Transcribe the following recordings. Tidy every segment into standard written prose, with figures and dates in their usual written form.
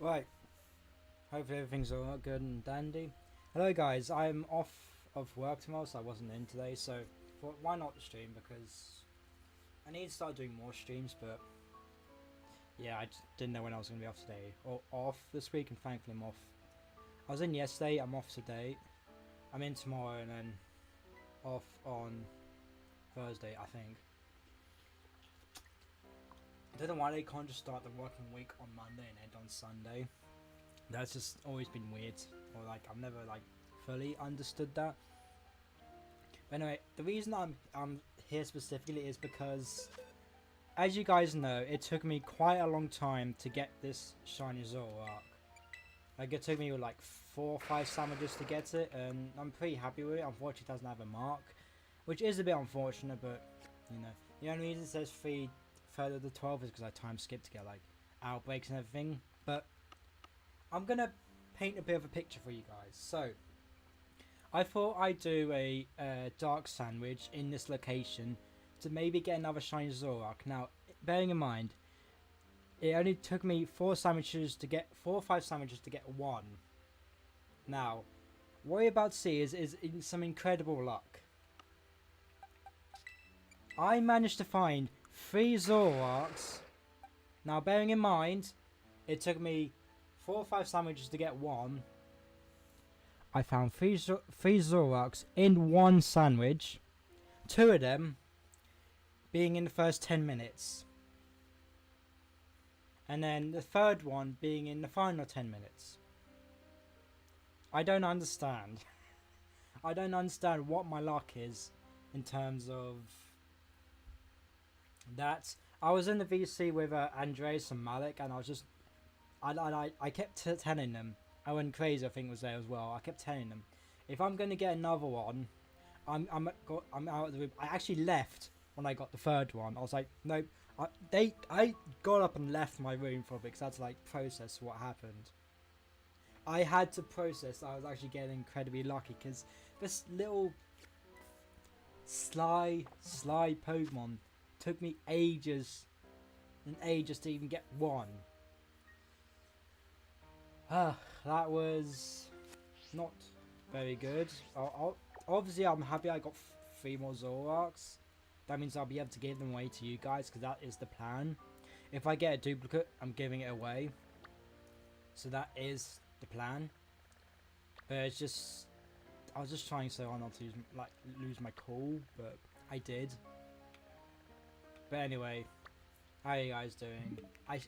Right, hopefully everything's all good and dandy. Hello guys, I'm off of work tomorrow, so I wasn't in today, so why not stream, because I need to start doing more streams, but yeah, I just didn't know when I was going to be off today, or off this week, and thankfully I'm off. I was in yesterday, I'm off today, I'm in tomorrow, and then off on Thursday, I think. I don't know why they can't just start the working week on Monday and end on Sunday. That's just always been weird, or like I've never like fully understood that. But anyway, the reason I'm here specifically is because, as you guys know, it took me quite a long time to get this shiny Zoroark. Like it took me like 4 or 5 sandwiches to get it, and I'm pretty happy with it. Unfortunately, it doesn't have a mark, which is a bit unfortunate, but you know, the only reason it says 3/3 of the 12 is because I time skipped to get like outbreaks and everything. But I'm gonna paint a bit of a picture for you guys. So I thought I'd do a dark sandwich in this location to maybe get another shiny Zoroark. Now, bearing in mind, it only took me 4 or 5 sandwiches to get one. Now, what you're about to see is some incredible luck. I managed to find 3 Zoroarks. Now, bearing in mind, it took me 4 or 5 sandwiches to get one. I found 3 Zoroarks in one sandwich. 2 of them being in the first 10 minutes. And then the third one being in the final 10 minutes. I don't understand. I don't understand what my luck is in terms of that. I was in the VC with Andreas and Malik, and I was just I kept telling them. I went crazy, I think was there as well. I kept telling them, if I'm going to get another one, I'm out of the room. I actually left when I got the third one. I was like, nope. I got up and left my room for a bit because I had to like process what happened. I had to process that I was actually getting incredibly lucky, because this little sly Pokemon took me ages and ages to even get one. That was not very good. Obviously, I'm happy I got 3 more Zoroarks. That means I'll be able to give them away to you guys, because that is the plan. If I get a duplicate, I'm giving it away. So that is the plan. But it's just, I was just trying so hard not to lose my cool, but I did. But anyway, how are you guys doing? I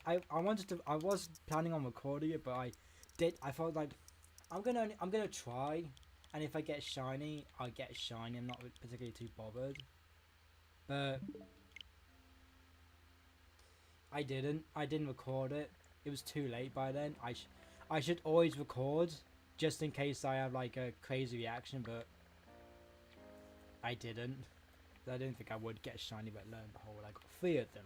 was planning on recording it, but I felt like I'm gonna try, and if I get shiny, I'll get shiny. I'm not particularly too bothered. But I didn't record it. It was too late by then. I should always record just in case I have like a crazy reaction, but I didn't. I didn't think I would get shiny, but lo and behold, I got 3 of them.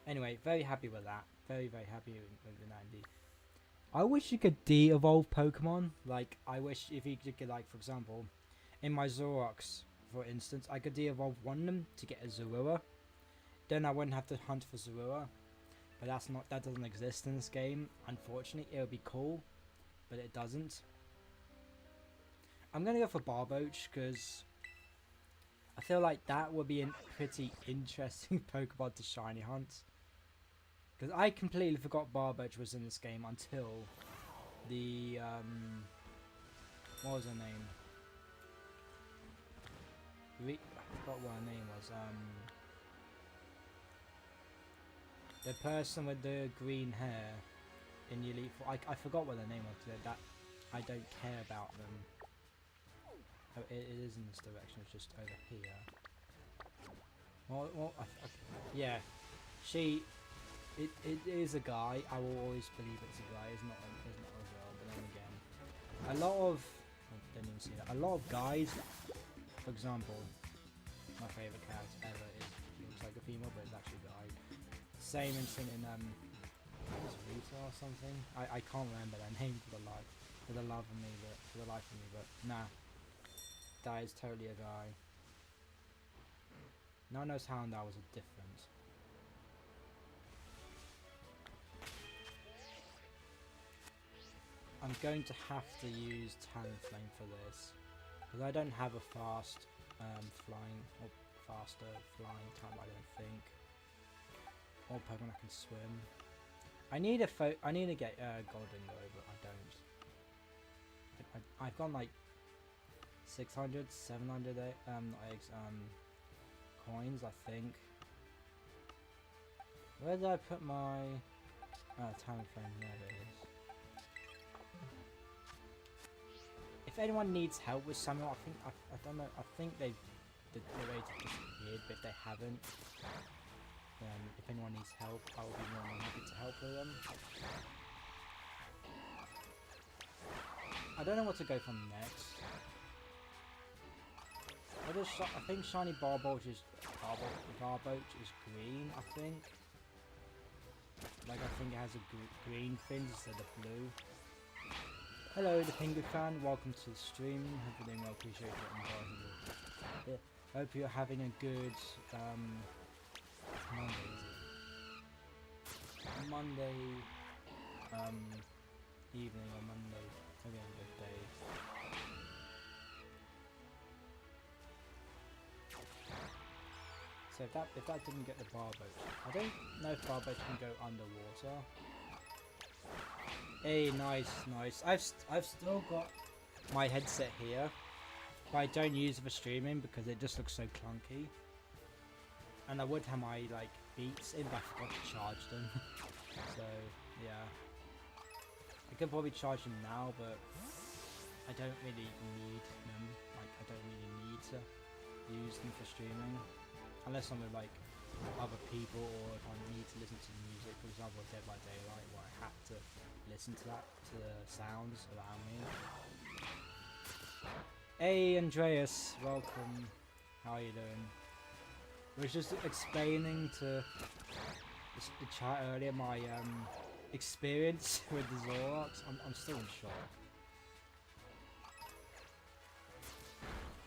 Anyway, very happy with that. Very happy with that indeed. I wish you could de-evolve Pokemon. Like, I wish if you could, like, for example, in my Zoroarks, for instance, I could de-evolve one of them to get a Zorua. Then I wouldn't have to hunt for Zorua. But that doesn't exist in this game. Unfortunately, it would be cool, but it doesn't. I'm gonna go for Barboach, because I feel like that would be a pretty interesting Pokemon to shiny hunt. Because I completely forgot Barboach was in this game until the, what was her name? I forgot what her name was, the person with the green hair in the Elite Four. I forgot what their name was, that I don't care about them. Oh, it is in this direction, it's just over here. Well, yeah, it is a guy. I will always believe it's a guy. It's not a girl. But then again, I didn't even see that. A lot of guys, for example, my favourite character ever looks like a female, but it's actually a guy. Same in is it Rita or something? I can't remember their name for the life of me. But nah, that is totally a guy. No one knows how that was a difference. I'm going to have to use Talonflame for this, because I don't have a fast flying or faster flying type. I don't think. Or Pokemon that can swim. I need to get Golden though, but I don't. I've gone like 600, 700 coins, I think. Where did I put my Talonflame? There it is. If anyone needs help with Samuel, I don't know. I think the raid disappeared, but if they haven't, then if anyone needs help, I will be more than happy to help with them. I don't know what to go from next. I think Shiny Barboach is green. I think. Like I think it has a green fin instead of blue. Hello, the Penguin fan. Welcome to the stream. Hope you're doing well. Appreciate it. Enjoying it. Hope you're having a good Monday. Is it? Monday evening or Monday. Maybe a good day. So if that didn't get the Barboach, I don't know if Barboach can go underwater. Hey, nice. I've still got my headset here, but I don't use it for streaming because it just looks so clunky. And I would have my like Beats in, but I forgot to charge them. So yeah, I could probably charge them now, but I don't really need them. Like I don't really need to use them for streaming, unless I'm with like other people, or if I need to listen to music, for example Dead by Daylight, where I have to listen to the sounds around me. Hey Andreas, welcome. How are you doing? I was just explaining to the chat earlier my experience with the Zoroarks. I'm still in shock.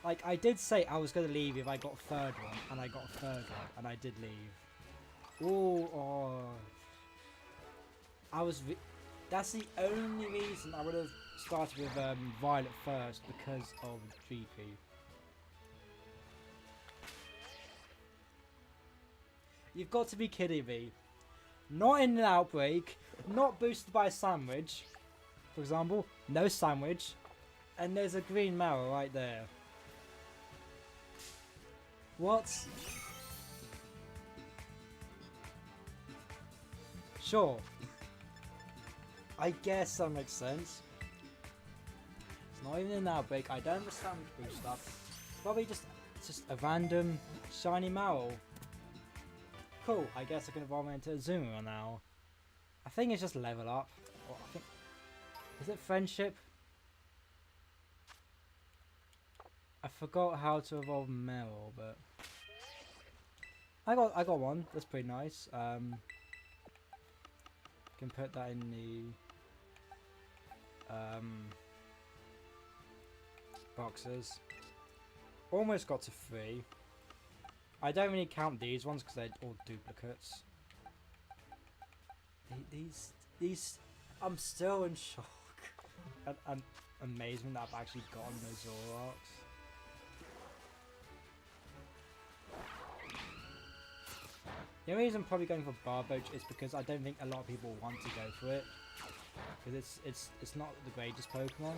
Like, I did say I was going to leave if I got a third one, and I got a third one, and I did leave. Ooh, oh. That's the only reason I would have started with Violet first, because of GP. You've got to be kidding me. Not in an outbreak, not boosted by a sandwich, for example, no sandwich, and there's a green marrow right there. What? Sure. I guess that makes sense. It's not even an outbreak. I don't understand the boost up. Probably just a random shiny marrow. Cool. I guess I can evolve into a Zoomer now. I think it's just level up. Or I think, is it friendship? I forgot how to evolve Meryl, but I got one. That's pretty nice. Can put that in the boxes. Almost got to 3. I don't really count these ones because they're all duplicates. These, I'm still in shock and amazement that I've actually gotten those Zoroarks. The only reason I'm probably going for Barboach is because I don't think a lot of people want to go for it. Because it's not the greatest Pokemon.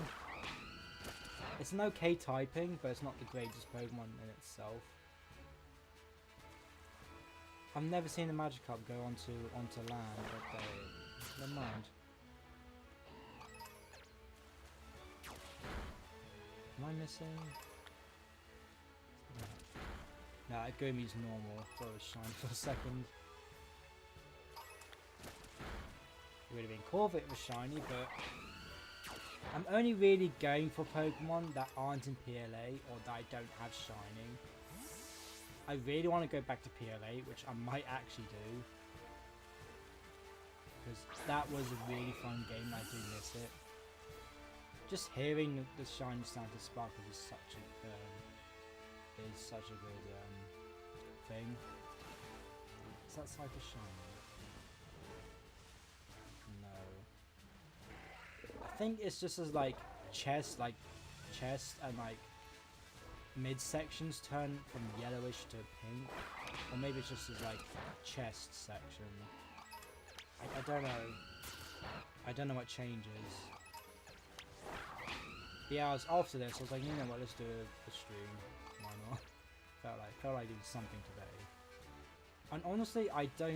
It's an okay typing, but it's not the greatest Pokemon in itself. I've never seen a Magikarp go onto land, but never mind. Am I missing? No, Gumi's normal. I thought it was shiny for a second. It would have been cool if it was shiny, but I'm only really going for Pokemon that aren't in PLA or that I don't have shining. I really want to go back to PLA, which I might actually do, because that was a really fun game and I do miss it. Just hearing the shiny sound to Sparkle is such a good thing. Is that Cypher shiny? No. I think it's just as like chest and like midsections turn from yellowish to pink, or maybe it's just as like chest section. I don't know. I don't know what changes. Yeah, I was after this. I was like, you know what? Let's do a stream. Why not? Felt like doing something today. And honestly, I don't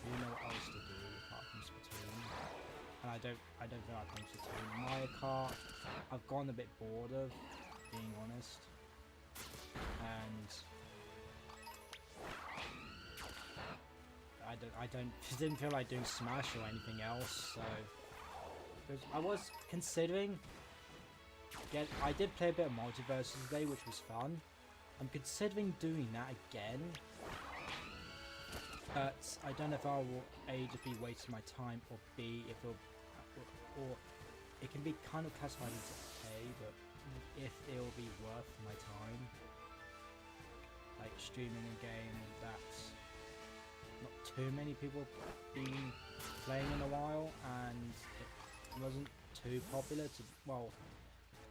really know what else to do apart from Splatoon. And I don't feel like playing Splatoon. Mario Kart, I've gone a bit bored of, being honest. And I didn't feel like doing Smash or anything else. So I was considering. I did play a bit of Multiverse today, which was fun. I'm considering doing that again, but I don't know if I will A, just be wasting my time, or B, if it'll, or it can be kind of classified as A, but if it will be worth my time, like streaming a game that's not too many people been playing in a while, and it wasn't too popular to, well,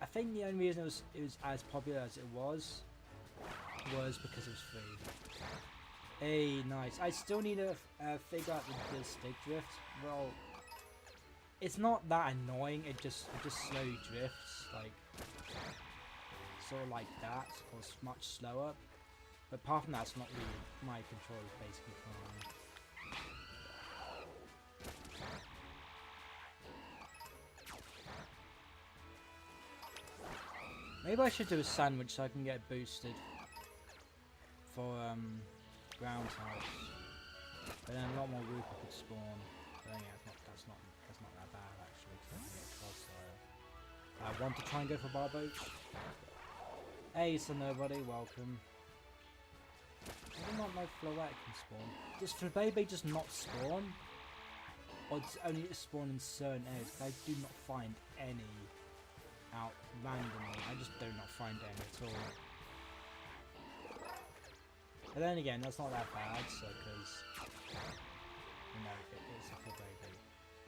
I think the only reason it was as popular as it was because it was free. Hey, nice. I still need to figure out the stick drift. Well, it's not that annoying. It just slowly drifts, like sort of like that, or much slower. But apart from that, it's not really. My control is basically fine. Maybe I should do a sandwich so I can get boosted for ground types. But then a lot more Rupa could spawn. But then yeah, that's not that bad actually, because I can get crossfire. I want to try and go for Barboach. Hey, so nobody, welcome. I do not know Floette can spawn. Does Flabebe just not spawn? Or does it only spawn in certain areas? I do not find any out randomly. I just do not find any at all. But then again, that's not that bad, so because you know it's a Flabebe.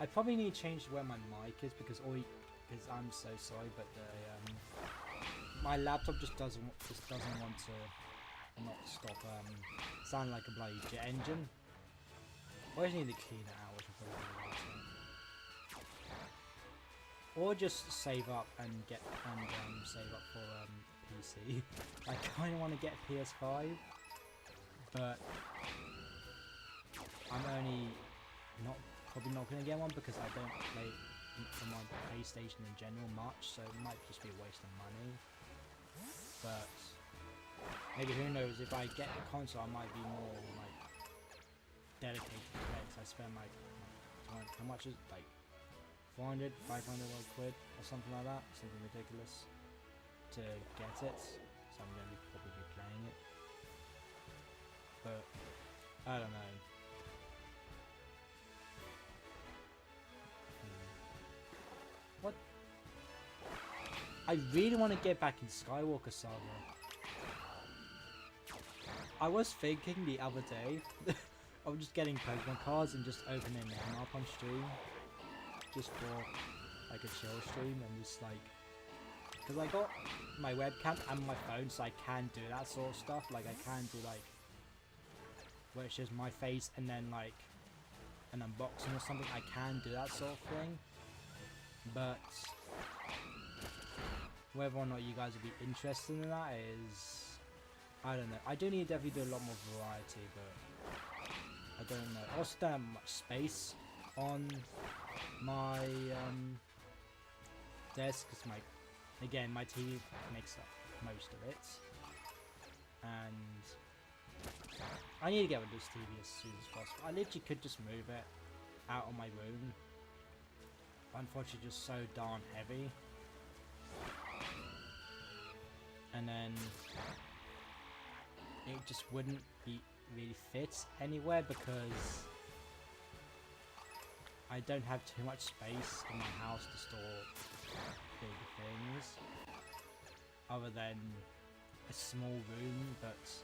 I probably need to change where my mic is because I'm so sorry, but the my laptop just doesn't want to not stop sound like a bloody jet engine. I just need to clean it out, which I'll probably do later. Or just save up and save up for PC. I kind of want to get PS5, but I'm probably not going to get one because I don't play on my PlayStation in general much, so it might just be a waste of money. But maybe, who knows, if I get a console I might be more like dedicated to play, because I spend like how much is like 400, 500 odd quid or something like that, something ridiculous to get it, so I'm going to probably be playing it, but I don't know. What? I really want to get back in Skywalker Saga. I was thinking the other day of just getting Pokemon cards and just opening them up on stream, just for like a chill stream, and just like, because I got my webcam and my phone, so I can do that sort of stuff. Like I can do like where it's just my face and then like an unboxing or something. I can do that sort of thing, but whether or not you guys would be interested in that is, I don't know. I do need to definitely do a lot more variety, but I don't know. I also don't have much space on my desk because my TV makes up most of it, and I need to get rid of this TV as soon as possible. I literally could just move it out of my room. Unfortunately, just so darn heavy, and then it just wouldn't be really fit anywhere because I don't have too much space in my house to store big things other than a small room, but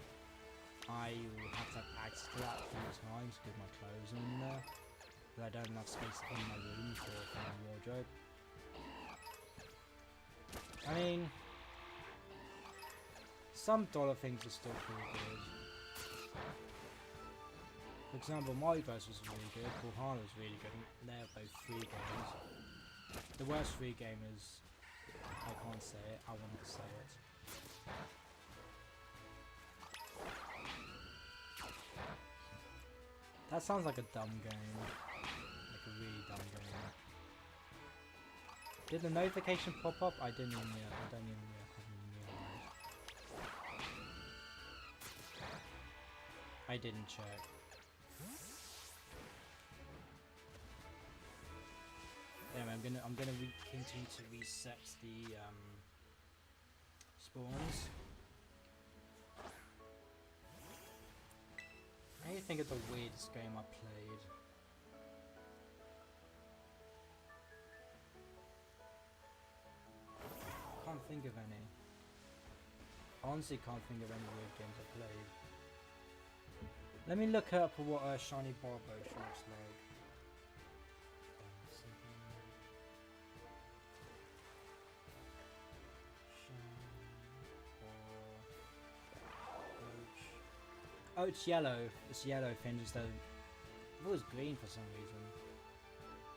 I will have to have access to that all the time because my clothes are in there, because I don't have enough space in my room for my wardrobe. I mean, some dollar things are still pretty good. For example, Multiverse was really good, Valhalla was really good, and they're both free games. The worst free game is, I can't say it, I want to say it. That sounds like a dumb game, like a really dumb game. Did the notification pop up? I didn't even, I don't even realize. I didn't check. Anyway, I'm gonna continue to reset the spawns. What do you think of the weirdest game I played? Can't think of any. I honestly can't think of any weird games I played. Let me look up what a shiny Barbo looks like. Oh, it's yellow. It's yellow thing, just though. It was green for some reason.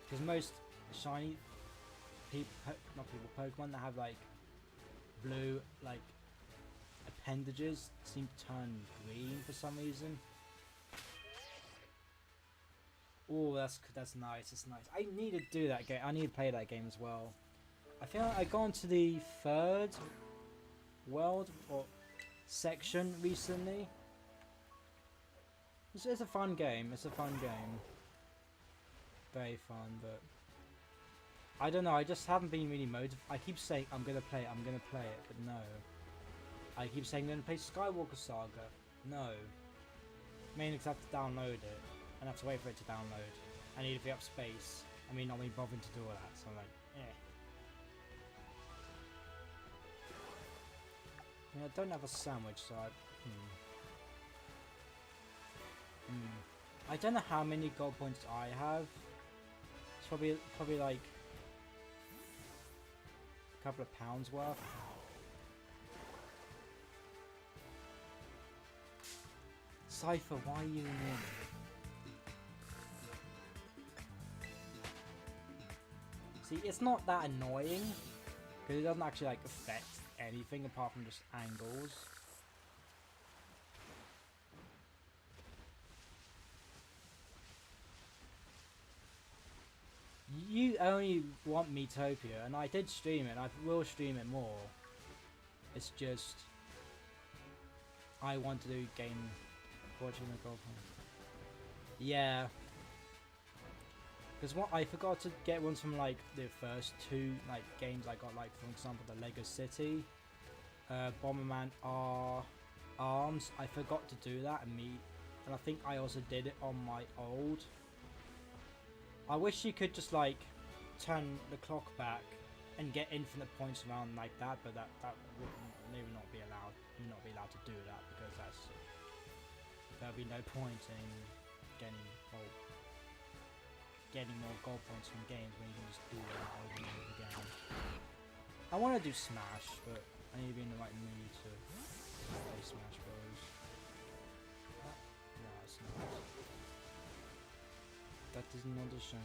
Because most shiny Pokemon that have like blue like appendages seem to turn green for some reason. Oh, that's nice. It's nice. I need to do that game. I need to play that game as well. I feel like I got into the third world or section recently. It's a fun game. It's a fun game. Very fun, but I don't know. I just haven't been really motivated. I keep saying I'm gonna play it. I'm gonna play it, but no. I keep saying I'm gonna play Skywalker Saga. No. Mainly because I have to download it, and I have to wait for it to download. I need to be up space. I mean, not really bothering to do all that. So I'm like, eh. I mean, I don't have a sandwich, so I. I don't know how many gold points I have. It's probably like a couple of pounds worth. Cypher, why are you in? See, it's not that annoying because it doesn't actually like affect anything apart from just angles. You only want Metopia, and I did stream it, and I will stream it more. It's just I want to do game watching the gold. Yeah, because what I forgot to get ones from like the first two like games I got, like for example the Lego City, Bomberman Arms. I forgot to do that, and I think I also did it on my old. I wish you could just like turn the clock back and get infinite points around like that, but that would maybe not be allowed. You're not be allowed to do that because there'll be no point in getting more gold points from games when you can just do that over and over again. I want to do Smash, but I need to be in the right mood to play Smash Bros. No, it's not. That is not a shiny.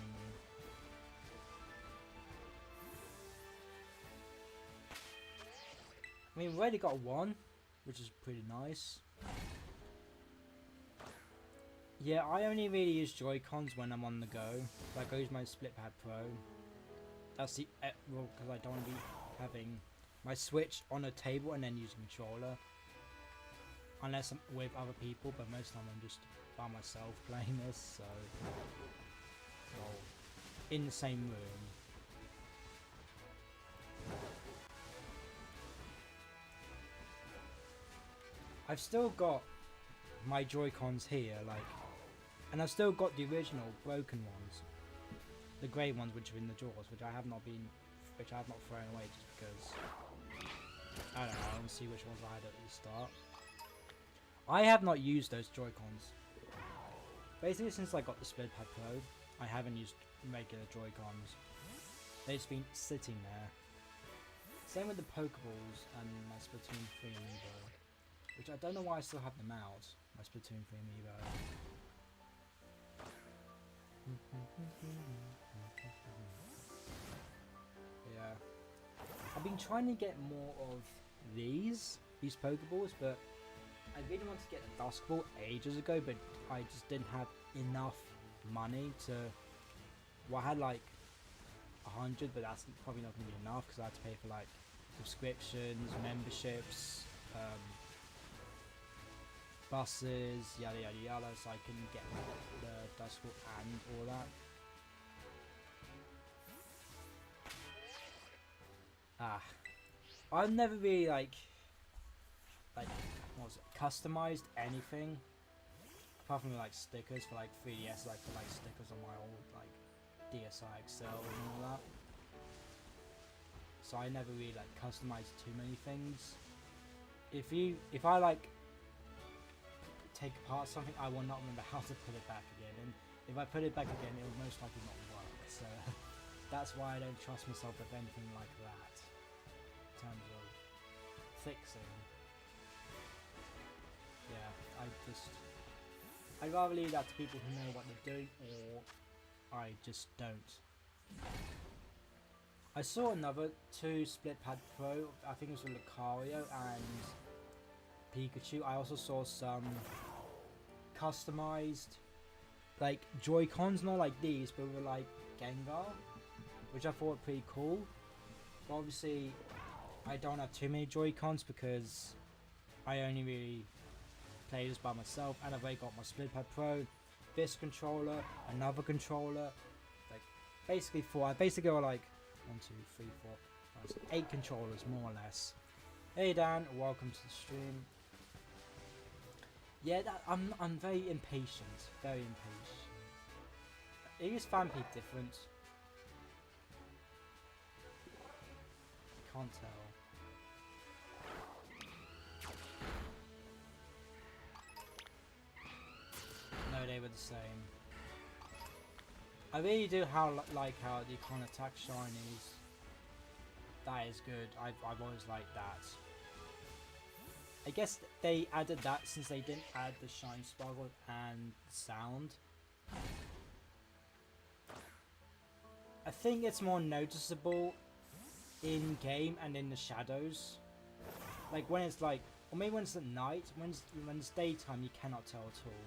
I mean, we've already got one, which is pretty nice. Yeah, I only really use Joy-Cons when I'm on the go. Like, I use my Split Pad Pro. That's the well, because I don't want to be having my Switch on a table and then using a controller. Unless I'm with other people, but most of the time I'm just by myself playing this, so. Well, in the same room. I've still got my Joy-Cons here, like, and I've still got the original broken ones, the grey ones which are in the drawers, which I have not thrown away just because I don't know. I want to see which ones I had at the start. I have not used those Joy-Cons. Basically, since I got the Split Pad Pro, I haven't used regular Joy-Cons. They've just been sitting there Same with the Pokeballs and my Splatoon 3 amiibo. Which I don't know why I still have them out. My Splatoon 3 amiibo. Yeah. I've been trying to get more of these Pokeballs, but I really wanted to get the Dusk Ball ages ago, but I just didn't have enough money to... Well, I had like 100, but that's probably not going to be enough because I had to pay for like subscriptions, memberships, buses, yada yada yada, so I can get the Dusk Ball and all that. I've never really like what was it, customized anything apart from like stickers for like 3DS, like for like stickers on my old like DSi XL and all that. So I never really like customized too many things. If I like take apart something, I will not remember how to put it back again, and if I put it back again, it will most likely not work. So that's why I don't trust myself with anything like that. In terms of fixing. Yeah, I'd rather leave that to people who know what they're doing, or I just don't. I saw another 2 Split Pad Pro, I think it was with Lucario and Pikachu. I also saw some customized like Joy-Cons, not like these, but with like Gengar, which I thought were pretty cool. But obviously I don't have too many Joy-Cons because I only really play this by myself, and I've already got my Split Pad Pro, this controller, another controller, like basically 4. I basically got like 1, 2, 3, 4, 5, 6, 8 controllers more or less. Hey Dan, welcome to the stream. Yeah, I'm very impatient, very impatient. Is FanPeak different? I can't tell. No, they were the same. I really do like how you can't attack shinies. That is good. I've always liked that. I guess they added that since they didn't add the shine sparkle and sound. I think it's more noticeable in game and in the shadows. Like when it's like, or maybe when it's at night. When it's daytime, you cannot tell at all.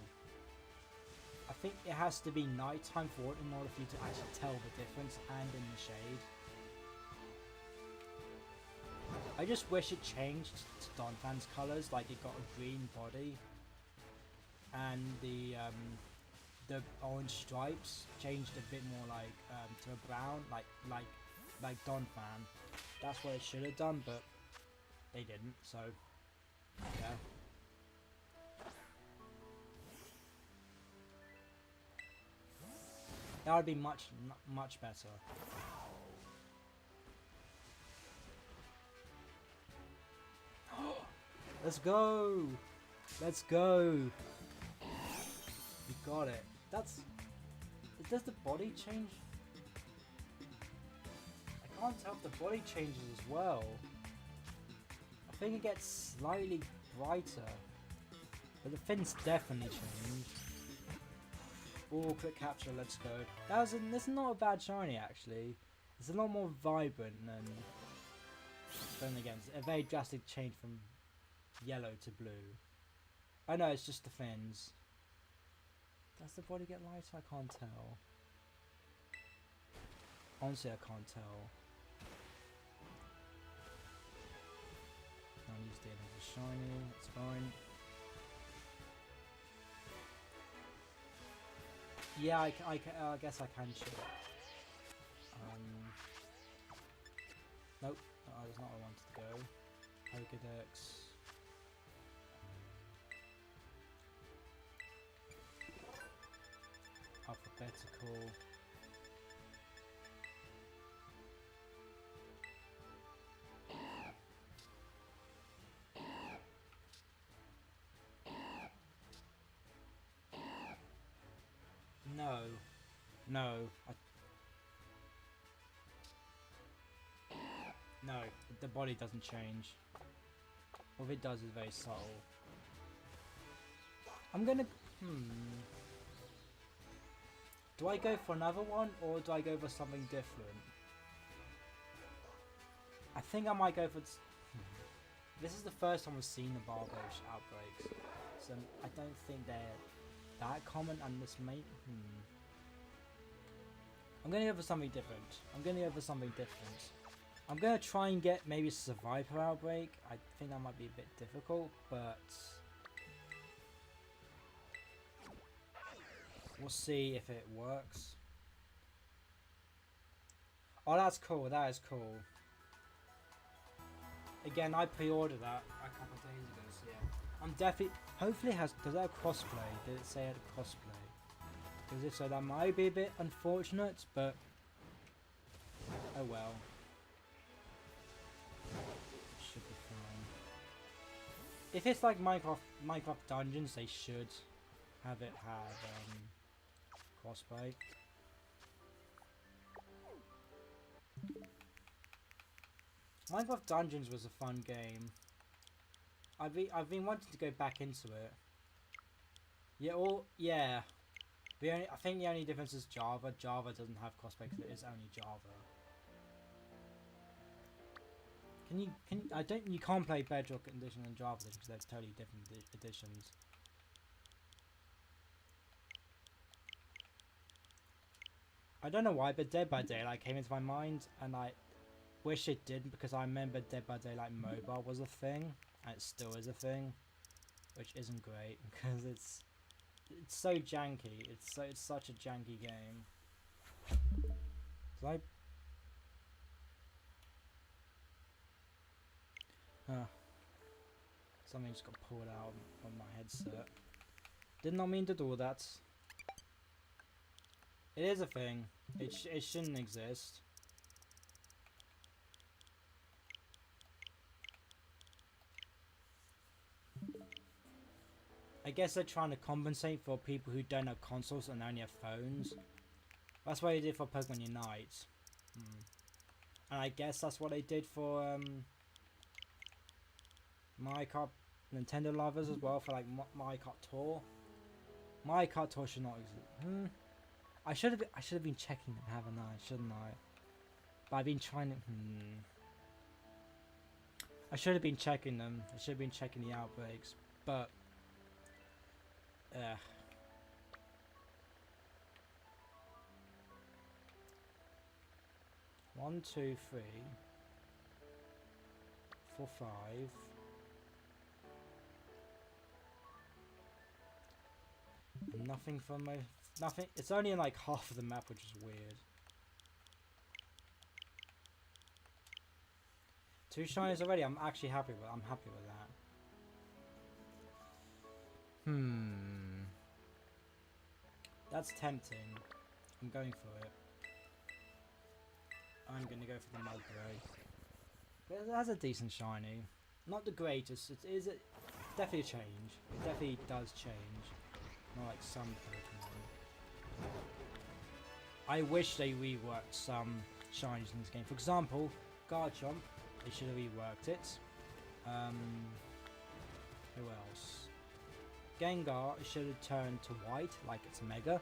I think it has to be nighttime for it in order for you to actually tell the difference, and in the shade. I just wish it changed to Donphan's colours, like it got a green body and the orange stripes changed a bit more like to a brown, like Donphan. That's what it should have done, but they didn't. So yeah. That would be much better. Let's go! Let's go! We got it. Does the body change? I can't tell if the body changes as well. I think it gets slightly brighter. But the fins definitely change. Oh, quick capture, let's go. That's not a bad shiny actually. It's a lot more vibrant than... Then again, it's a very drastic change from yellow to blue. I know, it's just the fins. Does the body get lighter? I can't tell. Honestly, I can't tell. I'll use the other shiny, it's fine. Yeah, I guess I can shoot. Nope, that's not where I wanted to go. Pokedex. Alphabetical. No. No, the body doesn't change. What it does is very subtle. I'm gonna... Do I go for another one, or do I go for something different? I think I might go for... This is the first time we've seen the Barboach outbreaks, so I don't think they're that common, and this may... I'm gonna go for something different. I'm gonna try and get maybe a Survivor outbreak. I think that might be a bit difficult, but... We'll see if it works. Oh, that's cool. That is cool. Again, I pre-ordered that a couple of days ago, so yeah. I'm definitely... Hopefully it has... Does that have crossplay? Did it say it had crossplay? Because if so, that might be a bit unfortunate, but... Oh well. Should be fine. If it's like Minecraft Dungeons, they should have it have crossplay. Minecraft Dungeons was a fun game. I've been wanting to go back into it. Yeah. I think the only difference is Java. Java doesn't have crossplay because it is only Java. You can't play Bedrock Edition and Java because they're totally different editions. I don't know why, but Dead by Daylight came into my mind, and I wish it didn't, because I remember Dead by Daylight Mobile was a thing, and it still is a thing, which isn't great because it's so janky. It's such a janky game. Something just got pulled out on my headset. Did not mean to do that. It is a thing. It shouldn't exist. I guess they're trying to compensate for people who don't have consoles and only have phones. That's what they did for Pokemon Unite. And I guess that's what they did for Mario Kart Nintendo lovers as well, for like Mario Kart Tour. Mario Kart Tour should not exist. I should have been checking them, haven't I? Shouldn't I? But I've been trying to. I should have been checking them. I should have been checking the outbreaks, but. 1, 2, 3, 4, 5. Nothing from my... Nothing. It's only in like half of the map, which is weird. 2 shinies already. I'm actually happy with. I'm happy with that. That's tempting. I'm going for it. I'm gonna go for the Mudbray. But it has a decent shiny. Not the greatest. It is definitely a change. It definitely does change. Not like some Pokemon. I wish they reworked some shinies in this game. For example, Garchomp. They should have reworked it. Who else? Gengar should have turned to white, like it's Mega.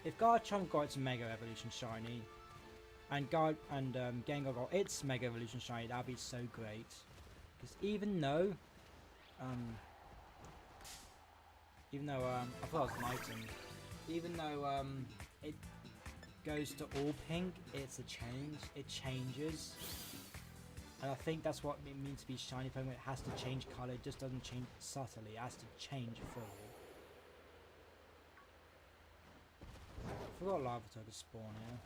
If Garchomp got its Mega Evolution shiny, and Gengar got its Mega Evolution shiny, that'd be so great. Because even though I thought it was an item. Even though it goes to all pink, it's a change. It changes. And I think that's what it means to be shiny Pokemon. It has to change colour. It just doesn't change subtly. It has to change fully. I forgot Larvitar could spawn here.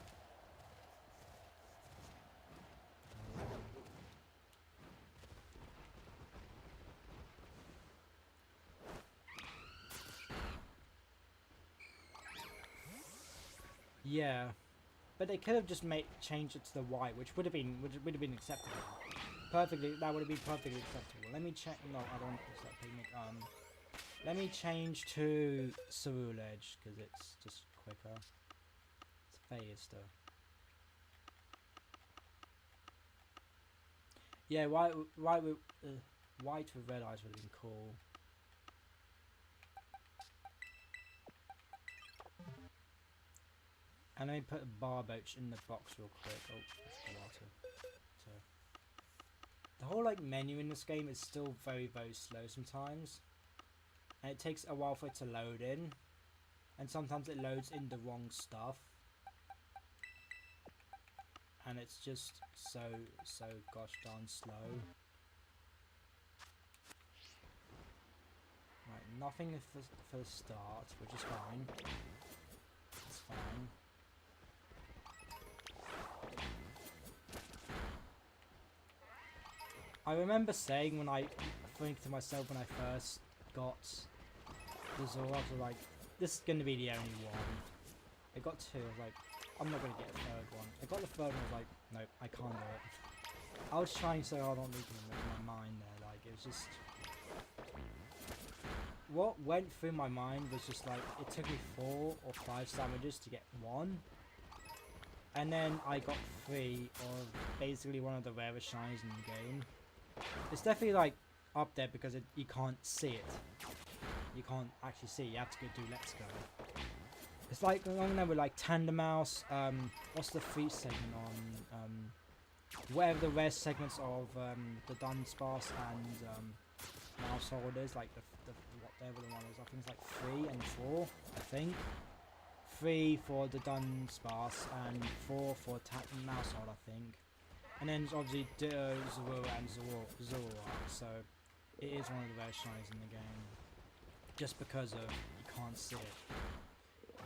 Yeah, but they could have just changed it to the white, which would have been acceptable. That would have been perfectly acceptable. Let me check. No, I don't want to put that picnic. Let me change to Ceruledge because it's just quicker. It's faster. Yeah, white with red eyes would have been cool. And let me put a barboach in the box real quick. Oh, that's water. So the whole like menu in this game is still very slow sometimes, and it takes a while for it to load in, and sometimes it loads in the wrong stuff, and it's just so gosh darn slow. Right, nothing for the start, which is fine. It's fine. I remember saying when I think to myself when I first got the Zora, I was like, this is going to be the only one. I got two, I was like, I'm not going to get a third one. I got the third one, I was like, nope, I can't do it. I was trying so hard on losing in my mind there, like, it was just... What went through my mind was just like, it took me 4 or 5 sandwiches to get one. And then I got 3 of basically one of the rarest shinies in the game. It's definitely like up there because you can't see it. You can't actually see it. You have to go do Let's Go. It's like along there with like Tandem Mouse. What's the feat segment on? Whatever the rare segments of the Dunsparce and Mouse Holders, like whatever the one is. I think it's like 3 and 4. I think 3 for the Dunsparce and 4 for Mouse Hold. I think. And then it's obviously Ditto, Zorua, and Zorua, so it is one of the rare shinies in the game. Just because of you can't see it.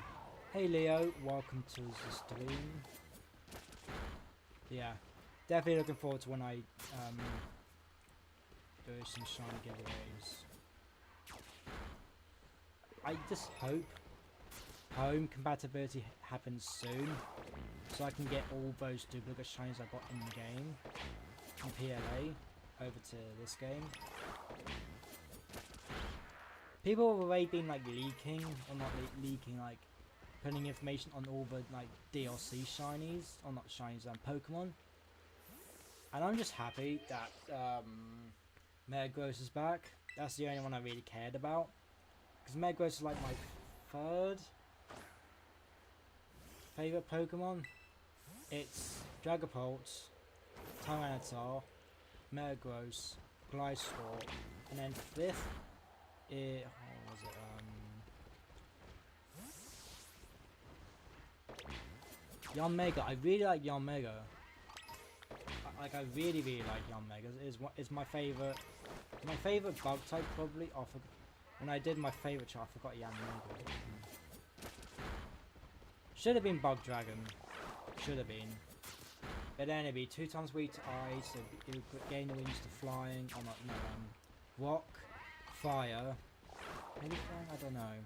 Hey Leo, welcome to the stream. Yeah, definitely looking forward to when I do some shiny giveaways. I just hope home compatibility happens soon, so I can get all those duplicate shinies I got in the game from PLA over to this game. People have already been like leaking, or not leaking, like putting information on all the like DLC shinies, or not shinies, Pokemon. And I'm just happy that Metagross is back. That's the only one I really cared about, because Metagross is like my 3rd favourite Pokemon. It's Dragapult, Tyranitar, Metagross, Gliscor, and then 5th is, what was it, Yanmega. I really like Yanmega. I really like Yanmega. It's my favourite bug type probably. When I did my favourite chart, I forgot Yanmega. Should have been Bug Dragon. Should have been. But then it'd be 2 times weak to ice, it would gain the weakness to flying, or not, no, rock, fire, maybe flying, I don't know.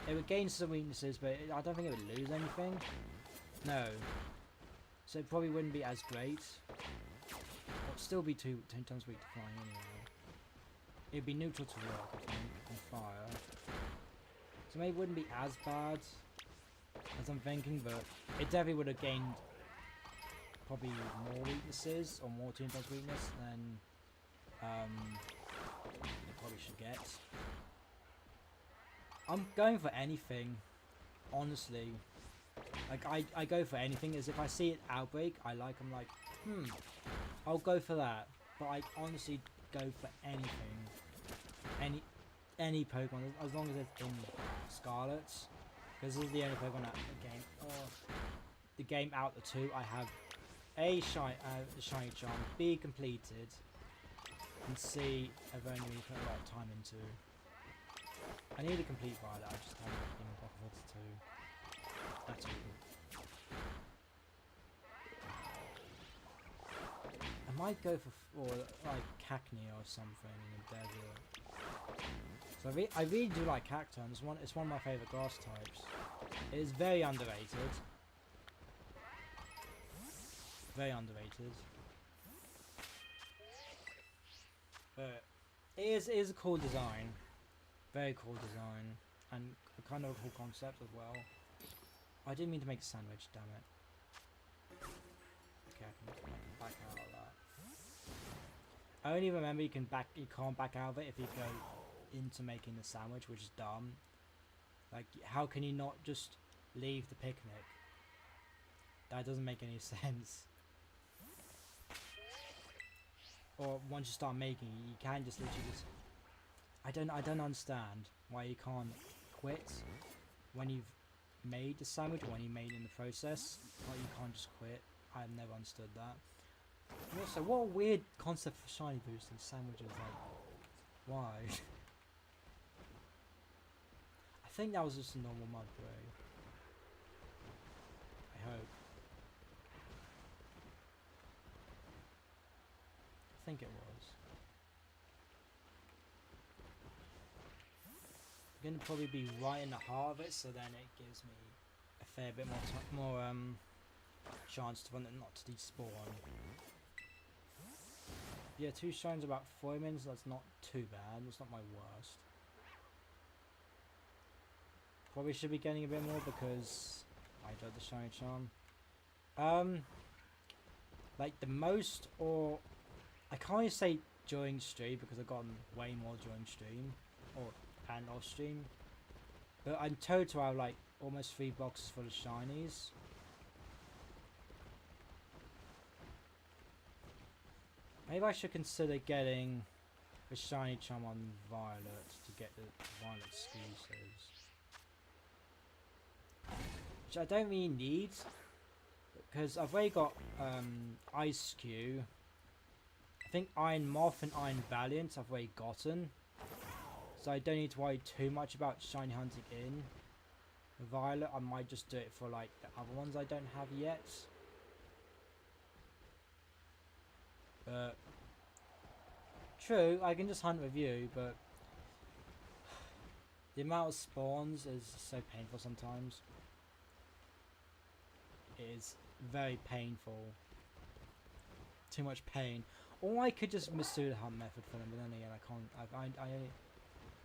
It would gain some weaknesses, but I don't think it would lose anything. No. So it probably wouldn't be as great. It would still be 2 times weak to flying anyway. It'd be neutral to rock, I think, and fire. So maybe it wouldn't be as bad as I'm thinking, but it definitely would have gained probably more weaknesses, or more 2 times weakness than it probably should get. I'm going for anything, honestly. Like I go for anything. As if I see it Outbreak, I'm like, I'll go for that. But I honestly go for anything, any Pokemon, as long as it's in Scarlet, because this is the only Pokemon out the game out the 2 I have A, shiny charm, B, completed, and C, I've only really put a lot of time into. I need a complete Violet, I just haven't been bothered to at all. I might go for like Cacnea or something in the desert. So I really do like Cacturne. It's one of my favourite grass types. It is very underrated. Very underrated. But it is a cool design. Very cool design. And a kind of a cool concept as well. I didn't mean to make a sandwich, damn it. Okay, I can back out of that. I only remember you can't back out of it if you go into making the sandwich, which is dumb. Like, how can you not just leave the picnic? That doesn't make any sense. Or once you start making it, you can just literally just... I don't understand why you can't quit when you've made the sandwich, or when you made it in the process. Like, you can't just quit. I've never understood that. And also, what a weird concept for shiny boosting sandwiches. Like, why? I think that was just a normal mud brew. I hope. I think it was. I'm gonna probably be right in the heart of it, so then it gives me a fair bit more chance to run it not to despawn. Yeah, 2 shines about 4 minutes. That's not too bad. That's not my worst. Probably should be getting a bit more because I got the shiny charm. Like the most, or I can't even say during stream because I've gotten way more during stream and off stream. But in total I have like almost 3 boxes full of shinies. Maybe I should consider getting a shiny charm on Violet to get the Violet exclusives. Which I don't really need, because I've already got Ice Cube. I think Iron Moth and Iron Valiant I've already gotten. So I don't need to worry too much about shiny hunting in Violet. I might just do it for like the other ones I don't have yet. But true, I can just hunt with you, but the amount of spawns is so painful sometimes. It is very painful. Too much pain. Or I could just misdo the hunt method for them, but then again I can't.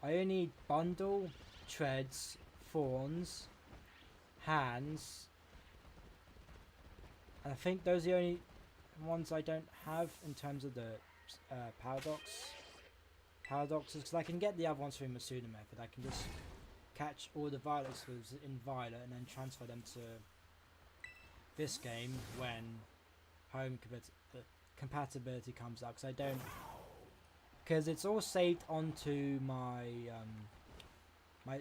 I only need bundle, treads, thorns, hands, and I think those are the only ones I don't have in terms of the paradoxes, because I can get the other ones through Masuda method. I can just catch all the Violet exclusives in Violet and then transfer them to this game when home compatibility comes up, because it's all saved onto my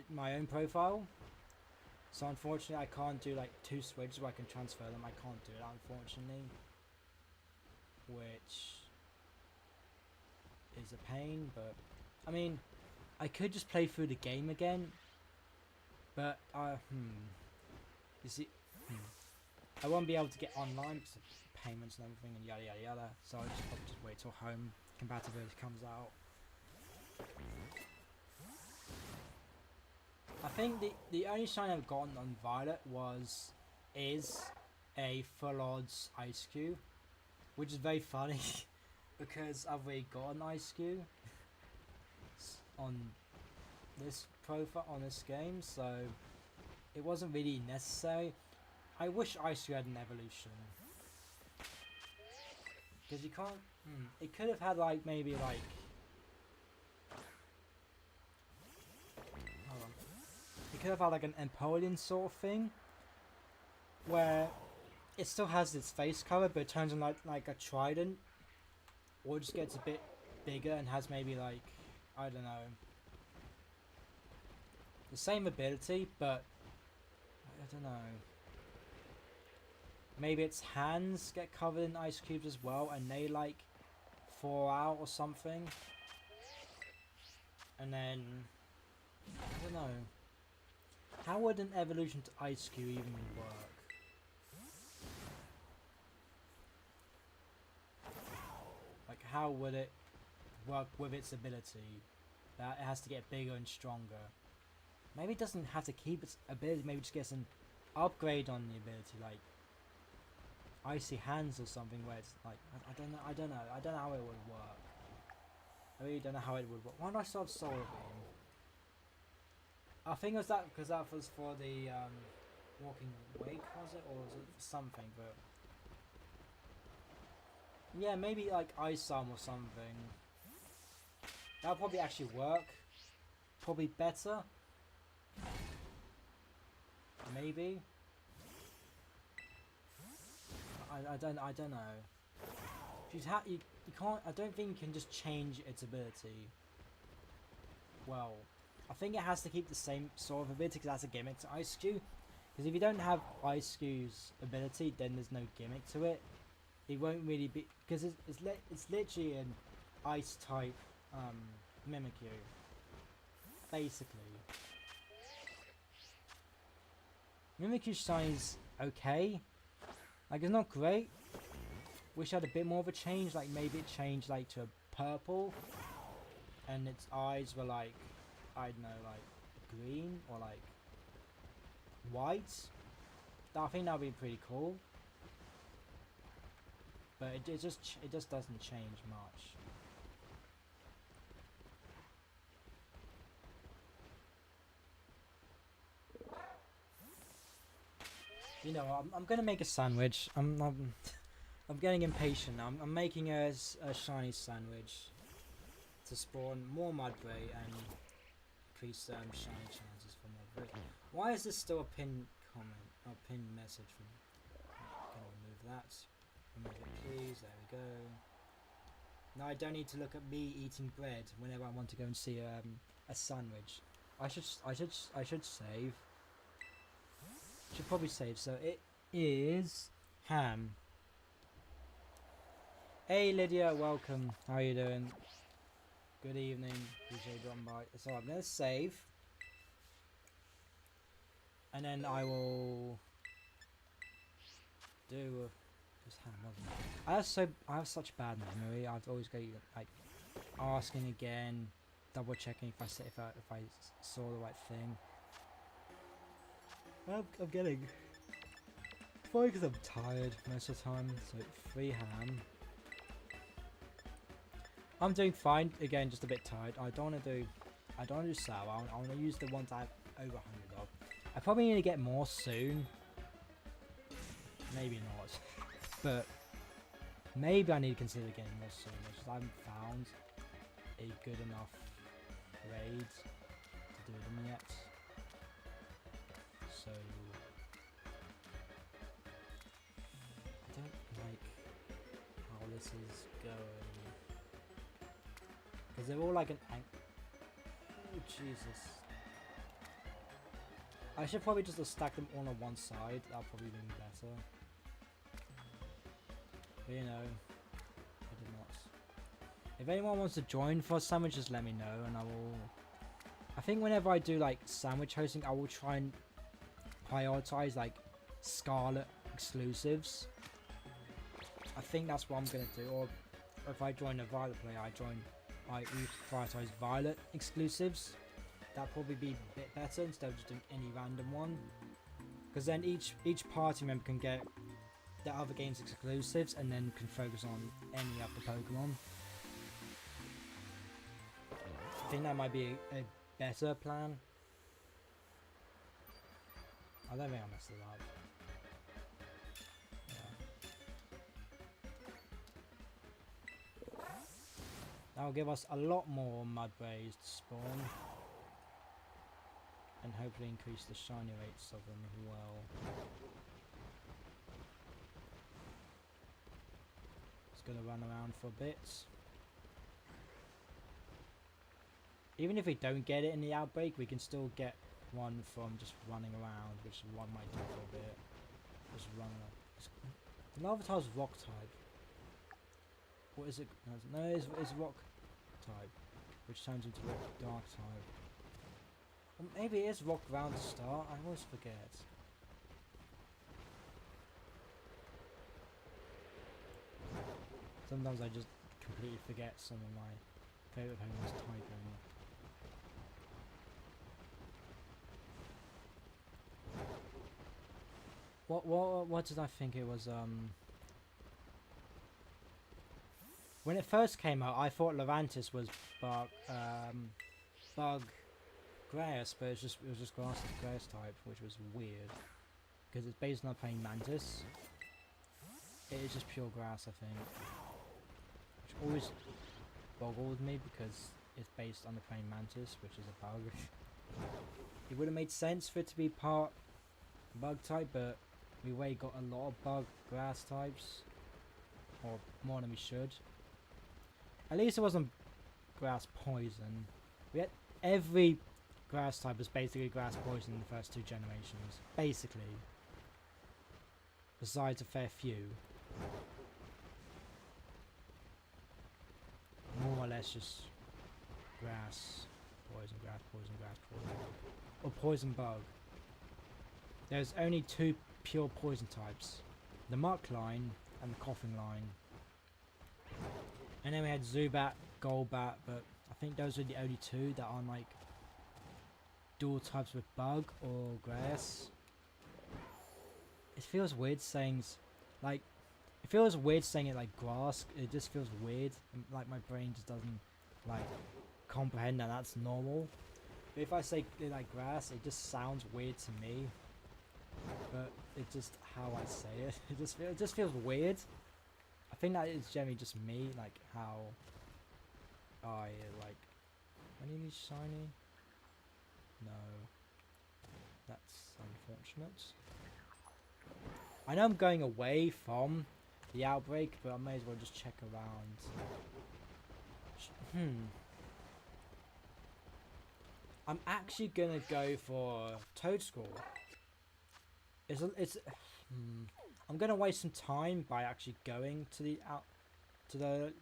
my own profile. So unfortunately I can't do like 2 switches where I can transfer them. I can't do it, unfortunately, which is a pain. But I mean, I could just play through the game again, but you see, I won't be able to get online because of payments and everything and yada yada yada. So I'll just probably just wait till home compatibility comes out. I think the only shine I've gotten on Violet is a full odds Ice Cube, which is very funny because I've already got an Ice Cube on this profile on this game, so it wasn't really necessary. I wish Ice Cube had an evolution, because you can't. It could have had like maybe like. Hold on. It could have had like an Empoleon sort of thing, where it still has its face cover, but it turns on like a trident, or just gets a bit bigger and has maybe like, I don't know, the same ability, but I don't know. Maybe its hands get covered in ice cubes as well, and they like fall out or something. And then I don't know. How would an evolution to Ice Cube even work? Like, how would it work with its ability? That it has to get bigger and stronger. Maybe it doesn't have to keep its ability, maybe just gets an upgrade on the ability, like Icy Hands or something, where it's like, I don't know how it would work. I really don't know how it would work. Why did I start Solar Beam? I think it was that because that was for the Walking Wake, was it? Or was it something? But Yeah, maybe like Ice Arm or something. That'll probably actually work. Probably better. Maybe. I don't know. You can't. I don't think you can just change its ability. Well, I think it has to keep the same sort of ability because that's a gimmick to Ice Skew. Because if you don't have Ice Skew's ability, then there's no gimmick to it. It won't really be because it's literally an Ice type Mimikyu, basically. Mimikyu Shiny's okay. Like, it's not great. Wish I had a bit more of a change. Like, maybe it changed, like, to a purple. And its eyes were, like, I don't know, like, green or, like, white. I think that would be pretty cool. But it just doesn't change much. You know, I'm gonna make a sandwich. I'm getting impatient. I'm making a shiny sandwich to spawn more Mudbray and increase shiny chances for Mudbray. Why is this still a pinned comment? A pinned message from me? I'm gonna remove that. Remove it, please. There we go. Now I don't need to look at me eating bread whenever I want to go and see a sandwich. I should save. Should probably save. So it is ham. Hey Lydia, welcome. How are you doing? Good evening. DJ Drum by. So I'm gonna save, and then I will do just ham, wasn't it? I have such bad memory. I've always got like asking again, double checking if I saw the right thing. I'm getting. Probably because I'm tired most of the time. So 3 ham. I'm doing fine. Again, just a bit tired. I don't want to do sour. I want to use the ones I have over 100 of. I probably need to get more soon. Maybe not. But maybe I need to consider getting more soon. Because I haven't found a good enough raid to do them yet. So I don't like how this is going. Because they're all like an oh Jesus. I should probably just stack them all on one side. That'll probably be better. But you know, I did not. If anyone wants to join for a sandwich, just let me know and I will. I think whenever I do like sandwich hosting, I will try and prioritize like Scarlet exclusives. I think that's what I'm gonna do. Or if I join a Violet player, I prioritize Violet exclusives. That'd probably be a bit better instead of just doing any random one. Because then each party member can get the other game's exclusives and then can focus on any of the Pokemon. I think that might be a better plan. I don't think I messed it up. Yeah. That'll give us a lot more Mudbrays to spawn. And hopefully increase the shiny rates of them as well. Just gonna run around for a bit. Even if we don't get it in the outbreak, we can still get one from just running around, which one might do for a bit. Just run around. The Larvitar's rock type. What is it? No, it's rock type, which turns into dark type. Or maybe it is rock ground to start. I always forget. Sometimes I just completely forget some of my favourite Pokemon's typing. What did I think it was? When it first came out, I thought Levantis was bug grass, but it was just grass type, which was weird because it's based on playing Mantis. It is just pure grass, I think. which always boggles me because it's based on the praying mantis, which is a bug. It would have made sense for it to be part bug type, but we already got a lot of bug grass types, or more than we should. At least it wasn't grass poison. We had every grass type was basically grass poison in the first 2 generations, basically. Besides a fair few. More or less just grass, poison, grass, poison, grass, poison. Or poison bug. There's only 2 pure poison types. The muck line and the coughing line. And then we had Zubat, Golbat, but I think those are the only 2 that aren't like dual types with bug or grass. It feels weird saying like it feels weird saying it like grass. It just feels weird. Like my brain just doesn't like comprehend that that's normal. But if I say it like grass, it just sounds weird to me. But it's just how I say it. It just feels weird. I think that is generally just me, like how I like. I need shiny. No, that's unfortunate. I know I'm going away from the outbreak, but I may as well just check around. I'm actually gonna go for Toadstool. I'm gonna waste some time by actually going to the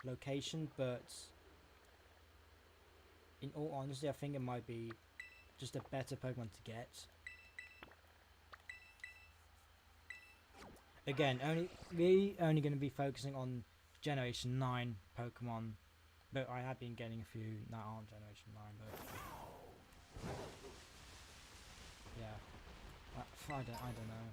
location, but in all honesty, I think it might be just a better Pokemon to get. Again, really only going to be focusing on Generation 9 Pokemon, but I have been getting a few that aren't Generation 9, but yeah, I don't know.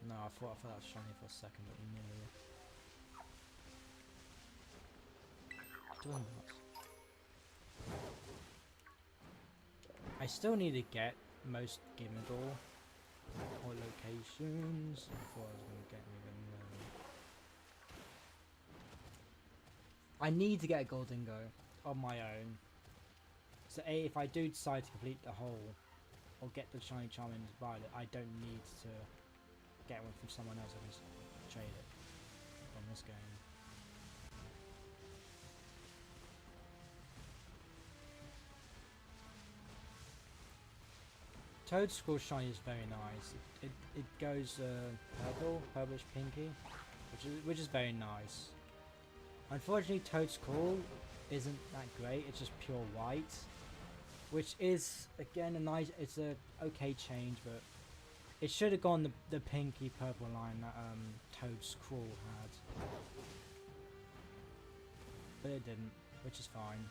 No, I thought that was shiny for a second, but no. Doing that. I still need to get most Gimmighoul or locations before I was going to get even I need to get a Goldingo on my own. So if I do decide to complete the whole or get the shiny Charmander's Violet, I don't need to get one from someone else. I can just trade it from this game. Toadstool shiny is very nice. It goes purplish pinky, which is very nice. Unfortunately, Toadstool isn't that great. It's just pure white, which is again it's a okay change, but it should have gone the pinky purple line that Toadstool had, but it didn't, which is fine.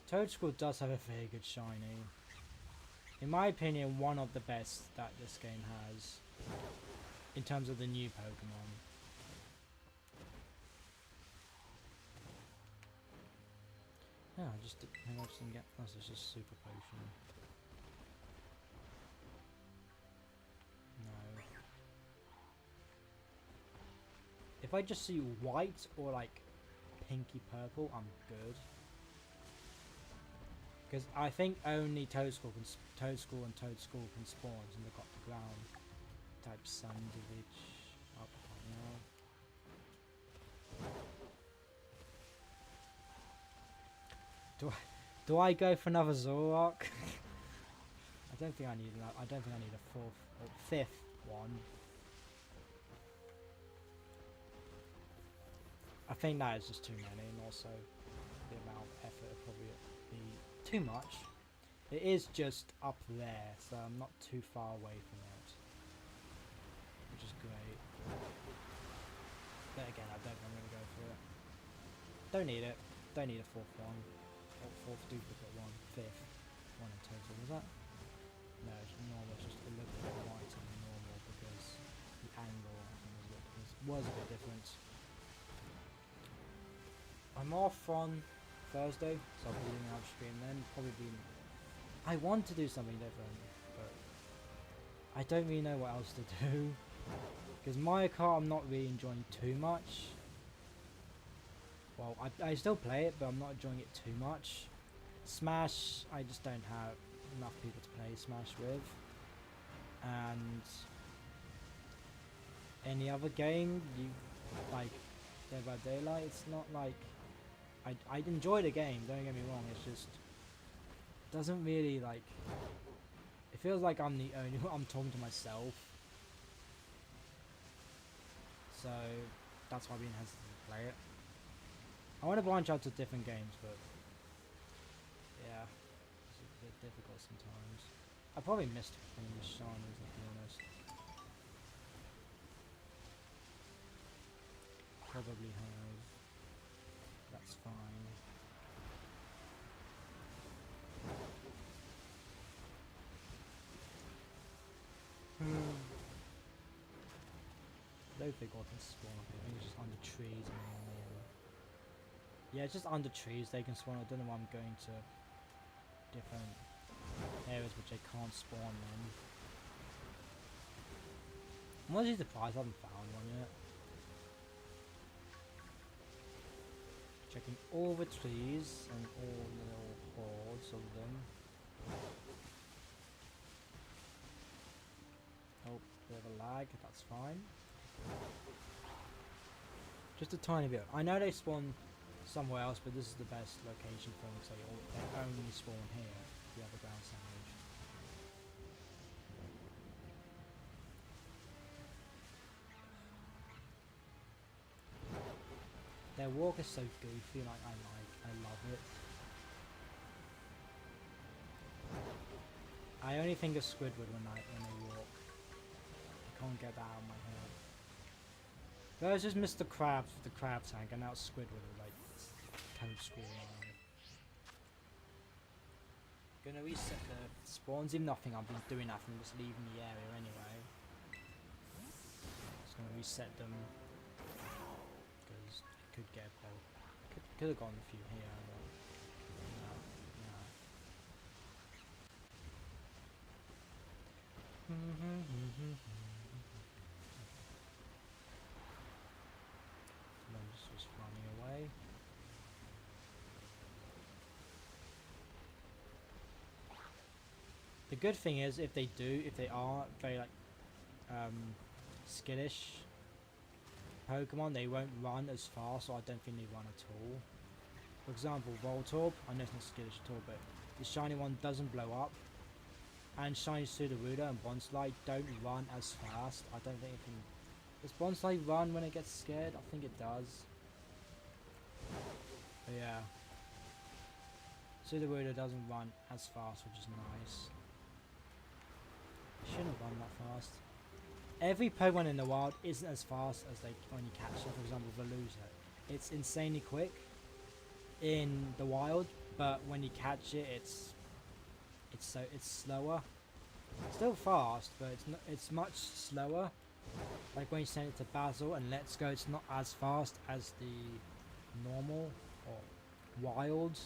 Toadstool does have a very good shiny. In my opinion, one of the best that this game has in terms of the new Pokemon. Yeah, I just didn't get. That's just super potion. No. If I just see white or like pinky purple, I'm good. Because I think only Toadstool and Toadstool can spawn and look up the ground. Type Sandwich up now. Do I go for another Zoroark? I don't think I need a fourth or fifth one. I think that is just too many, and also the amount of effort would probably be too much. It is just up there, so I'm not too far away from it, which is great. But again, I don't think I'm going to go for it. Don't need it. Don't need a fourth one. Or fourth duplicate one. Fifth one in total. Was that? No, it's normal. It's just a little bit whiter than normal because the angle I think is a bit was a bit different. I'm off on Thursday, so I'll be doing an stream then. Probably be. I want to do something different, but I don't really know what else to do. Because Mario Kart I'm not really enjoying too much. Well, I still play it, but I'm not enjoying it too much. Smash, I just don't have enough people to play Smash with. And any other game, you like Dead by Daylight, it's not like I enjoy the game, don't get me wrong, it's just doesn't really like, it feels like I'm the only one, I'm talking to myself. So that's why I've been hesitant to play it. I want to branch out to different games, but yeah, it's a bit difficult sometimes. I probably missed playing with Shanners, to be honest. Probably have. That's fine. I don't think I can spawn up here. I think it's just under trees mainly. Yeah, it's just under trees they can spawn. I don't know why I'm going to different areas which I can't spawn in. I'm honestly surprised I haven't found one yet. Checking all the trees and all the little hordes of them. Oh, bit of a lag, that's fine. Just a tiny bit. I know they spawn somewhere else, but this is the best location for them, so they only spawn here, the other ground sandwich. Their walk is so goofy, like I love it. I only think of Squidward when they walk. I can't get that out of my head. There's just Mr. Krabs with the crab tank, and now it's Squidward with like code screen on it. Gonna reset the spawns, even nothing I've been doing that from just leaving the area anyway. Just gonna reset them because it could get could have gone a few here. Just running away. The good thing is if they are very like skittish Pokemon, they won't run as fast, so I don't think they run at all. For example, Voltorb, I know it's not skittish at all, but the shiny one doesn't blow up. And shiny Sudowoodo and Bonsly don't run as fast. I don't think it can. Does Bonsly run when it gets scared? I think it does. But yeah. Sudowoodo doesn't run as fast, which is nice. It shouldn't run that fast. Every Pokemon in the wild isn't as fast as when you catch them. For example, Veluza. It's insanely quick in the wild, but when you catch it, it's slower. Still fast, but it's much slower. Like when you send it to Basil and Let's Go, it's not as fast as the normal or wild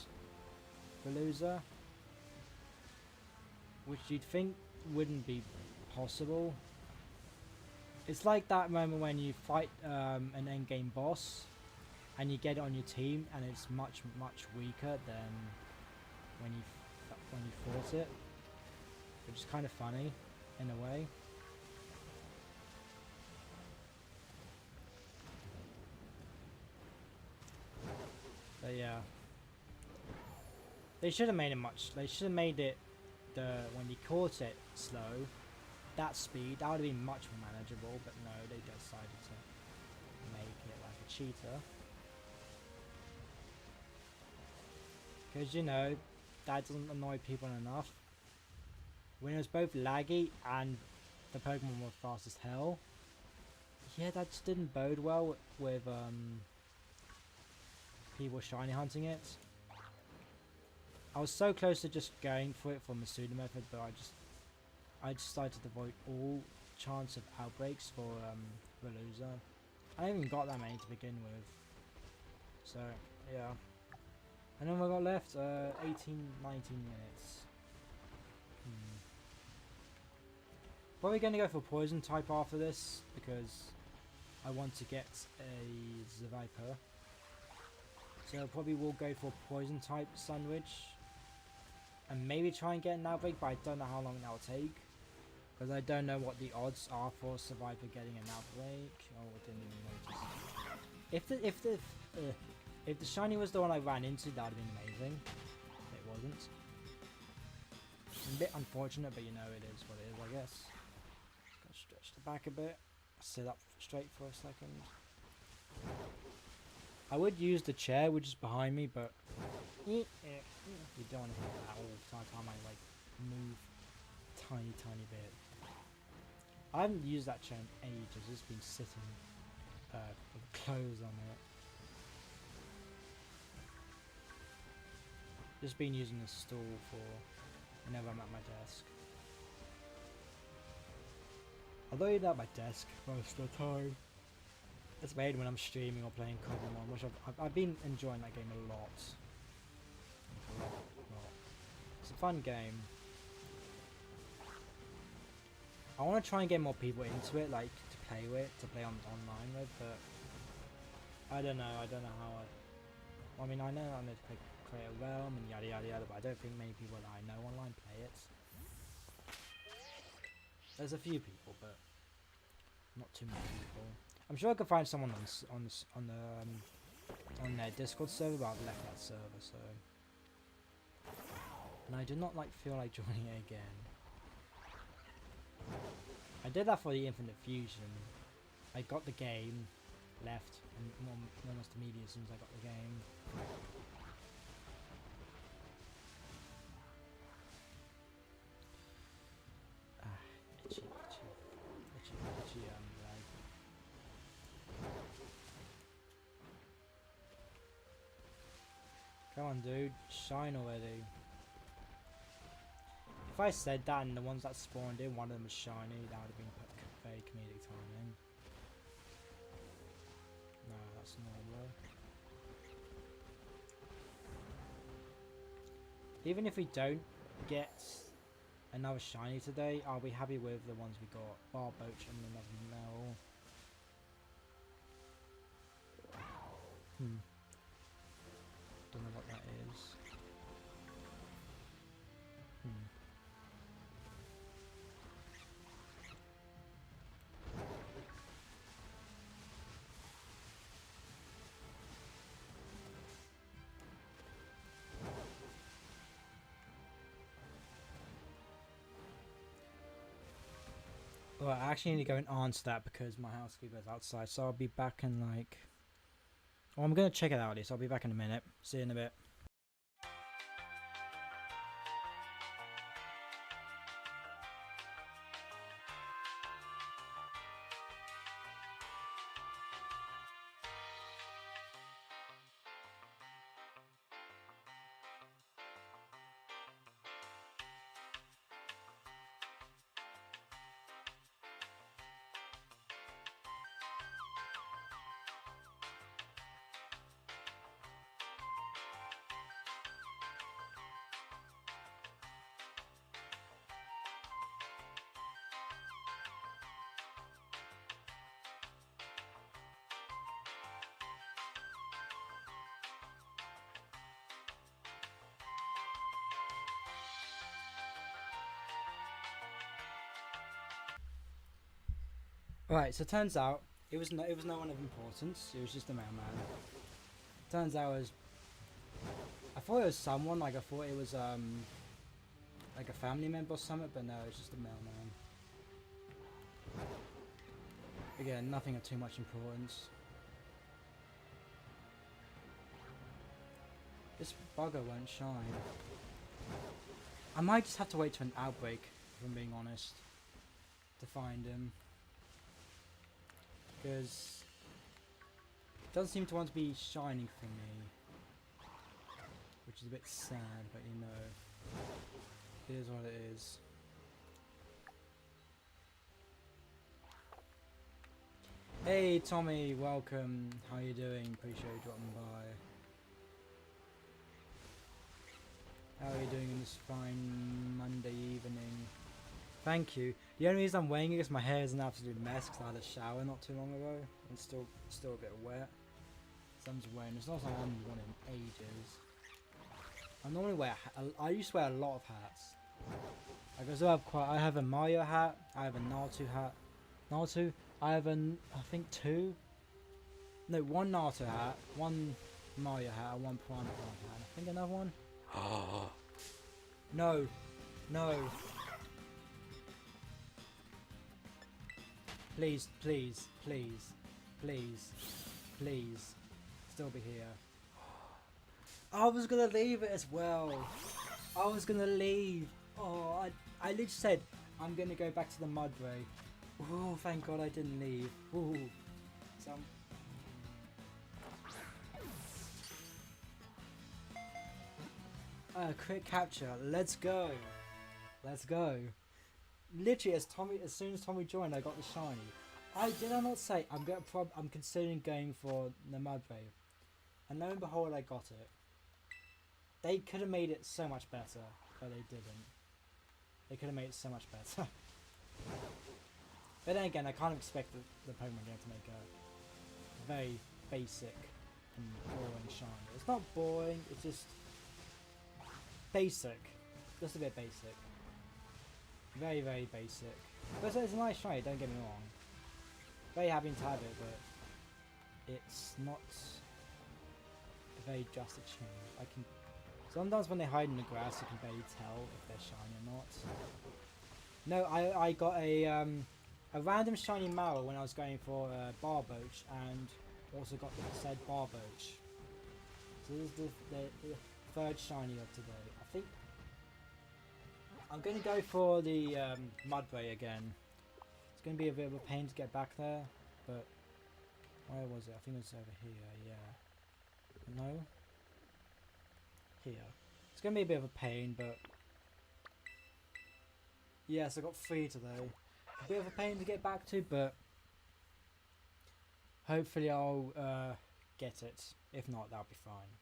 Veluza, which you'd think wouldn't be possible. It's like that moment when you fight an endgame boss and you get it on your team and it's much weaker than when you fought it, which is kind of funny in a way. But yeah, they should have made it they should have made it when you caught it slow, that speed, that would have been much more manageable, but no, they decided to make it like a cheater. Because, you know, that doesn't annoy people enough. When it was both laggy and the Pokemon were fast as hell, yeah, that just didn't bode well with people shiny hunting it. I was so close to just going for it from the pseudo method, but I decided to avoid all chance of outbreaks for Veluza. I haven't even got that many to begin with. So, yeah. And then we got left 18, 19 minutes. Probably going to go for poison type after this because I want to get a Viper. So probably will go for poison type sandwich. And maybe try and get an outbreak, but I don't know how long that will take. Because I don't know what the odds are for Survivor getting an outbreak. Oh, I didn't even notice. If the shiny was the one I ran into, that would have been amazing. It wasn't. A bit unfortunate, but you know, it is what it is, I guess. Just gotta stretch the back a bit. Sit up straight for a second. I would use the chair, which is behind me, but you don't want to hear that all the time. I like move tiny bit. I haven't used that chair in ages. It's been sitting with clothes on it. Just been using the stool for whenever I'm at my desk. Although you're not at my desk most of the time. It's made when I'm streaming or playing Pokemon, which I've been enjoying that game a lot. It's a fun game. I want to try and get more people into it, like to play online with, but I don't know how I mean, I know I need to create a realm and yada yada yada, but I don't think many people that I know online play it. There's a few people, but not too many people. I'm sure I could find someone on their Discord server, but I've left that server, so. And I do not feel like joining it again. I did that for the Infinite Fusion. I got the game, left, and almost immediately as soon as I got the game. Itchy leg. Come on, dude, shine already. If I said that and the ones that spawned in, one of them was shiny, that would have been very comedic timing. No, that's normal. Even if we don't get another shiny today, I'll be happy with the ones we got. Barboach and another Mel. Don't know what that is. Well, I actually need to go and answer that because my housekeeper's outside, so I'll be back in like... Well, I'm going to check it out, so I'll be back in a minute. See you in a bit. Right, so it turns out it was no one of importance. It was just a mailman. Turns out I thought it was someone. I thought it was like a family member or something, but no, it's just a mailman. Again, nothing of too much importance. This bugger won't shine. I might just have to wait to an outbreak, if I'm being honest, to find him. Because it doesn't seem to want to be shining for me, which is a bit sad, but you know, it is what it is. Hey Tommy, welcome. How you doing? Appreciate you dropping by. How are you doing in this fine Monday evening? Thank you. The only reason I'm wearing it is my hair is an absolute mess because I had a shower not too long ago. It's still a bit wet. So I'm just wearing it. It's not like I haven't worn it in ages. I normally wear. I used to wear a lot of hats. Like I have a Mario hat. I have a Naruto hat. Naruto. I have I think one Naruto hat, one Mario hat, and one Piranha Plant hat. I think another one. No. Please. Still be here. I was gonna leave it as well. I was gonna leave. Oh, I literally said I'm gonna go back to the Mudbray. Oh, thank God I didn't leave. Ooh. So quick capture. Let's go. Literally, as soon as Tommy joined, I got the shiny. Did I not say I'm considering going for the Mudbray, and lo and behold, I got it. They could have made it so much better, but they didn't. They could have made it so much better. But then again, I can't expect the Pokemon game to make a very basic and boring shiny. It's not boring, it's just basic. Just a bit basic. Very, very basic. But it's a nice shiny, don't get me wrong. Very happy to have it, but it's not a very drastic change. Sometimes when they hide in the grass, you can barely tell if they're shiny or not. No, I got a random shiny Marrow when I was going for Barboach, and also got the said Barboach. So this is the third shiny of today. I think I'm going to go for the Mudbray again. It's going to be a bit of a pain to get back there, but where was it? I think it was over here, yeah. No? Here. It's going to be a bit of a pain, but yes, I got 3 today. A bit of a pain to get back to, but hopefully I'll get it. If not, that'll be fine.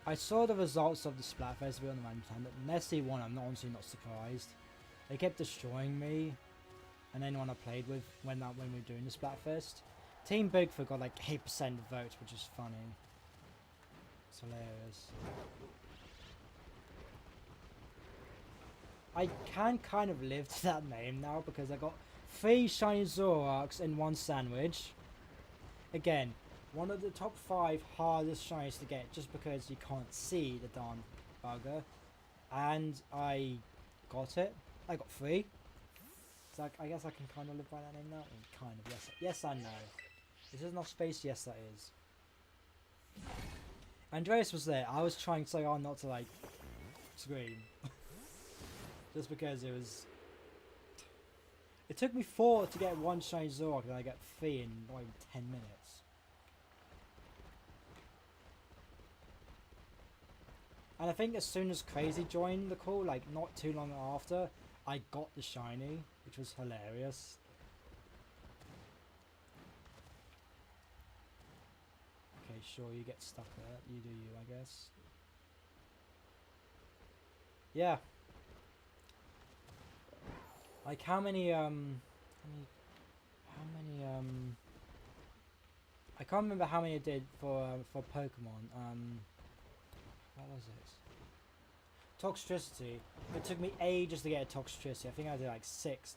I saw the results of the Splatfest video on the random time, but Nessie won. I'm honestly not surprised. They kept destroying me and anyone I played with when we were doing the Splatfest. Team Bigfoot got like 8% of votes, which is funny. It's hilarious. I can kind of live to that name now because I got 3 shiny Zoroarks in one sandwich. Again, one of the top 5 hardest shinies to get just because you can't see the darn bugger. And I got it. I got 3. So I guess I can kind of live by that name now. Kind of, yes. Yes and no. This is enough space? Yes, that is. Andreas was there. I was trying so hard not to, like, scream. Just because it was... It took me 4 to get 1 shiny Zoroark, and I got 3 in, not even 10 minutes. And I think as soon as Crazy joined the call, like, not too long after, I got the shiny, which was hilarious. Okay, sure, you get stuck there. You do you, I guess. Yeah. Like, how many, I can't remember how many I did for Pokemon. What was it? Toxtricity. It took me ages to get a Toxtricity. I think I did like 6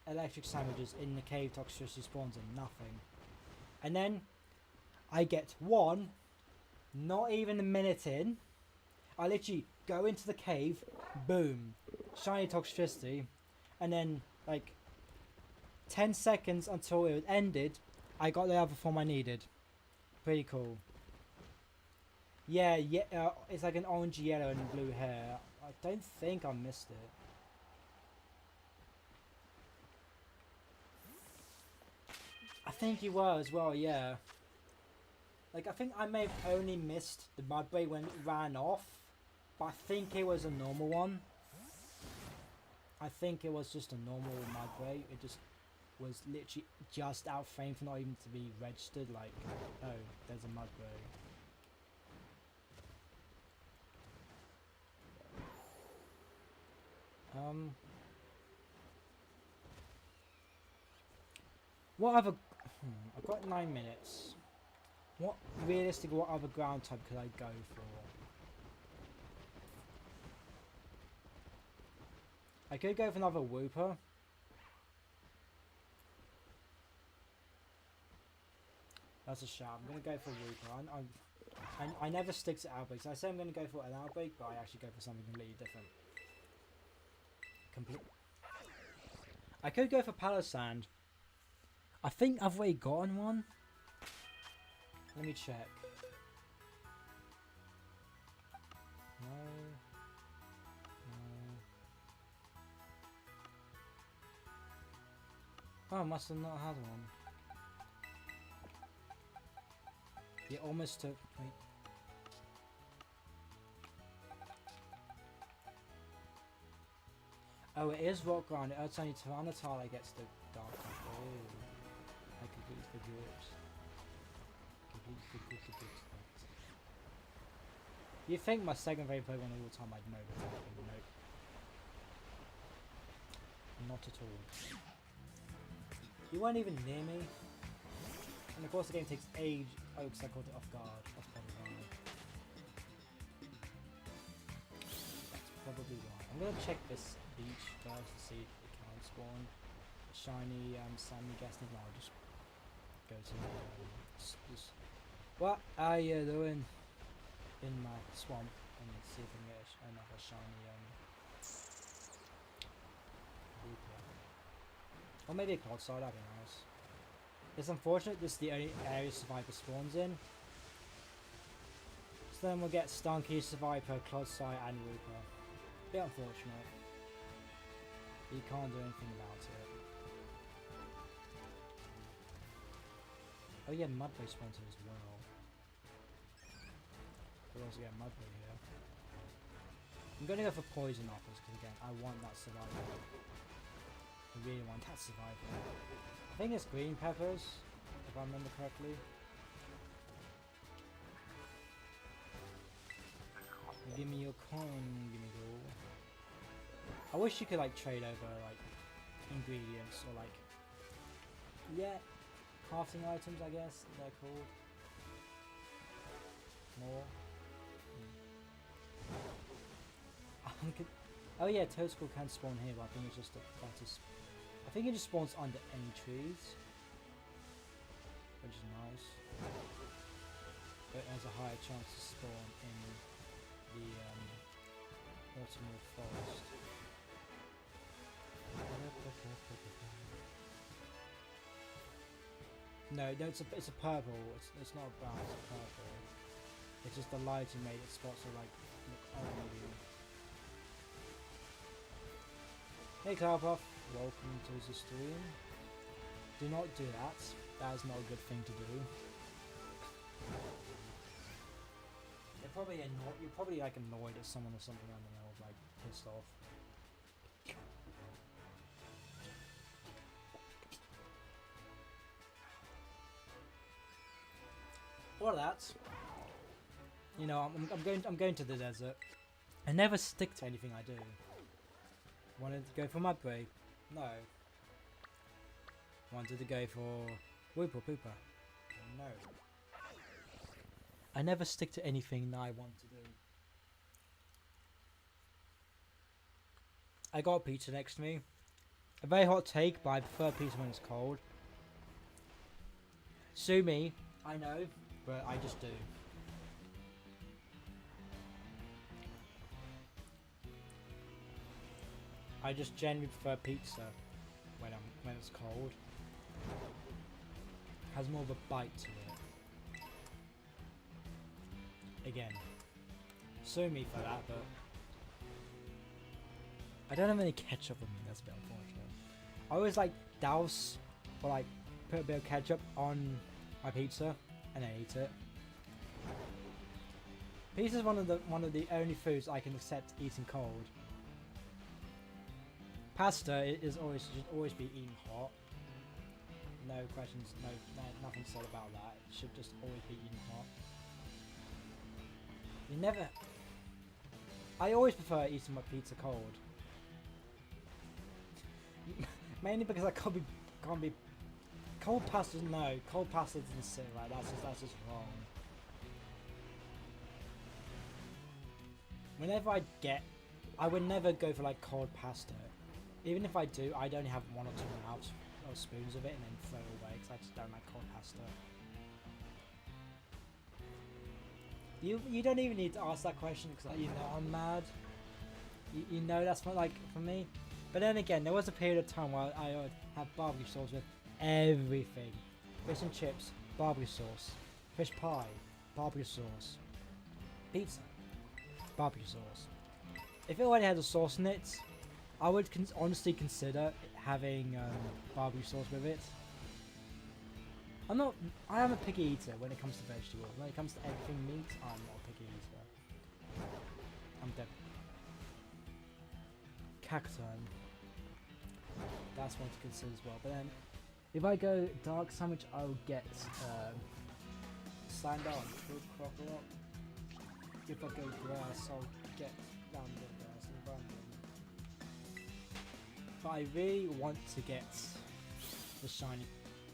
electric sandwiches in the cave Toxtricity spawns and nothing. And then I get 1, not even a minute in. I literally go into the cave, boom, shiny Toxtricity, and then like 10 seconds until it ended, I got the other form I needed. Pretty cool. Yeah, it's like an orange, yellow, and blue hair. I don't think I missed it. I think you were as well, yeah. Like, I think I may have only missed the Mudbray when it ran off, but I think it was a normal one. I think it was just a normal Mudbray. It just was literally just out frame for not even to be registered. Like, oh, there's a Mudbray. What other... I've got 9 minutes. What other ground type could I go for? I could go for another Wooper. That's a shout. I'm going to go for Wooper. I never stick to Outbreaks. I say I'm going to go for an Outbreak, but I actually go for something completely different. I could go for Palisand. I think I've already gotten one. Let me check. No. Oh, I must have not had one. Yeah, almost took... Wait. Oh, it is rock ground. It's only Tyranitar gets the dark type. Oh, I completely forgot. You think my second favorite Pokemon of all time I'd know this? Nope. Not at all. You weren't even near me. And of course the game takes age. Oh, because I caught it off guard. That's probably why. That's probably why. I'm gonna check this beach first to see if it can spawn a shiny Sammy Gaston. No, I'll just go to this. What are you doing in my swamp? And see if I can get another shiny or maybe a Clodside, that'd be nice. It's unfortunate this is the only area Survivor spawns in. So then we'll get Stunky, Survivor, Clodside and Wooper. Bit unfortunate. You can't do anything about it. Oh yeah, Mudbray spawns here as well. We'll also get Mudbray here. I'm gonna go for Poison Apples because again, I want that Survivor. I really want that Survivor. I think it's Green Peppers, if I remember correctly. Give me your coin, give me gold. I wish you could like trade over like ingredients or like, yeah, crafting items I guess they're called. More. Oh yeah, Toadstool can spawn here, but I think it's just a better. I think it just spawns under any trees, which is nice. But it has a higher chance to spawn in the autumnal forest. No, it's a purple. It's not a brown. It's a purple. It's just the lighting made its spots are like look orangey. Hey Cloudpuff, welcome to the stream. Do not do that. That is not a good thing to do. You're probably like annoyed at someone or something. I don't know, like pissed off. Or that. You know, I'm going to the desert. I never stick to anything I do. Wanted to go for Mudbray? No. Wanted to go for Wooper Pooper? No. I never stick to anything that I want to do. I got pizza next to me. A very hot take, but I prefer pizza when it's cold. Sue me, I know, but I just do. I just generally prefer pizza when it's cold. Has more of a bite to it. Again, sue me for that, but I don't have any ketchup on me. That's a bit unfortunate. I always like douse or like put a bit of ketchup on my pizza and then eat it. Pizza is one of the only foods I can accept eating cold. Pasta should always be eaten hot. No questions, nothing said about that. It should just always be eaten hot. You never. I always prefer eating my pizza cold. Mainly because I can't be. Cold pasta, no. Cold pasta doesn't sit right. That's just wrong. I would never go for like cold pasta. Even if I do, I'd only have 1 or 2 mouths or spoons of it and then throw it away because I just don't like cold pasta. You don't even need to ask that question because you know I'm mad. You know that's not like for me. But then again, there was a period of time where I would have barbecue sauce with everything. Fish and chips, barbecue sauce. Fish pie, barbecue sauce. Pizza, barbecue sauce. If it already has a sauce in it, I would honestly consider having barbecue sauce with it. I am a picky eater when it comes to vegetables. When it comes to everything meat, I'm not a picky eater. I'm dead. Cacturn. That's one to consider as well. But then, if I go dark sandwich, I'll get sand on, crocodile. If I go grass, I'll get random grass and random. But I really want to get the shiny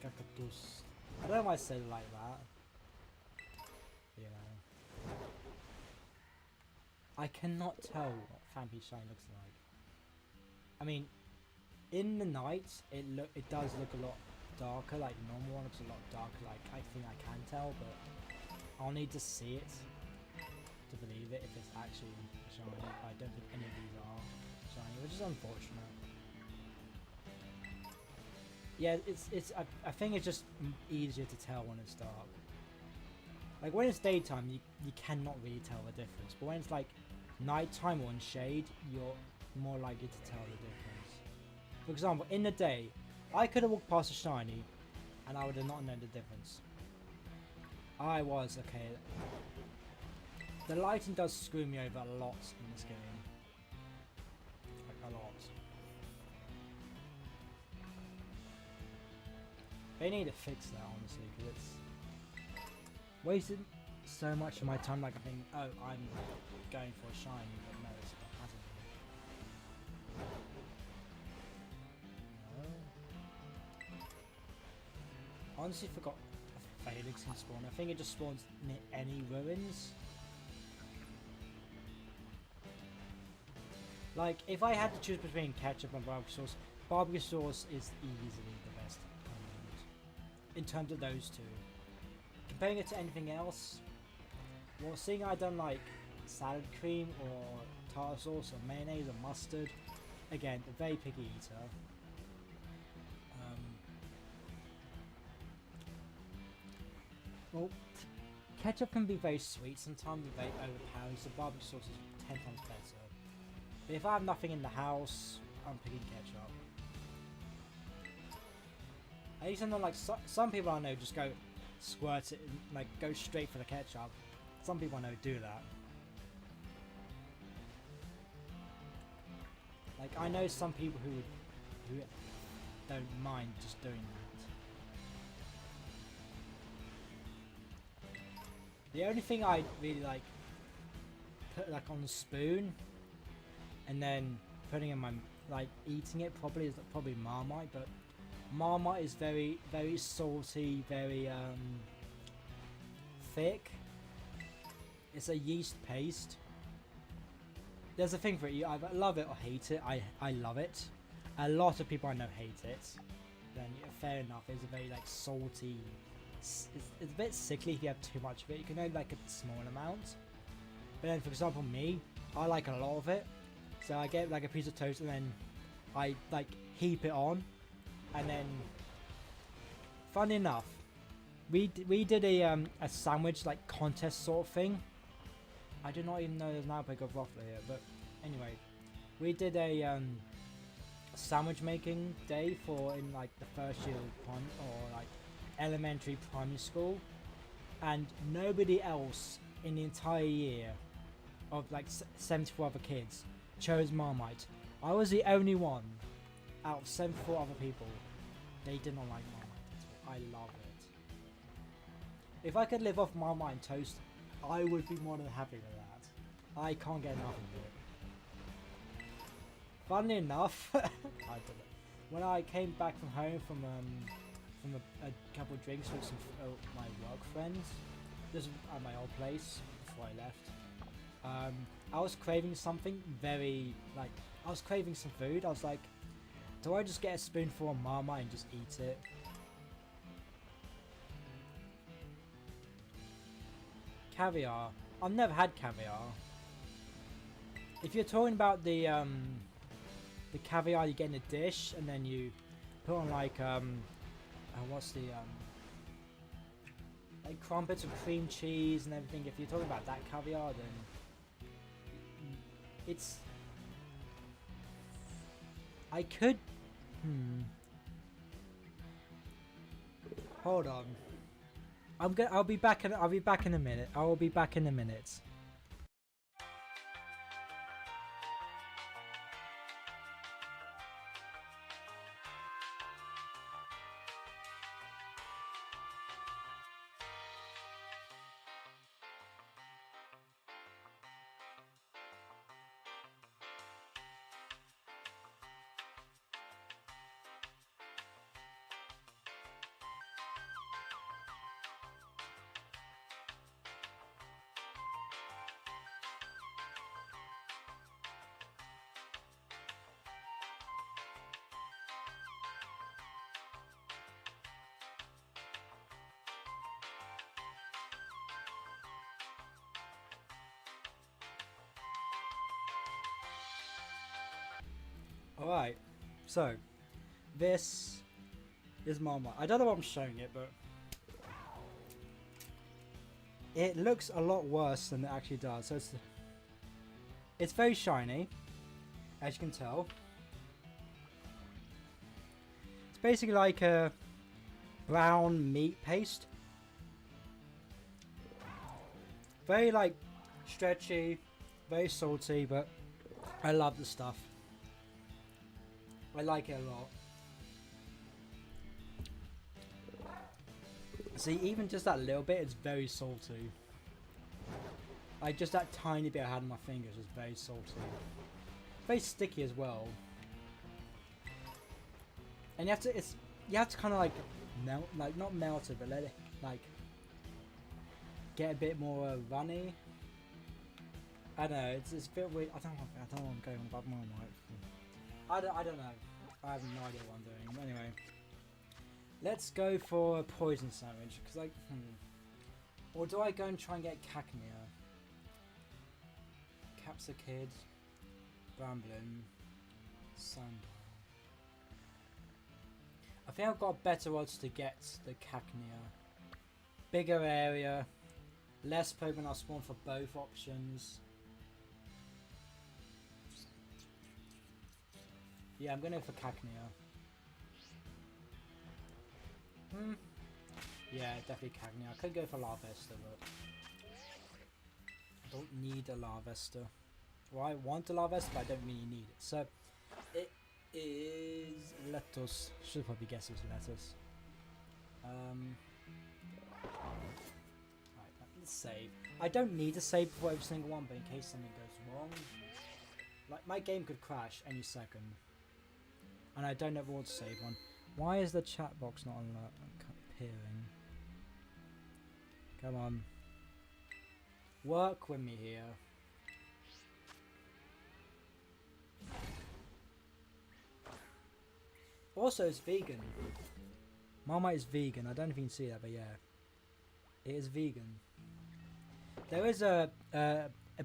cactus. I don't know why I said it like that. You know. I cannot tell what Family Shine looks like. I mean, in the night, it does look a lot darker, like the normal one looks a lot darker, like I think I can tell, but I'll need to see it to believe it if it's actually shiny. I don't think any of these are shiny, which is unfortunate. Yeah, I think it's just easier to tell when it's dark. Like when it's daytime, you cannot really tell the difference, but when it's like nighttime or in shade, you're more likely to tell the difference. For example, in the day, I could have walked past a shiny, and I would have not known the difference. Okay. The lighting does screw me over a lot in this game. Like a lot. They need to fix that, honestly, because it's wasted so much of my time. Like I think, oh, I'm going for a shiny, but no, it's not. Hasn't been. No. Honestly, forgot if Felix can spawn. I think it just spawns near any ruins. Like, if I had to choose between ketchup and barbecue sauce is easily the best condiment in terms of those two. Comparing it to anything else, well, seeing I done like salad cream or tartar sauce or mayonnaise or mustard, again, a very picky eater. Well, ketchup can be very sweet sometimes, and very overpowering, so barbecue sauce is 10 times better. But if I have nothing in the house, I'm picking ketchup. I used to know, like, some people I know just go squirt it, and, like, go straight for the ketchup. Some people I know do that. Like, I know some people who don't mind just doing that. The only thing I really like put like on the spoon and then putting in my eating it probably is probably Marmite, but Marmite is very salty, very thick. It's a yeast paste. There's a thing for it, you either love it or hate it. I love it. A lot of people I know hate it. Then yeah, fair enough, it's a very like salty. It's a bit sickly if you have too much of it. You can only like a small amount. But then for example me, I like a lot of it. So I get like a piece of toast and then I like heap it on. And then, funny enough, we did a sandwich like contest sort of thing. I do not even know there's an outbreak of waffle here, but anyway, we did a sandwich making day for in like the first year or like elementary primary school, and nobody else in the entire year of like 74 other kids chose Marmite. I was the only one out of 74 other people. They did not like Marmite at all. I love it. If I could live off Marmite and toast, I would be more than happy with that. I can't get enough of it. Funnily enough, I don't know. When I came back from home from a couple of drinks with some my work friends, just at my old place before I left, I was craving something very, like, I was craving some food. I was like, do I just get a spoonful of Marmite and just eat it? Caviar. I've never had caviar. If you're talking about the caviar you get in a dish and then you put on like what's the like crumpets with cream cheese and everything, if you're talking about that caviar, then it's I could hold on. I'll be back in a minute. I will be back in a minute. Alright, so this is Marmite. I don't know what I'm showing it, but it looks a lot worse than it actually does. So it's very shiny, as you can tell. It's basically like a brown meat paste. Very like stretchy, very salty, but I love the stuff. I like it a lot. See, even just that little bit is very salty. Like just that tiny bit I had on my fingers is very salty. Very sticky as well. And you have to kind of like melt, like not melt it, but let it like get a bit more runny. I don't know, it's a bit weird. I don't know what I'm going on about Marmite. I don't know. I have no idea what I'm doing. Anyway, let's go for a poison sandwich. Because like, or do I go and try and get cacnea? Capsicid, Bramblin, Sundial. I think I've got better odds to get the cacnea. Bigger area, less Pokemon I'll spawn for both options. Yeah, I'm going to go for cacnea. Yeah, definitely cacnea. I could go for Larvesta, but I don't need a Larvesta. Well, I want a Larvesta, but I don't really need it. So, it is lettuce. Should probably guess it was lettuce. Right, let's save. I don't need to save for every single one, but in case something goes wrong. Like, my game could crash any second. And I don't ever want to save one. Why is the chat box not appearing? Come on. Work with me here. Also, it's vegan. Marmite is vegan. I don't know if you can see that, but yeah. It is vegan. There is a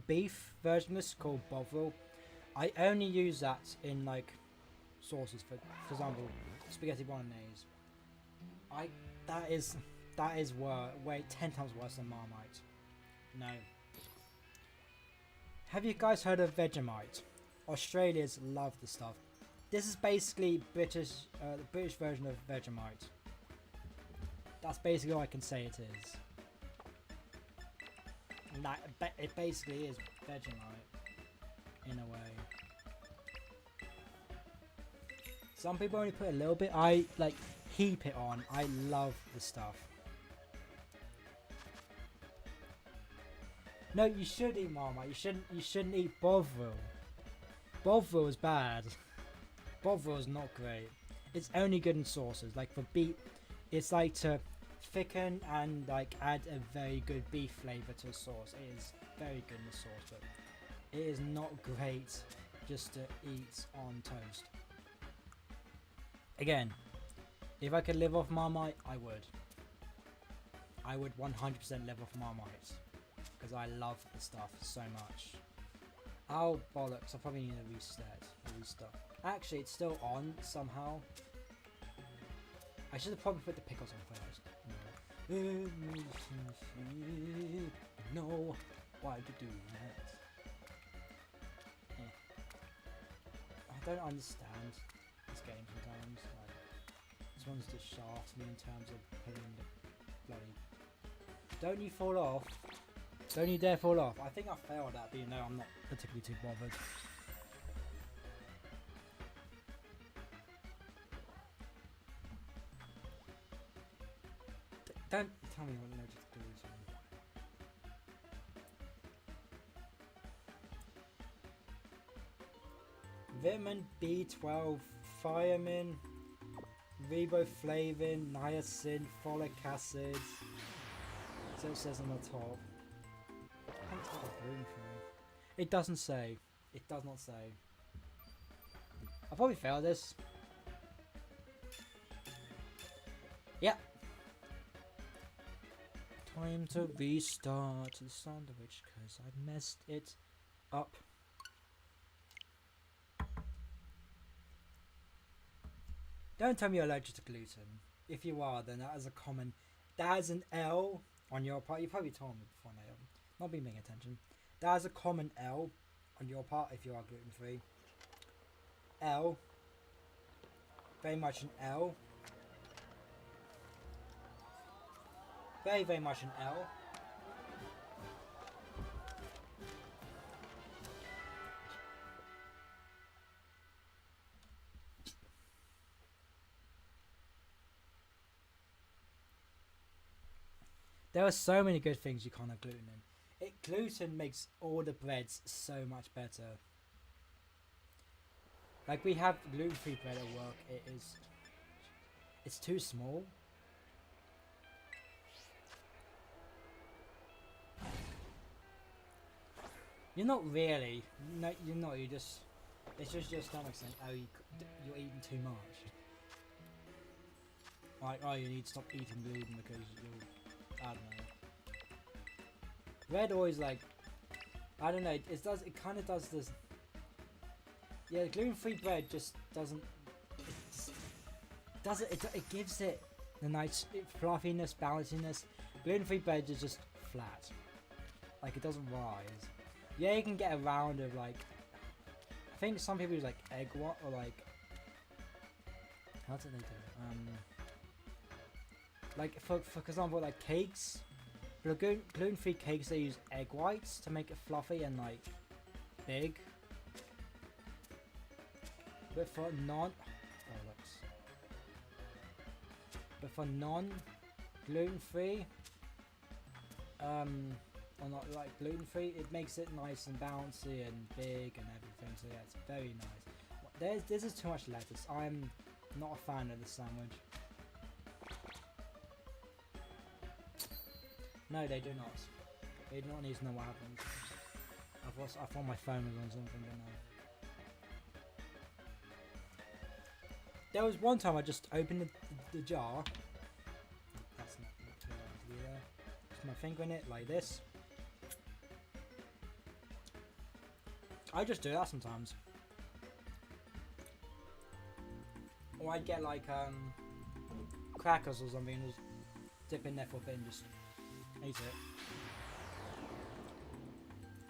beef version of this called Bovril. I only use that in like sauces, for example, spaghetti bolognese. That is way 10 times worse than Marmite. No. Have you guys heard of Vegemite? Australians love the stuff. This is basically the British version of Vegemite. That's basically all I can say it is. And that it basically is Vegemite in a way. Some people only put a little bit. I like heap it on. I love the stuff. No, you should eat Marmite. You shouldn't eat Bovril. Bovril is bad. Bovril is not great. It's only good in sauces. Like for beef, it's like to thicken and like add a very good beef flavor to a sauce. It is very good in the sauce, but it is not great just to eat on toast. Again, if I could live off Marmite, I would. I would 100% live off Marmite because I love the stuff so much. Oh bollocks! I probably need a restart. Actually, it's still on somehow. I should have probably put the pickles on first. No, why did you do that? I don't understand this game sometimes. Like, this one's just shafts me in terms of pulling the bloody. Don't you fall off? Don't you dare fall off! I think I failed that, but you know I'm not particularly too bothered. Don't tell me what allergic to gluten. Vitamin B12, thiamine, riboflavin, niacin, folic acid. So it says on the top. I can't tell the gluten free. It doesn't say. It does not say. I'll probably fail this. Yeah. Time to restart the sandwich because I messed it up. Don't tell me you're allergic to gluten. If you are, then that is a common. That is an L on your part. You probably told me before now. Not been paying attention. That is a common L on your part if you are gluten free. L. Very much an L. Very, very much an L. There are so many good things you can't have gluten in. Gluten makes all the breads so much better. Like we have gluten-free bread at work. It's too small. You're not really. No, you're not. You just. It's just your stomach saying, "Oh, you're eating too much." Like, oh, you need to stop eating gluten because you're. I don't know. Bread always like. I don't know. It does. It kind of does this. Yeah, gluten-free bread just doesn't. It gives it the nice fluffiness, bounciness. Gluten-free bread is just flat. Like it doesn't rise. Yeah, you can get around of like. I think some people use like egg white or like. How did they do it? Like for example, like cakes. For gluten-free cakes, they use egg whites to make it fluffy and like big. But for non-gluten-free, or not like gluten-free, it makes it nice and bouncy and big and everything. So yeah, it's very nice. This is too much lettuce. I'm not a fan of this sandwich. No, they do not. They do not need to know what happened. I thought my phone was on something, but no. There was one time I just opened the jar. That's not too loud to be there. Put my finger in it like this. I just do that sometimes. Or I'd get like crackers or something and just dip in there for a bit and just eat it.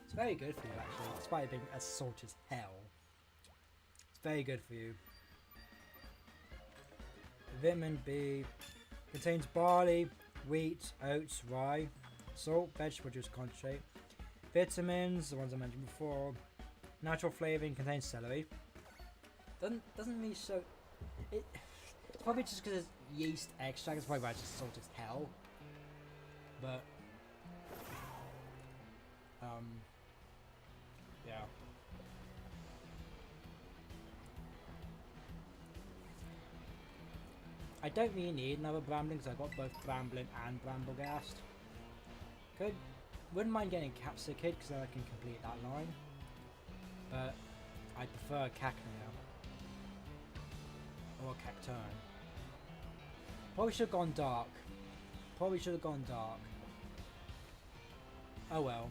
It's very good for you actually, despite it being as salty as hell. It's very good for you. Vitamin B contains barley, wheat, oats, rye, salt, vegetable juice concentrate, Vitamins, the ones I mentioned before. Natural flavouring contains celery. Doesn't really show. It's probably just because it's yeast extract. It's probably why it's just salt as hell. But yeah. I don't really need another Brambling because I got both Brambling and Bramblegast. Wouldn't mind getting Capsicid because then I can complete that line. But I prefer Cacnea. Or Cacturn. Probably should have gone dark. Oh well.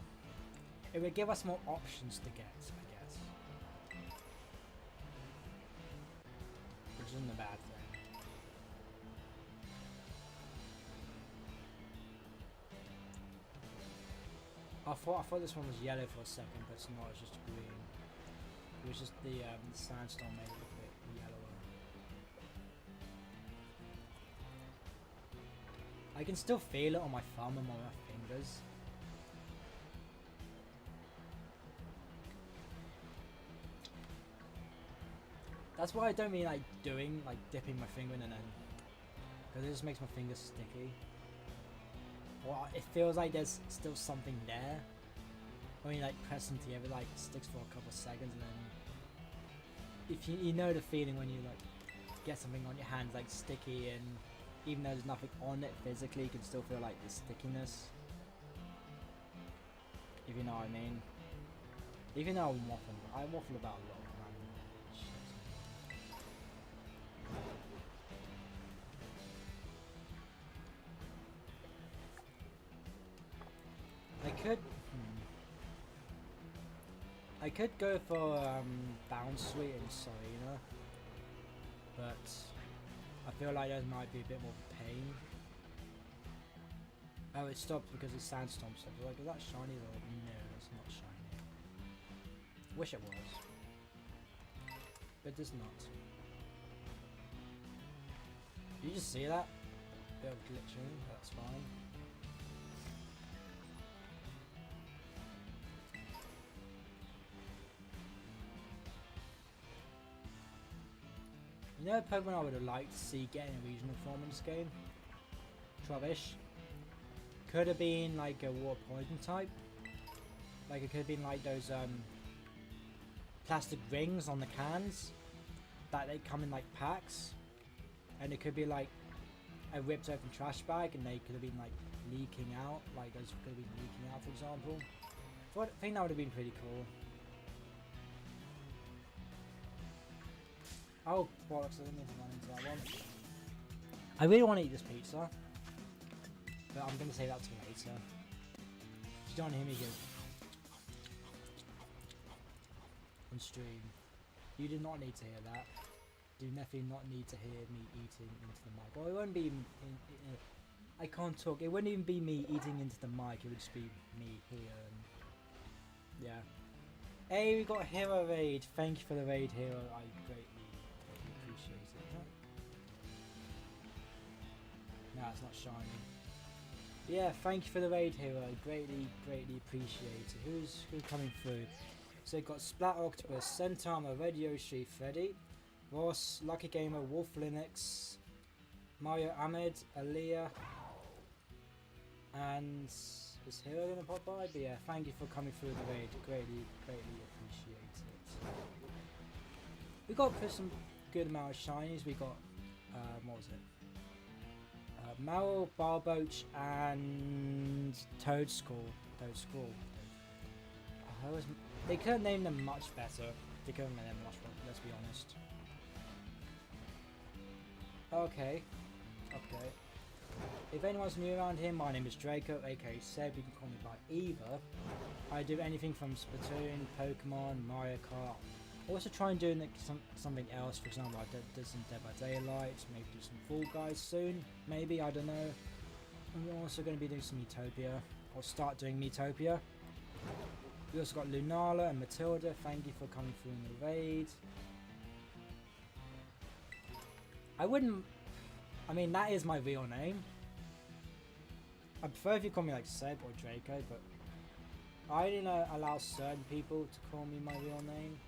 It would give us more options to get, I guess. Which isn't a bad thing. I thought this one was yellow for a second, but it's not, it's just green. It was just the sandstone made it a bit yellower. I can still feel it on my thumb and on my fingers. That's why I don't really like doing, like dipping my finger in and then, because it just makes my fingers sticky. Well, it feels like there's still something there. When you like press them together, like it sticks for a couple of seconds, and then if you know the feeling when you like get something on your hands like sticky, and even though there's nothing on it physically, you can still feel like the stickiness. If you know what I mean. Even though I waffle about a lot of random shit. I could go for Bounce Sweet and Serena, but I feel like there might be a bit more pain. Oh, it stopped because the sandstorm stopped. Like, is that shiny or no? It's not shiny. Wish it was, but it's not. You just see that? Bit of glitching. That's fine. You know a Pokemon I would have liked to see getting a regional form in this game? Trubbish. Could have been like a water poison type. Like it could have been like those plastic rings on the cans that they come in like packs. And it could be like a ripped open trash bag and they could have been like leaking out. Like those could have been leaking out, for example. So I think that would have been pretty cool. Oh, bollocks, I didn't need to run into that one. I really want to eat this pizza, but I'm going to save that till later. You don't hear me go on stream. You do not need to hear that. Do definitely not need to hear me eating into the mic. Well, it won't be... I can't talk. It wouldn't even be me eating into the mic. It would just be me here. And yeah. Hey, we got Hero Raid. Thank you for the raid, Hero. I greatly appreciate it. No, it's not shiny. Yeah, thank you for the raid, Hero. I greatly appreciate it. Who's coming through? So we've got Splat Octopus, Sentama, Radio Yoshi, Freddy, Ross, Lucky Gamer, Wolf Linux, Mario Ahmed, Aaliyah, and is Hero gonna pop by? But yeah, thank you for coming through the raid. Greatly appreciate it. We got some good amount of shinies. We got what was it? Marrow, Barboach, and Toadskull. They could have named them much better. They could have named them much better, let's be honest. Okay. If anyone's new around here, my name is Draco, aka Seb. You can call me by either. I do anything from Splatoon, Pokemon, Mario Kart. I also try and do something else. For example, I did some Dead by Daylight, maybe do some Fall Guys soon. Maybe, I don't know. I'm also going to be doing some Miitopia. Or start doing Miitopia. We also got Lunala and Matilda. Thank you for coming through in the raid. I mean, that is my real name. I prefer if you call me like Seb or Draco, but I only allow certain people to call me my real name,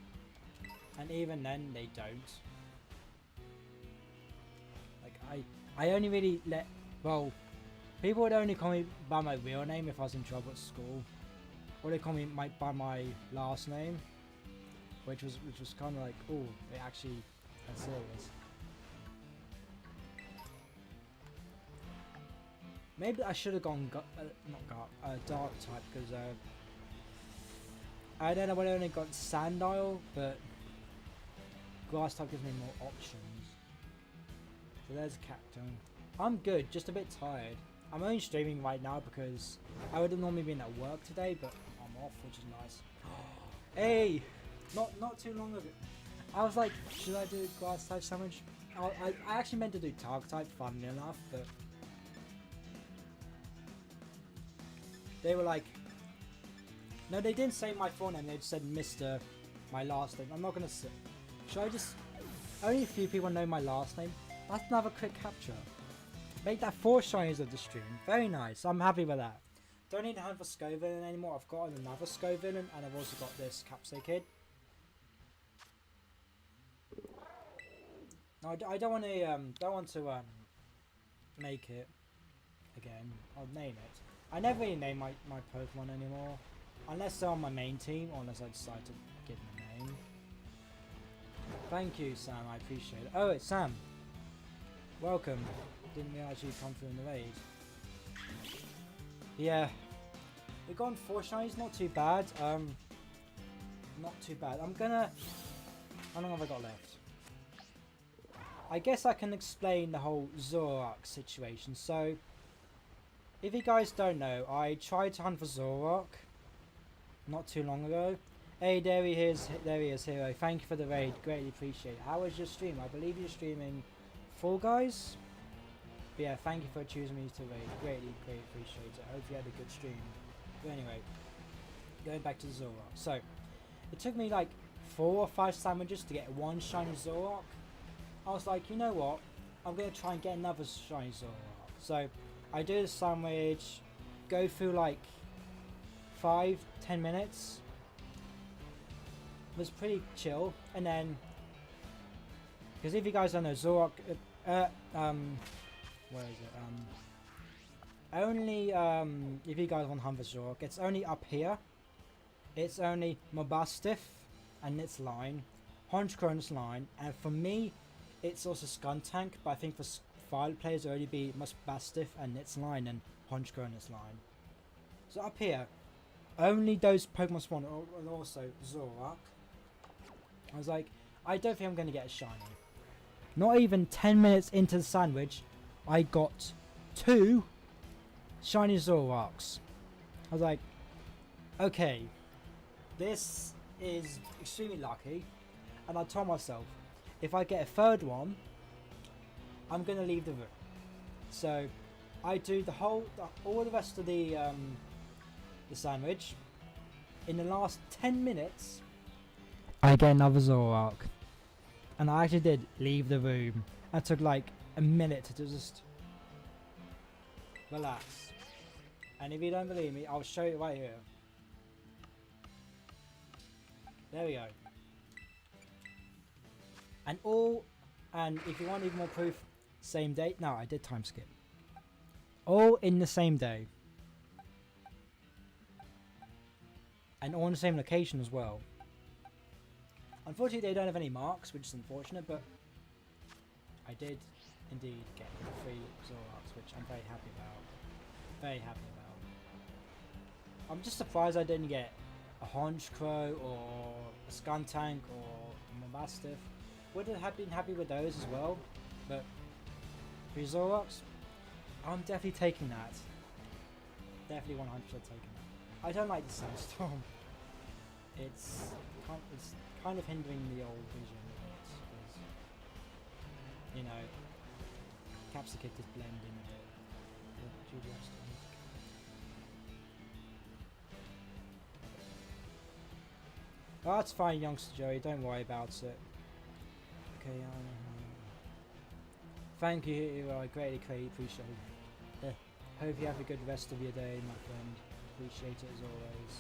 and even then they don't. Like I only really well, people would only call me by my real name if I was in trouble at school, or they call me by my last name, which was kind of like, oh, they actually are serious. Maybe I should have gone dark type, because I don't know whether I only got Sandile, but grass type gives me more options. So there's a Cactus. I'm good, just a bit tired. I'm only streaming right now because I would have normally been at work today, but I'm off, which is nice. Hey! Not too long ago, I was like, should I do grass type sandwich? I actually meant to do target type, funnily enough, but they were like, no, they didn't say my full name, they just said Mr. my last name. I'm not gonna say. Should I just, only a few people know my last name. That's another quick capture. Make that 4 shinies of the stream. Very nice, I'm happy with that. Don't need to hunt for Scovillain anymore. I've got another Scovillain, and I've also got this Capsule Kid. No, I don't want to make it again. I'll name it. I never really name my Pokemon anymore, unless they're on my main team, or unless I decide to give them a name. Thank you, Sam. I appreciate it. Oh, it's Sam. Welcome. Didn't realize you'd come through in the raid. Yeah, we got 4 shinies. Not too bad. Not too bad. I'm gonna. How long have I got left? I guess I can explain the whole Zoroark situation. So, if you guys don't know, I tried to hunt for Zoroark not too long ago. Hey, there he is, Hero. Thank you for the raid, greatly appreciate it. How was your stream? I believe you're streaming Fall Guys? But yeah, thank you for choosing me to raid, greatly appreciate it. I hope you had a good stream. But anyway, going back to Zoroark. So, it took me like 4 or 5 sandwiches to get 1 shiny Zoroark. I was like, you know what, I'm going to try and get another shiny Zoroark. So, I do the sandwich, go through like 5-10 minutes. It was pretty chill, and then, because if you guys don't know, Zoroark, where is it? Only if you guys want to hunt for Zoroark, it's only up here. It's only Mabastiff and its line, Honchkron's line, and for me, it's also Skuntank, but I think for Violet players, it'll only be Mabastiff and its line and Honchkron's line. So up here, only those Pokemon spawn, and also Zoroark. I was like, I don't think I'm going to get a shiny. Not even 10 minutes into the sandwich, I got 2 shiny Zoroarks. I was like, okay, this is extremely lucky. And I told myself, if I get a 3rd one, I'm going to leave the room. So, I do all the rest of the sandwich. In the last 10 minutes, I get another Zoroark. And I actually did leave the room. I took like a minute to just relax. And if you don't believe me, I'll show you right here. There we go. And if you want even more proof, same day. No, I did time skip. All in the same day. And all in the same location as well. Unfortunately, they don't have any marks, which is unfortunate, but I did indeed get 3 Zoroarks, which I'm very happy about. Very happy about. I'm just surprised I didn't get a Honchkrow or a Skuntank or a Mabastiff. Would have been happy with those as well, but 3 Zoroarks, I'm definitely taking that. Definitely 100% taking that. I don't like the sandstorm. It's kind of hindering the old vision a bit, because, you know, Capsicum is blending a bit. Oh, that's fine, youngster Joey, don't worry about it. Okay, thank you, I greatly appreciate it. Hope you have a good rest of your day, my friend. Appreciate it as always.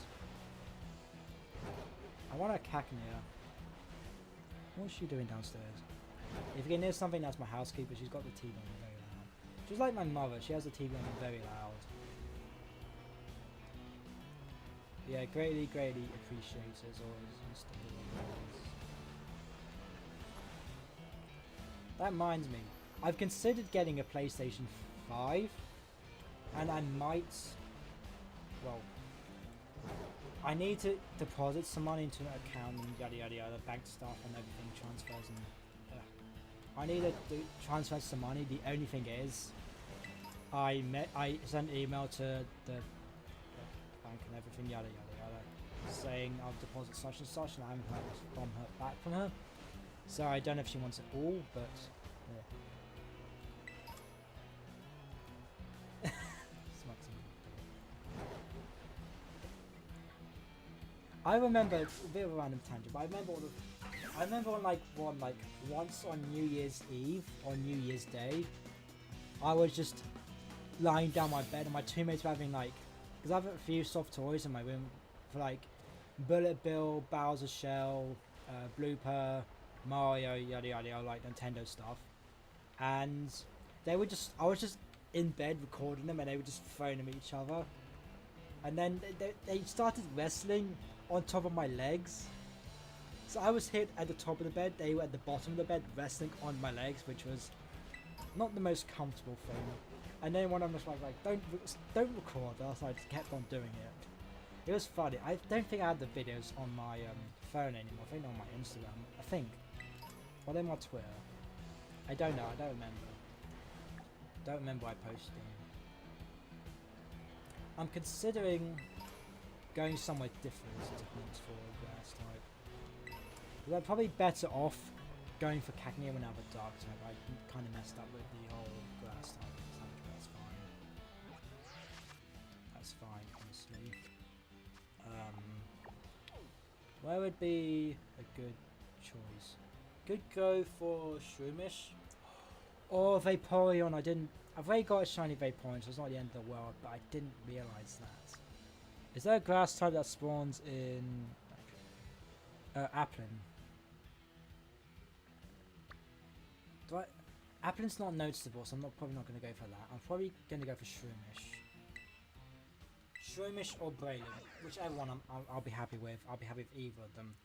I want a Cacnea. What's she doing downstairs? If you can hear something, that's my housekeeper. She's got the TV on very loud. She's like my mother. She has the TV on very loud. Yeah, greatly appreciated as always. Mr. Williams. That reminds me. I've considered getting a PlayStation 5. And I might... Well... I need to deposit some money into an account and yada yada yada, bank stuff and everything, transfers and... I need to transfer some money. The only thing is... I sent an email to the bank and everything, yada yada yada, saying I'll deposit such and such, and I haven't heard back from her. So I don't know if she wants it all, but yeah. I remember a bit of a random tangent, but I remember on once on New Year's Eve or New Year's Day, I was just lying down my bed and my two mates were having because I have a few soft toys in my room for Bullet Bill, Bowser Shell, Blooper, Mario, yada yada yada, Nintendo stuff, and I was just in bed recording them and they were just throwing them at each other, and then they started wrestling on top of my legs. So I was hit at the top of the bed, they were at the bottom of the bed wrestling on my legs, which was not the most comfortable thing. And then one of them was like don't record us. I just kept on doing it. It was funny. I don't think I had the videos on my phone anymore. I think on my Instagram. I think. Or then my Twitter. I don't know. I don't remember. Don't remember I posted them. I'm considering going somewhere different to hunt for a grass type. But I'm probably better off going for Cacnea when I have a dark type. I kind of messed up with the whole grass type. That's fine. That's fine, honestly. Where would be a good choice? Could go for Shroomish or Vaporeon. I've already got a shiny Vaporeon, so it's not the end of the world, but I didn't realise that. Is there a grass type that spawns in Applin? Applin's not noticeable, so I'm probably not going to go for that. I'm probably going to go for Shroomish. Shroomish or Braylon, whichever one I'll be happy with. I'll be happy with either of them.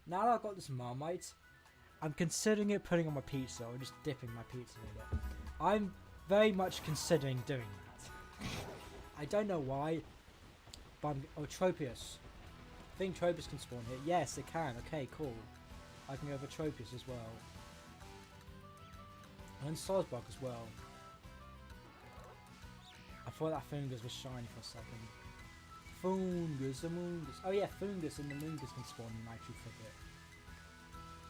Now that I've got this Marmite, I'm considering putting on my pizza or just dipping my pizza in it. I'm very much considering doing that. I don't know why, but Tropius. I think Tropius can spawn here. Yes, it can. Okay, cool. I can go for Tropius as well. And Sosbok as well. I thought that Fungus was shiny for a second. Fungus, Amoongus. Oh yeah, Fungus and the Moongus can spawn in Nitro Frigate.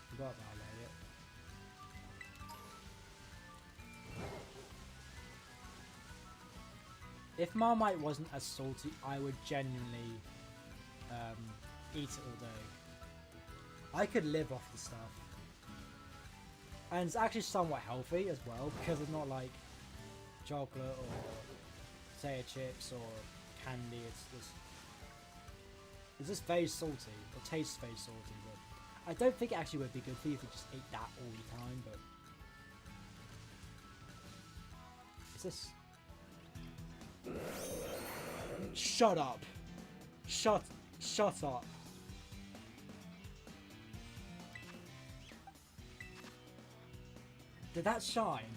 Forgot about it. If Marmite wasn't as salty, I would genuinely eat it all day. I could live off the stuff. And it's actually somewhat healthy as well, because it's not like chocolate or potato chips or candy. It's just very salty. It tastes very salty, but I don't think it actually would be good for you if you just ate that all the time, but is this... Shut up! Shut up! Did that shine?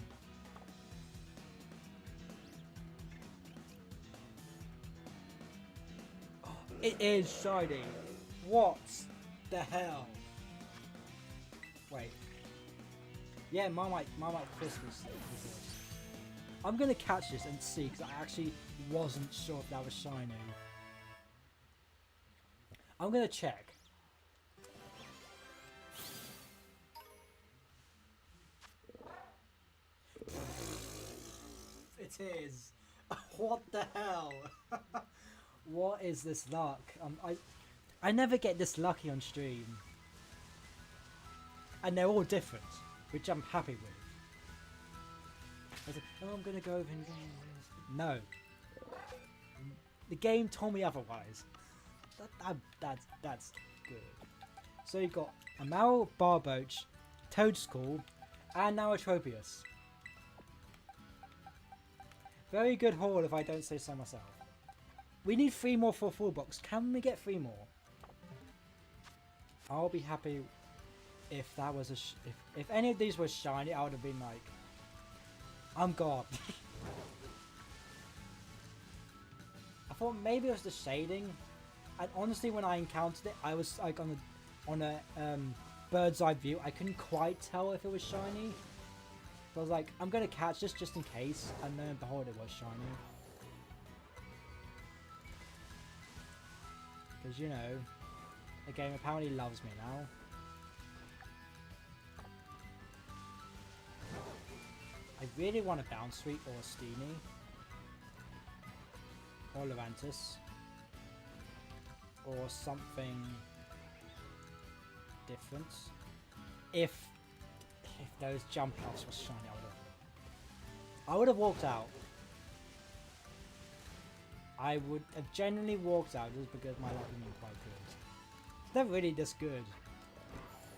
Oh, it is shiny. What the hell? Wait. Yeah, Marmite Christmas. I'm gonna catch this and see, because I actually wasn't sure if that was shiny. I'm gonna check. It is. What the hell? What is this luck? I never get this lucky on stream. And they're all different, which I'm happy with. I was like, oh, I'm gonna go over and... No. The game told me otherwise. That's good. So you got a Mal Barboach, Toadstool, and now a Tropius. Very good haul if I don't say so myself. We need 3 more for a full box. Can we get 3 more? I'll be happy if that was a if any of these were shiny. I would have been like, I'm God. I thought maybe it was the shading, and honestly, when I encountered it, I was like on a bird's eye view. I couldn't quite tell if it was shiny. So I was like, I'm gonna catch this just in case, and then behold, it was shiny. Because you know, the game apparently loves me now. I really want a Bounce Sweep or a Steenie. Or Levantis. Or something different. If those jump offs were shiny, I would have walked out. I would have genuinely walked out just because my luck isn't quite good. It's never really this good.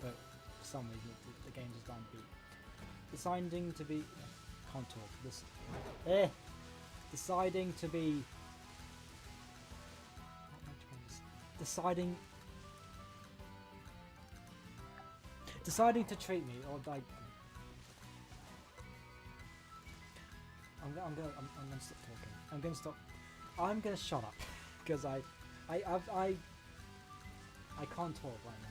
But for some reason the game just don't beat. Deciding to be can't talk. Deciding to be deciding to treat me or like I'm gonna stop talking. I'm gonna shut up because I can't talk right now.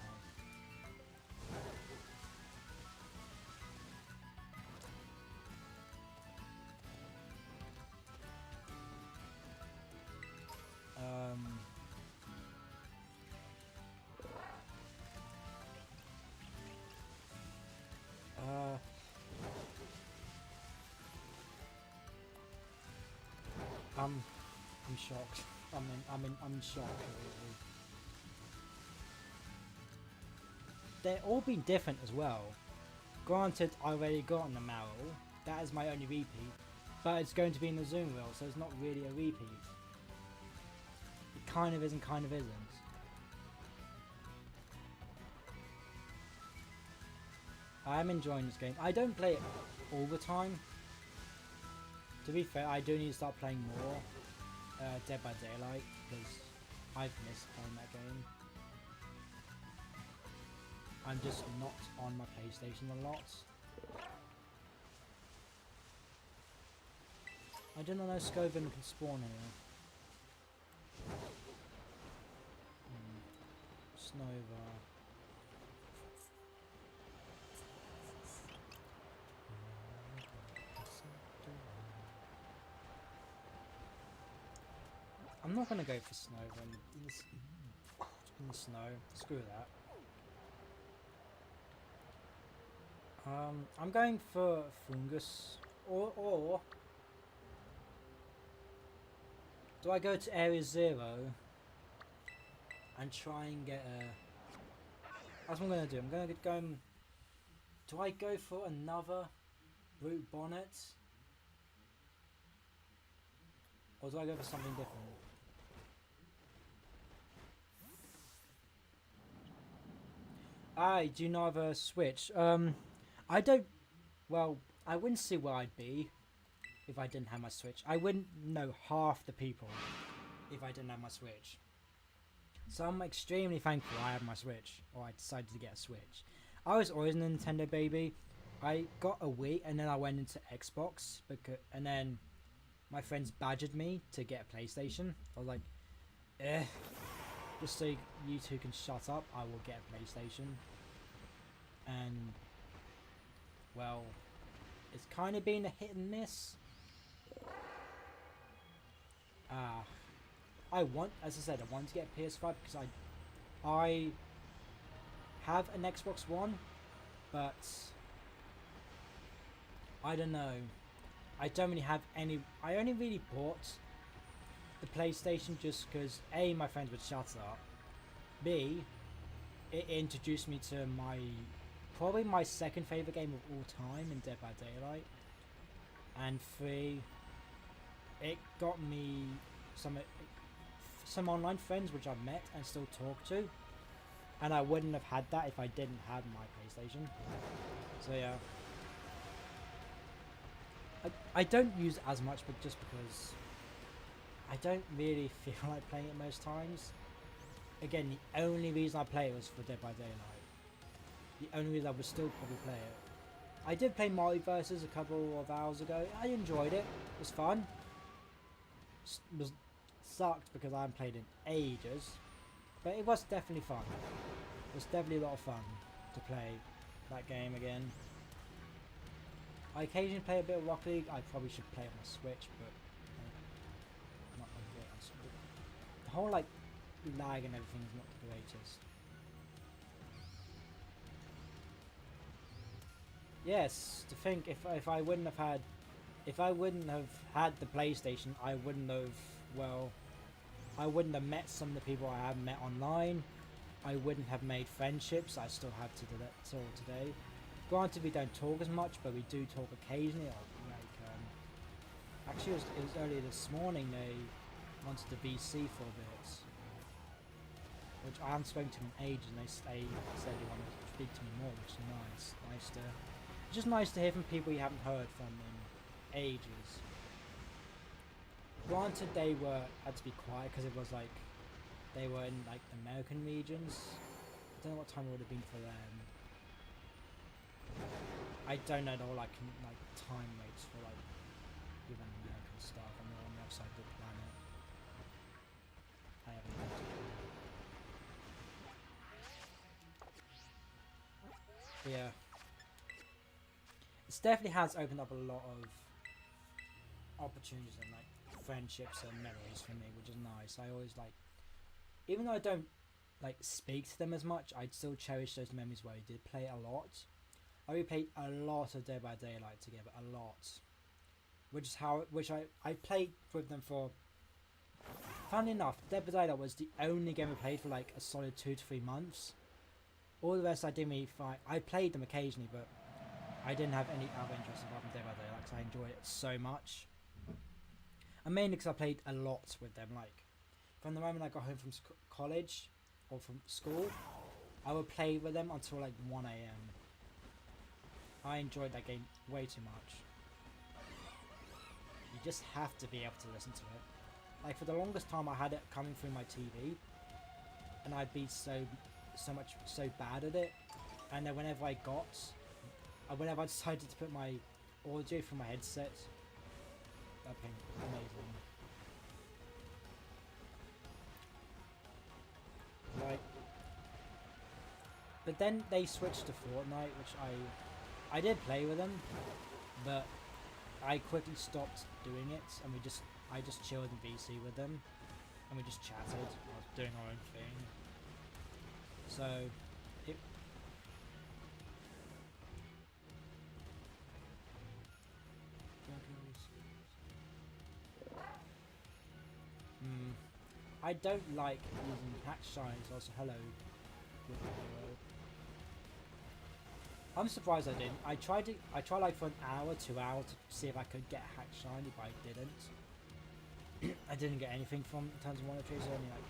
I'm shocked. I'm in shock. Really. They're all been different as well. Granted, I already got on the Marrow. That is my only repeat, but it's going to be in the Zoom reel, so it's not really a repeat. It kind of is and kind of isn't. I am enjoying this game. I don't play it all the time. To be fair, I do need to start playing more Dead by Daylight because I've missed playing that game. I'm just not on my PlayStation a lot. I didn't know Scoven can spawn here. Snova. I'm not gonna go for Snova in the snow. Screw that. I'm going for Fungus, or do I go to Area 0 and try and get a... That's what I'm gonna do. I'm gonna go... Do I go for another Root Bonnet? Or do I go for something different? I do not have a Switch. I don't... Well, I wouldn't see where I'd be if I didn't have my Switch. I wouldn't know half the people if I didn't have my Switch. So I'm extremely thankful I have my Switch, or I decided to get a Switch. I was always a Nintendo baby. I got a Wii and then I went into Xbox, and then my friends badgered me to get a PlayStation. I was like, just so you two can shut up, I will get a PlayStation. And, well, it's kind of been a hit and miss. As I said, I want to get a PS5 because I have an Xbox One, but I don't know. I don't really have any. I only really bought the PlayStation just because A, my friends would shut up. B, it introduced me to probably my second favourite game of all time in Dead by Daylight. And 3, it got me some online friends which I've met and still talk to, and I wouldn't have had that if I didn't have my PlayStation. So yeah, I don't use it as much, but just because I don't really feel like playing it most times. Again, the only reason I play it was for Dead by Daylight. The only reason I would still probably play it. I did play Multiverses a couple of hours ago. I enjoyed it. It was fun. It sucked because I haven't played in ages, but it was definitely fun. It was definitely a lot of fun to play that game again. I occasionally play a bit of Rocket League. I probably should play it on my Switch, but not great on Switch. The whole like lag and everything is not the greatest. Yes, to think if I wouldn't have had the PlayStation, I wouldn't have met some of the people I have met online. I wouldn't have made friendships I still have to do that till today. Granted, we don't talk as much, but we do talk occasionally. Actually, it was earlier this morning they wanted to VC for a bit, which I haven't spoken to in ages, and they said they wanted to speak to me more, which is nice. It's just nice to hear from people you haven't heard from in ages. Granted, they had to be quiet because it was like they were in like the American regions. I don't know what time it would have been for them. I don't know the whole like time rates for like even American stuff. I'm on the other side of the planet. I haven't looked at it. Yeah. It definitely has opened up a lot of opportunities and like friendships and memories for me, which is nice. I always like, even though I don't like speak to them as much, I'd still cherish those memories where we did play a lot. We played a lot of Dead by Daylight together, a lot. Which I played with them for. Funnily enough, Dead by Daylight was the only game I played for like a solid 2 to 3 months. All the rest I didn't really find. I played them occasionally, but I didn't have any other interest apart from Dead by Daylight because I enjoyed it so much. And mainly because I played a lot with them. Like from the moment I got home from college or from school, I would play with them until like 1 AM. I enjoyed that game way too much. You just have to be able to listen to it. Like for the longest time I had it coming through my TV, and I'd be so bad at it, and then whenever I decided to put my audio through my headset, that became amazing. Like, but then they switched to Fortnite, which I did play with them, but I quickly stopped doing it, and I just chilled in VC with them, and we just chatted. I was doing our own thing. So I don't like using hack shines. Also, hello. I'm surprised I didn't. I tried like for an hour, 2 hours to see if I could get a hack shiny, but I didn't. I didn't get anything from in terms of monetary, so only like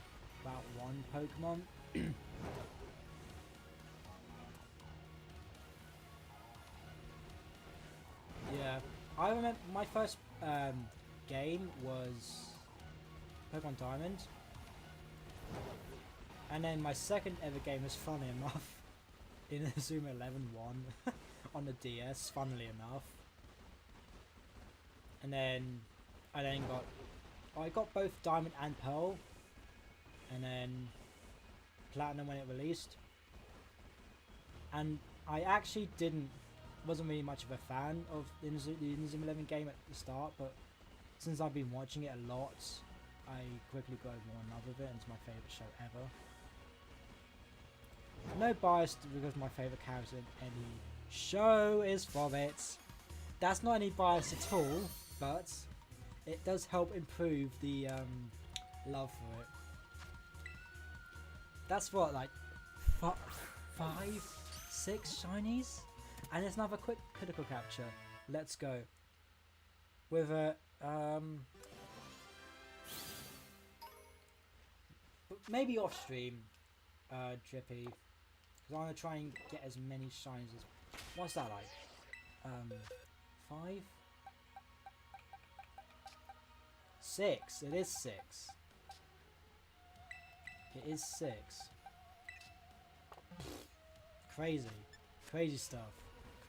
about one Pokemon. Yeah, I remember my first game was Pokemon Diamond, and then my second ever game was, funny enough, Inazuma 11-1 on the DS, funnily enough. And then I got both Diamond and Pearl, and then Platinum when it released. And I actually wasn't really much of a fan of the Inazuma 11 game at the start, but since I've been watching it a lot, I quickly got more in love with it, and it's my favourite show ever. No bias because my favourite character in any show is from it. That's not any bias at all, but it does help improve the love for it. That's what, like 5, 6 shinies? And it's another quick critical capture. Let's go. With a But maybe off stream, Drippy. Because I'm going to try and get as many shines as... What's that like? 5? 6. It is 6. It is 6. Crazy. Crazy stuff.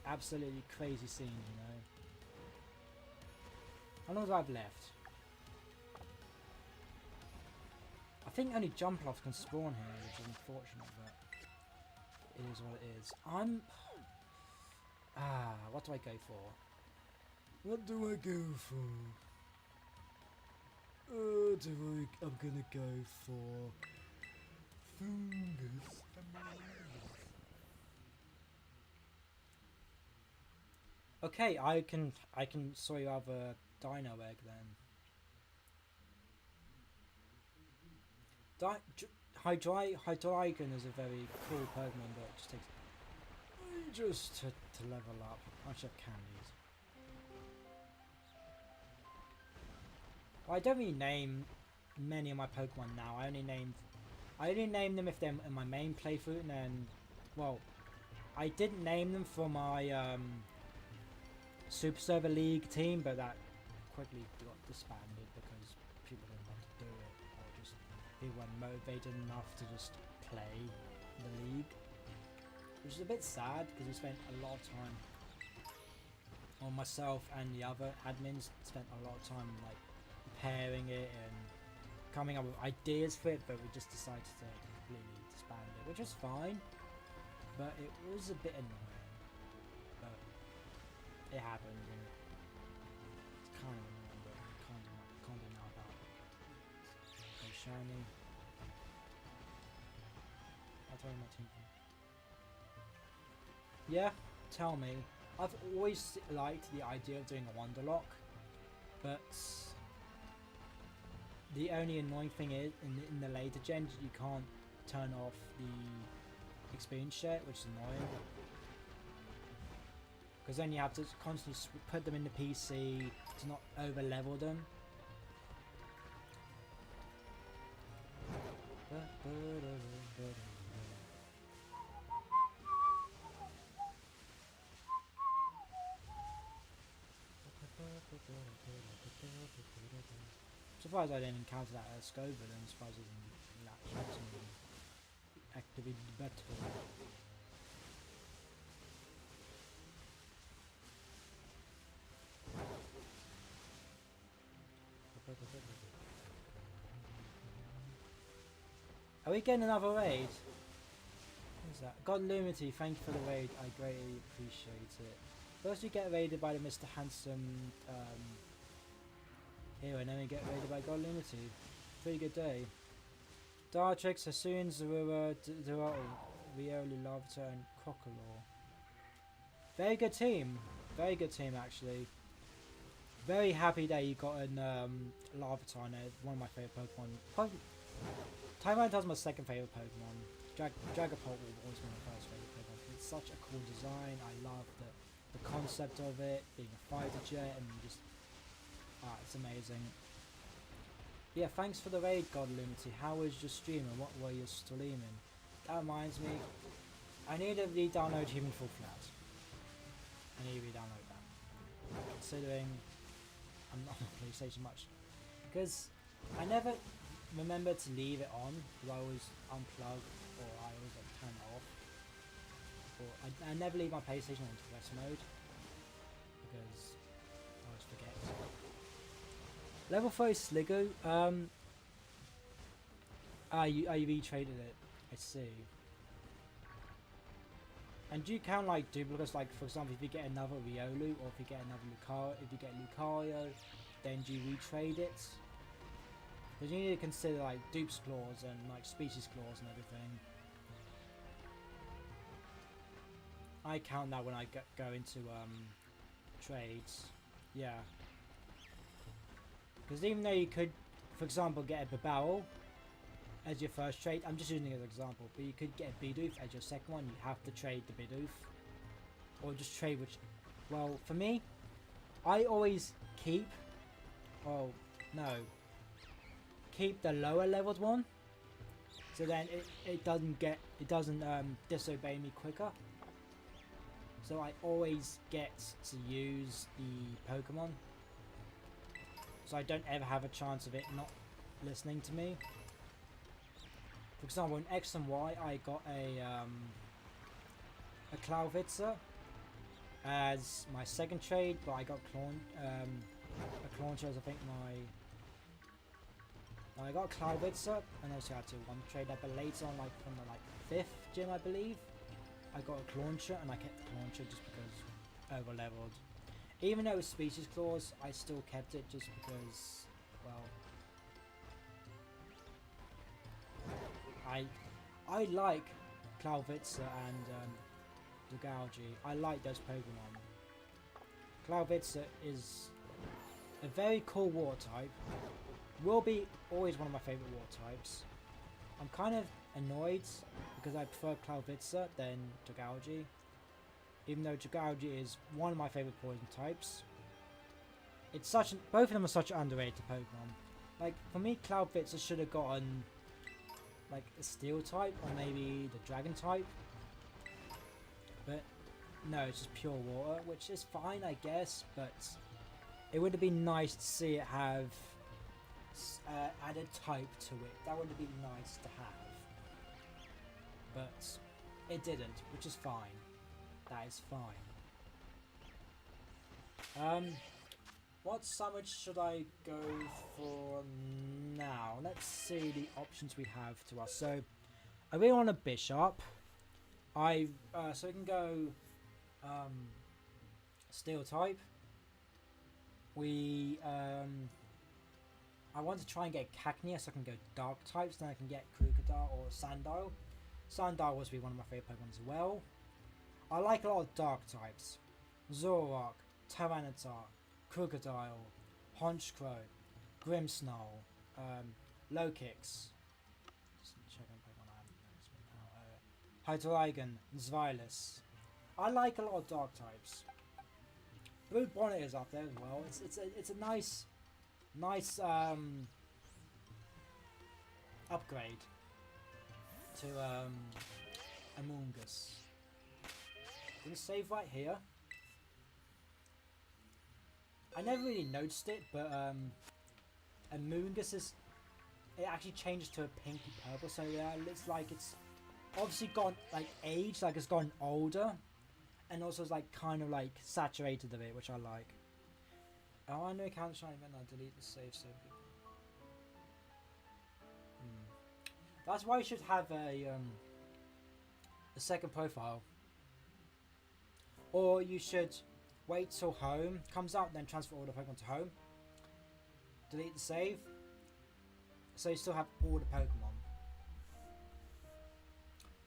Absolutely crazy scene, you know. How long do I have left? I think only jump offs can spawn here, which is unfortunate, but it is what it is. What do I go for? What do I go for? I'm gonna go for fungus. Okay, I can sort you have a dino egg then. Hydreigon is a very cool Pokemon, but it just takes ages to level up. I should have candies. Well, I don't really name many of my Pokemon now. I only name them if they're in my main playthrough, and then, well, I didn't name them for my Super Server League team, but that quickly got disbanded because people didn't want to do it, or just they weren't motivated enough to just play the league, which is a bit sad because we spent a lot of time, or myself and the other admins spent a lot of time like preparing it and coming up with ideas for it, but we just decided to completely disband it, which is fine, but it was a bit annoying, but it happened and it's kind of annoying, but can't do now about it. Okay, shiny. I'll tell you my team. Yeah, tell me. I've always liked the idea of doing a Wonderlock, but the only annoying thing is in the later gens you can't turn off the experience share, which is annoying. Because then you have to constantly put them in the PC to not over level them. Surprised I didn't encounter that Scover, and surprised I didn't activate better. Are we getting another raid? What is that? God Lumity, thank you for the raid. I greatly appreciate it. First we get raided by the Mr. Handsome hero, and then we get raided by God Lumity. Pretty good day. Dartrix, Hasuin, Zorua, Rioli, Larvitar, and Crocodile. Very good team. Very good team, actually. Very happy that you got an Larvitar in it. One of my favourite Pokemon. Tyrannosaurus is my second favourite Pokemon. Dragapult will always be my first favourite Pokemon. It's such a cool design. I love the concept of it, being a fighter jet, and just... it's amazing. Yeah, thanks for the raid, God Lumity. How was your stream and what were you streaming? That reminds me, I need to re-download Human Full Flat. I need to re-download that. Considering I'm not on PlayStation much. Because I never remember to leave it on, because I always unplug or I always like, turn it off. Or I never leave my PlayStation on rest mode, because I always forget. Level 3 Sligo, you retraded it, I see. And do you count like duplicates, like for example if you get another Riolu, or if you get another Lucario, if you get Lucario, then do you retrade it? Because you need to consider like dupes clause and like species clause and everything. I count that when I go into trades, yeah. Because even though you could, for example, get a Babao as your first trade, I'm just using it as an example, but you could get a Bidoof as your second one, you have to trade the Bidoof. Or just trade which, well, for me, I always keep the lower leveled one, so then it doesn't disobey me quicker. So I always get to use the Pokemon. So I don't ever have a chance of it not listening to me. For example, in X and Y, I got a Cloudvitzer as my second trade, but I got a Clauncher as I think I got a Cloudvitzer, and also had to one trade that, but later on, like from the 5th gym, I believe, I got a Clauncher, and I kept the Clauncher just because over leveled. Even though it was Species Clause, I still kept it just because, well, I like Cloudvitzer and Dragalge. I like those Pokemon. Cloudvitzer is a very cool water type. Will be always one of my favourite water types. I'm kind of annoyed because I prefer Cloudvitzer than Dragalge. Even though Dragalge is one of my favourite poison types. It's both of them are such underrated Pokemon. Like, for me, Cloudvitzer should have gotten like a Steel type or maybe the Dragon type. But no, it's just pure water, which is fine, I guess, but it would have been nice to see it have added type to it. That would have been nice to have. But it didn't, which is fine. That is fine. What summon should I go for now? Let's see the options we have to us. So, I really want a Bishop. So we can go Steel type. I want to try and get Cacnea so I can go Dark types. Then I can get Krookodile or Sandile. Sandile was be one of my favourite Pokemon as well. I like a lot of Dark types. Zoroark, Tyranitar, Krookodile, Honchkrow, Grimmsnarl, Lokix. Hydreigon, Zweilous. I like a lot of Dark types. Blue Bonnet is up there as well. It's a nice upgrade to Amoonguss. Gonna save right here. I never really noticed it, but Amoonguss it actually changes to a pinky purple, so yeah, it's like it's obviously gone like age, like it's gotten older, and also it's like kind of like saturated a bit, which I like. Oh, I know I can't shine when I delete the save so good. That's why you should have a second profile. Or you should wait till home comes out, then transfer all the Pokemon to home. Delete the save. So you still have all the Pokemon.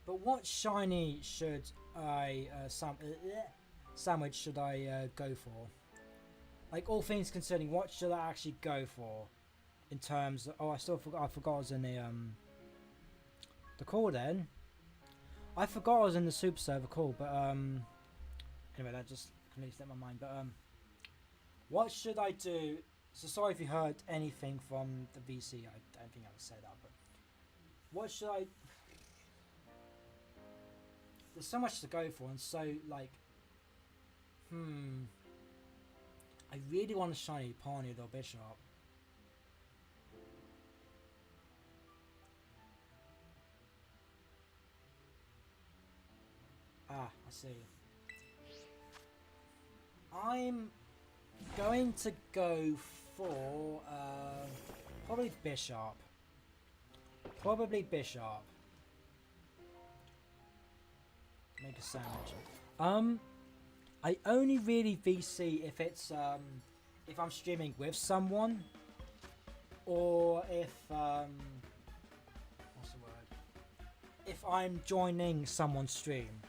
But what shiny should I sandwich should I go for? Like, all things concerning, what should I actually go for in terms of, I forgot I was in the call then. I forgot I was in the Super Server call, but anyway, that just completely slipped my mind. But what should I do? So sorry if you heard anything from the VC. I don't think I would say that, but what should I? There's so much to go for, and so like, I really want a shiny Pawniard or Bishop. Ah, I see. I'm going to go for probably Bishop. Probably Bishop. Make a sandwich. I only really VC if it's if I'm streaming with someone, or if what's the word? If I'm joining someone's stream.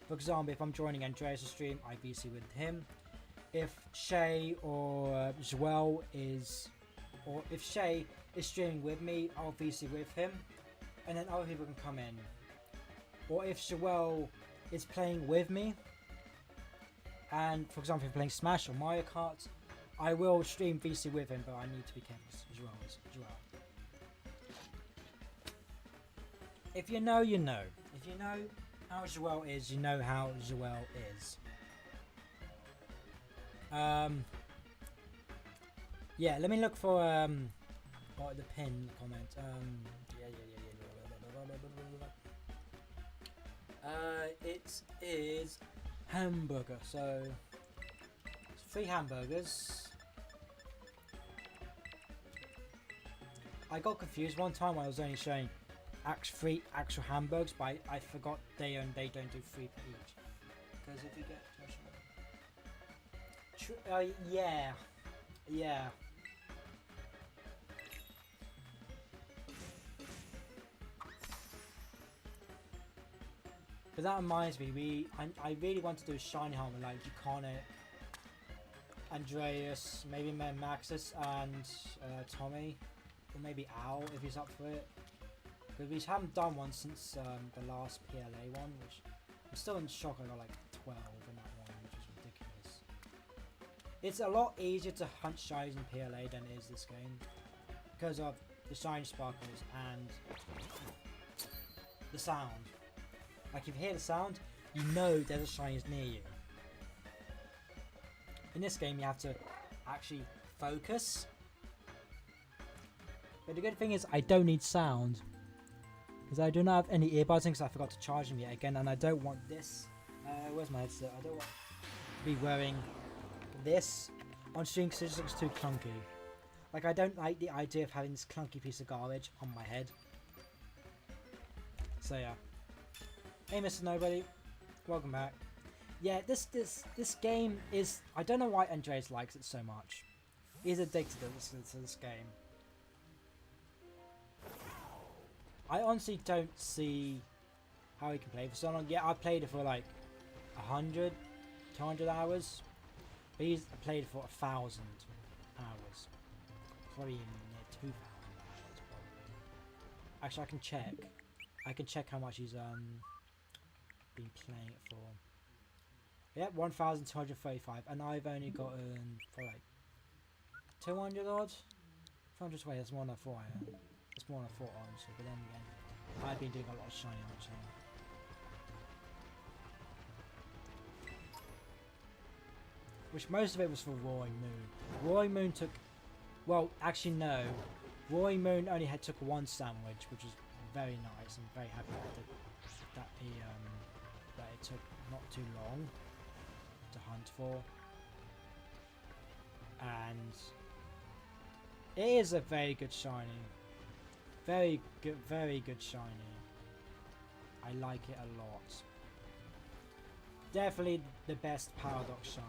For example, if I'm joining Andreas' stream, I VC with him. If Shay or Joel or if Shay is streaming with me, I'll VC with him, and then other people can come in. Or if Joel is playing with me, and for example, if you're playing Smash or Mario Kart, I will stream VC with him, but I need to be careful as well. If you know, you know. If you know how Joelle is, you know how Joelle is. Yeah, let me look for what the pin comment. It is hamburger. So it's 3 hamburgers. I got confused one time when I was only showing 3 actual hamburgers, but I forgot they don't do 3 per each. Because if you get yeah. But that reminds me, I really want to do a shiny helmet like Iconic, Andreas, maybe Maxis and Tommy, or maybe Al if he's up for it. Because we haven't done one since the last PLA one, which I'm still in shock. I got like 12 in that one, which is ridiculous. It's a lot easier to hunt shinies in PLA than it is this game because of the shiny sparkles and the sound. Like if you hear the sound, you know there's a shiny near you. In this game, you have to actually focus. But the good thing is, I don't need sound because I do not have any earbuds in because I forgot to charge them yet again, and I don't want this. Where's my headset? I don't want to be wearing this on stream because it just looks too clunky. Like I don't like the idea of having this clunky piece of garbage on my head. So yeah. Hey Mr. Nobody, welcome back. Yeah, this game is, I don't know why Andreas likes it so much. He's addicted to this game. I honestly don't see how he can play for so long. Yeah, I played it for like 100, 200 hours. But he's played it for 1,000 hours. Probably near 2,000 hours probably. Actually, I can check. I can check how much he's been playing it for. Yep, 1,235, and I've only gotten for like 200 odd. 420. That's more than I thought I am. That's more than I thought, honestly. But then again, I've been doing a lot of shiny hunting. Which most of it was for Roaring Moon. Roaring Moon took, well, actually no. Roaring Moon only took 1 sandwich, which was very nice. I'm very happy that it took not too long to hunt for, and it is a very good shiny, very good shiny. I like it a lot. Definitely the best Paradox shiny.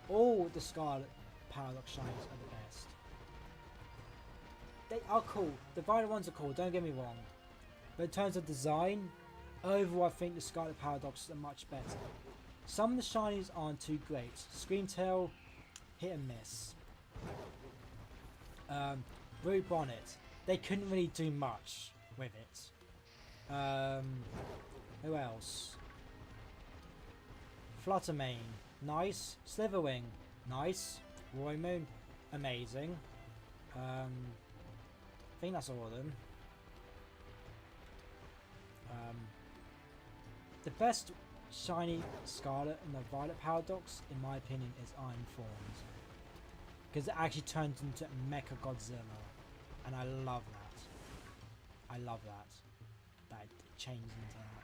All the Scarlet Paradox shinies are the best. They are cool. The violet ones are cool, don't get me wrong, but in terms of design, overall I think the Scarlet Paradox are much better. Some of the shinies aren't too great. Screamtail, hit and miss. Root Bonnet, they couldn't really do much with it. Who else? Fluttermane, nice. Slitherwing, nice. Roy Moon, amazing. I think that's all of them. The best shiny Scarlet and the Violet Paradox, in my opinion, is Iron Thorns. Because it actually turns into Mecha Godzilla. And I love that. I love that. That it changes into that.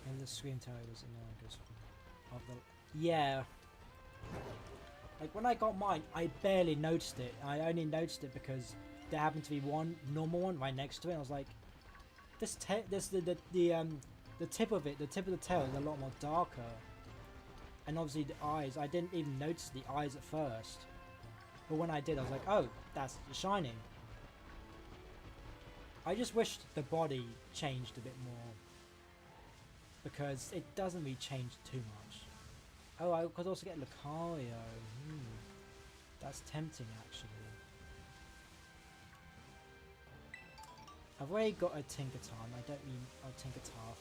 And the Screamtail was annoying because of the... Yeah. Like when I got mine, I barely noticed it. I only noticed it because there happened to be one normal one right next to it. And I was like, the tip of it, the tip of the tail is a lot more darker. And obviously the eyes, I didn't even notice the eyes at first. But when I did, I was like, oh, that's shiny. I just wished the body changed a bit more. Because it doesn't really change too much. Oh, I could also get Lucario. That's tempting, actually. I've already got a Tinkerton. I don't mean Tinkertuff.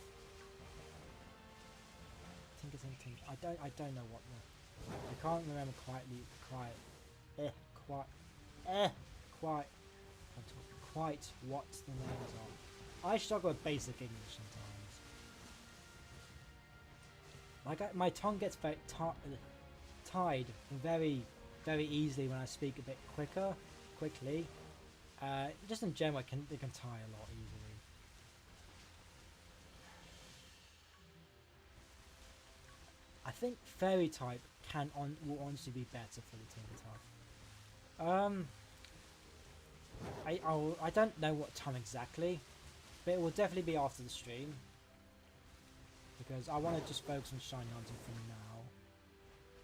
I don't know what the I can't remember quite what the names are. I struggle with basic English sometimes. Like my tongue gets very tied very easily when I speak a bit quickly. Just in general, it can tie a lot easily. I think fairy type will honestly be better for the team type. I don't know what time exactly, but it will definitely be after the stream because I want to just focus on shiny hunting for now.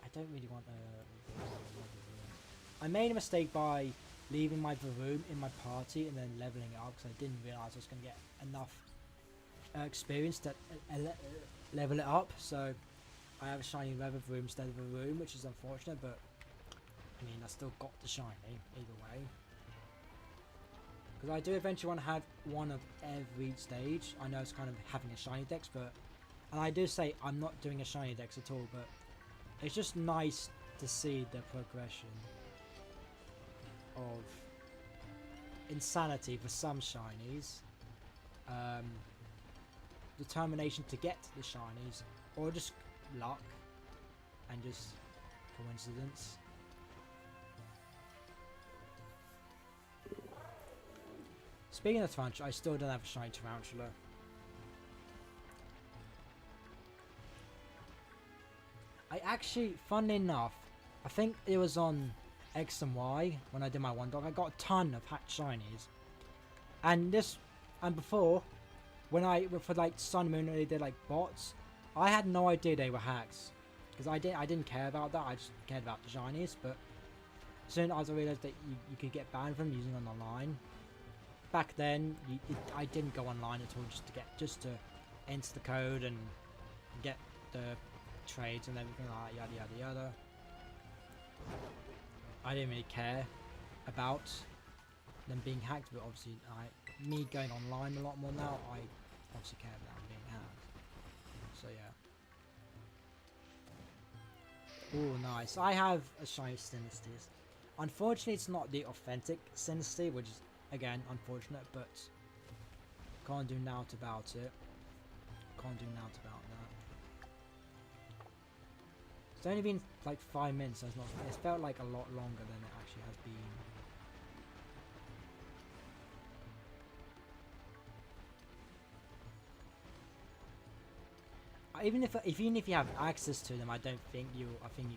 I don't really want I made a mistake by leaving my Varoom in my party and then leveling it up because I didn't realize I was going to get enough experience to level it up. So I have a shiny Varoom instead of a Varoom, which is unfortunate, but I mean I still got the shiny either way. Because I do eventually want to have one of every stage. I know it's kind of having a shiny dex, and I do say I'm not doing a shiny dex at all, but it's just nice to see the progression of insanity for some shinies, determination to get the shinies, or just luck and just coincidence. Speaking of Tarantula, I still don't have a shiny Tarantula. I actually, funnily enough, I think it was on X and Y when I did my one dog. I got a ton of hatch shinies, and before when for like Sun Moon they did like bots, I had no idea they were hacks because I didn't care about that. I just cared about the shinies. But soon as I realized that you could get banned from using them online. Back then, I didn't go online at all just to enter the code and get the trades and everything like that, yada yada yada. I didn't really care about them being hacked, but obviously me going online a lot more now, I obviously care about them being hacked. So yeah. Oh nice. I have a shiny Sinistys. Unfortunately it's not the authentic Sinisty, which is again unfortunate, but can't do naught about it. Can't do naught about that. It's only been like 5 minutes, so it's felt like a lot longer than it actually has been. Even if you have access to them, I think you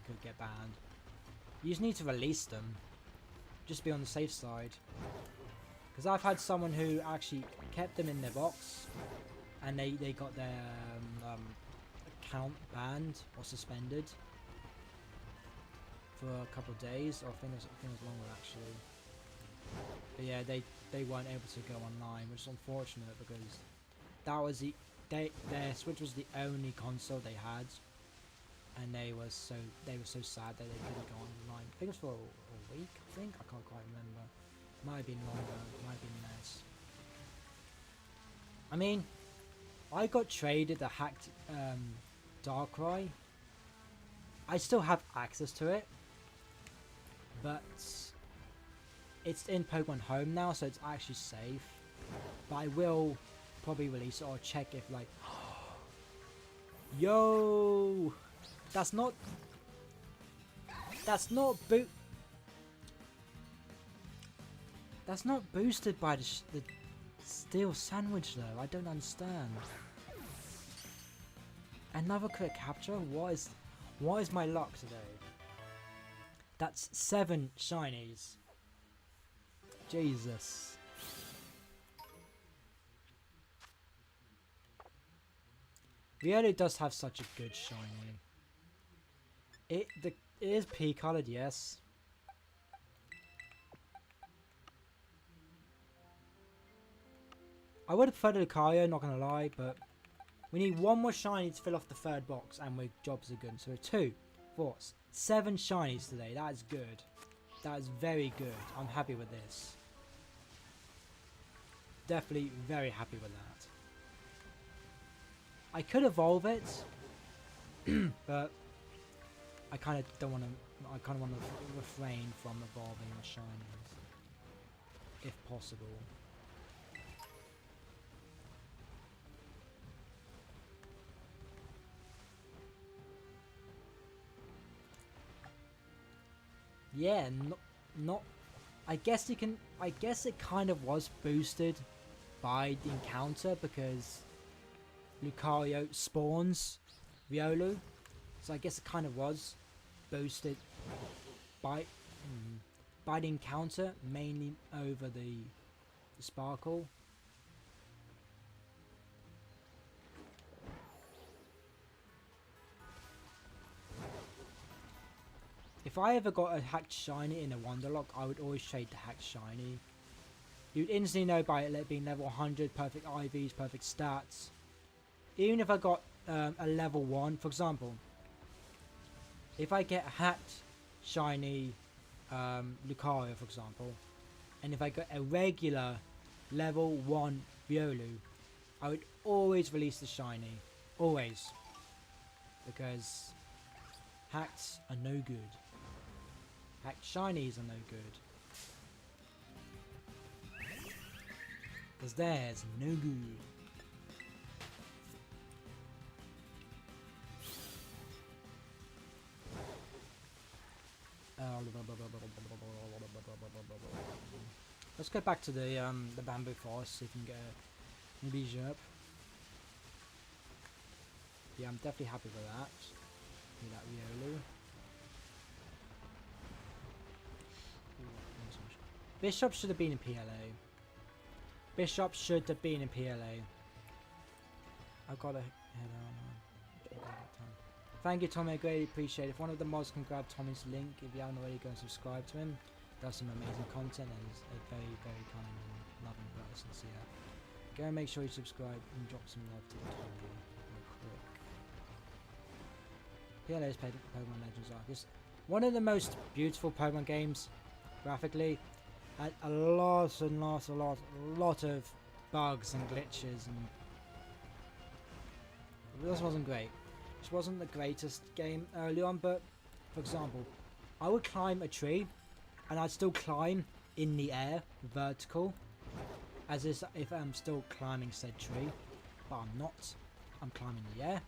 could get banned. You just need to release them. Just be on the safe side. Because I've had someone who actually kept them in their box, and they got their account banned or suspended for a couple of days, or I think it was longer actually. But yeah, they weren't able to go online, which is unfortunate because that was their Switch was the only console they had, and they were so sad that they couldn't go online. I think it was for a week. I can't quite remember. Might have been longer, might have been less. I mean, I got traded a hacked Darkrai. I still have access to it, but it's in Pokemon Home now, so it's actually safe. But I will probably release it or check if like... Yo! That's not That's not boosted by the steel sandwich though. I don't understand. Another quick capture? What is my luck today? That's 7 shinies. Jesus. Riolu does have such a good shiny. It is pea coloured, yes. I would have preferred a Lucario, not gonna lie, but we need one more shiny to fill off the 3rd box, and our jobs are good. So 2, 4, 7 shinies today. That is good. That is very good. I'm happy with this. Definitely very happy with that. I could evolve it, but I kind of don't want to. I kind of want to refrain from evolving my shinies, if possible. Yeah, not. I guess you can. I guess it kind of was boosted by the encounter because Lucario spawns Riolu, so I guess it kind of was boosted by the encounter, mainly over the Sparkle. If I ever got a hacked shiny in a Wonderlock, I would always trade the hacked shiny. You'd instantly know by it being level 100, perfect IVs, perfect stats. Even if I got a level 1, for example, if I get a hacked shiny Lucario, for example, and if I got a regular level 1 Riolu, I would always release the shiny. Always. Because hacks are no good. Hacked shinies are no good. Because theirs no good. Let's go back to the bamboo forest, see if we can get a Bijou. Yeah, I'm definitely happy with that. Give me that Riolu. Bishop should have been in PLA. Bishop should have been in PLA. I've got to head on. Thank you, Tommy. I greatly appreciate it. If one of the mods can grab Tommy's link, if you haven't already, go and subscribe to him. Does some amazing content and is a very, very kind and loving person. So yeah, go and make sure you subscribe and drop some love to Tommy real quick. PLA's Pokemon Legends Arc is one of the most beautiful Pokemon games graphically. Had a lot of bugs and glitches, and this wasn't great. This wasn't the greatest game early on, but for example, I would climb a tree and I'd still climb in the air, vertical, as if I'm still climbing said tree, but I'm not. I'm climbing in the air.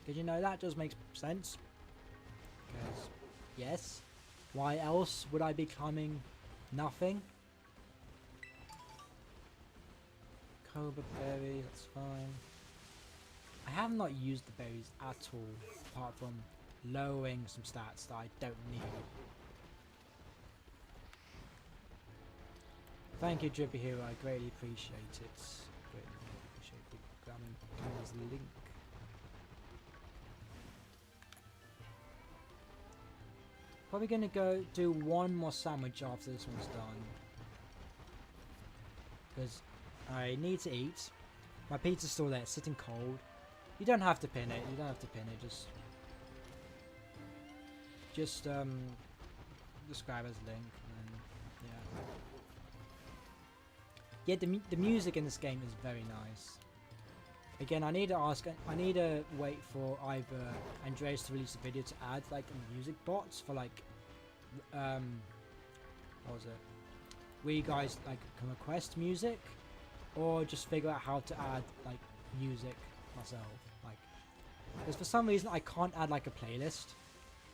Because you know, that does make sense. Because, yes. Why else would I be climbing nothing? Cobra berry, that's fine. I have not used the berries at all, apart from lowering some stats that I don't need. Thank you, Drippy Hero, I greatly appreciate it. Greatly appreciate the grabbing Tommy's link. Probably gonna go do one more sandwich after this one's done. Because I need to eat. My pizza's still there, it's sitting cold. You don't have to pin it, you don't have to pin it, just grab his link and then, yeah. Yeah, the music in this game is very nice. Again, I need to wait for either Andreas to release a video to add like music bots for like, what was it? Where you guys like can request music, or just figure out how to add like music myself. Like, because for some reason I can't add like a playlist.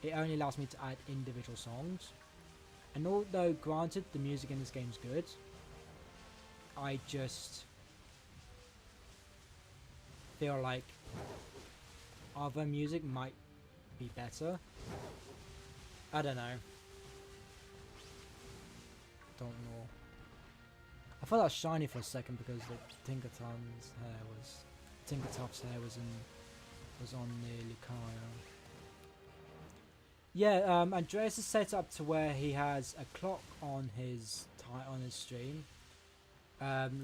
It only allows me to add individual songs. And although granted the music in this game is good, I just feel like other music might be better. I don't know. Don't know. I thought that was shiny for a second because the Tinkertuff's hair was on the Lucario. Yeah, Andreas is set up to where he has a clock on his stream,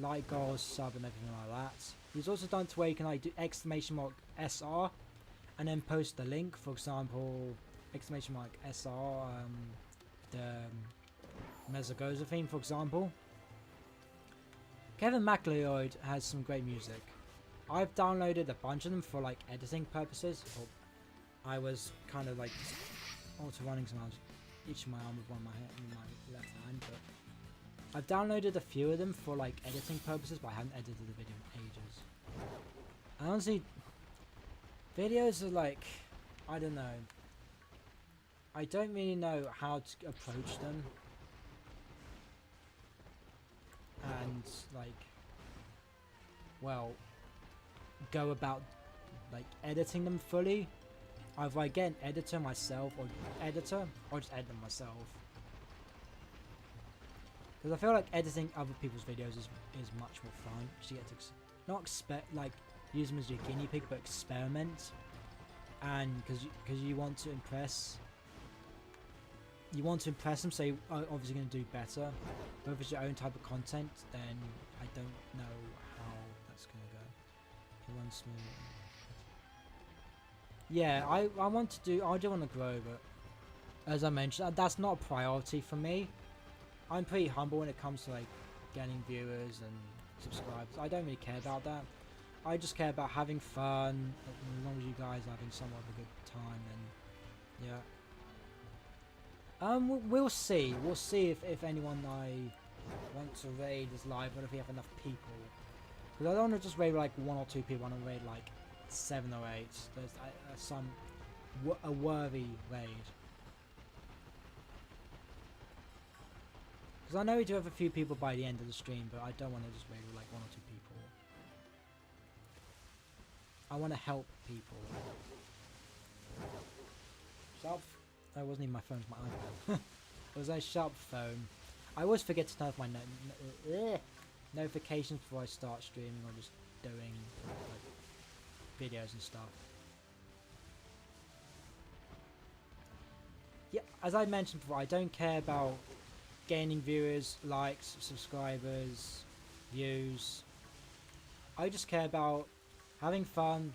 like goals, sub, and everything like that. He's also done to where you can like do !SR and then post the link. For example, !SR, the Mesogoza theme, for example. Kevin MacLeod has some great music. I've downloaded a bunch of them for like editing purposes. Oh, I was kind of like auto running, so I was itching my arm with one of my left hand, but I've downloaded a few of them for like editing purposes, but I haven't edited the video in ages. And honestly, videos are like, I don't know. I don't really know how to approach them. And like, well, go about like editing them fully. Either I get an editor myself or just edit them myself. Because I feel like editing other people's videos is much more fun. Because you get to not expect like use them as your guinea pig, but experiment. And because you want to impress. You want to impress them, so you're obviously going to do better. But if it's your own type of content, then I don't know how that's going to go. It runs smooth. Yeah, I want to do. I do want to grow, but as I mentioned, that's not a priority for me. I'm pretty humble when it comes to like getting viewers and subscribers. I don't really care about that. I just care about having fun. As long as you guys are having somewhat of a good time, then yeah. We'll see. We'll see if anyone I want to raid is live, or if we have enough people. Because I don't want to just raid like 1 or 2 people. I want to raid like 7 or 8. There's a worthy raid. Because I know we do have a few people by the end of the stream, but I don't want to just raid with like 1 or 2 people. I want to help people. Sharp. That wasn't even my phone, it was my iPad. It was a sharp phone. I always forget to turn off my notifications before I start streaming or just doing like, videos and stuff. Yeah, as I mentioned before, I don't care about gaining viewers, likes, subscribers, views. I just care about having fun,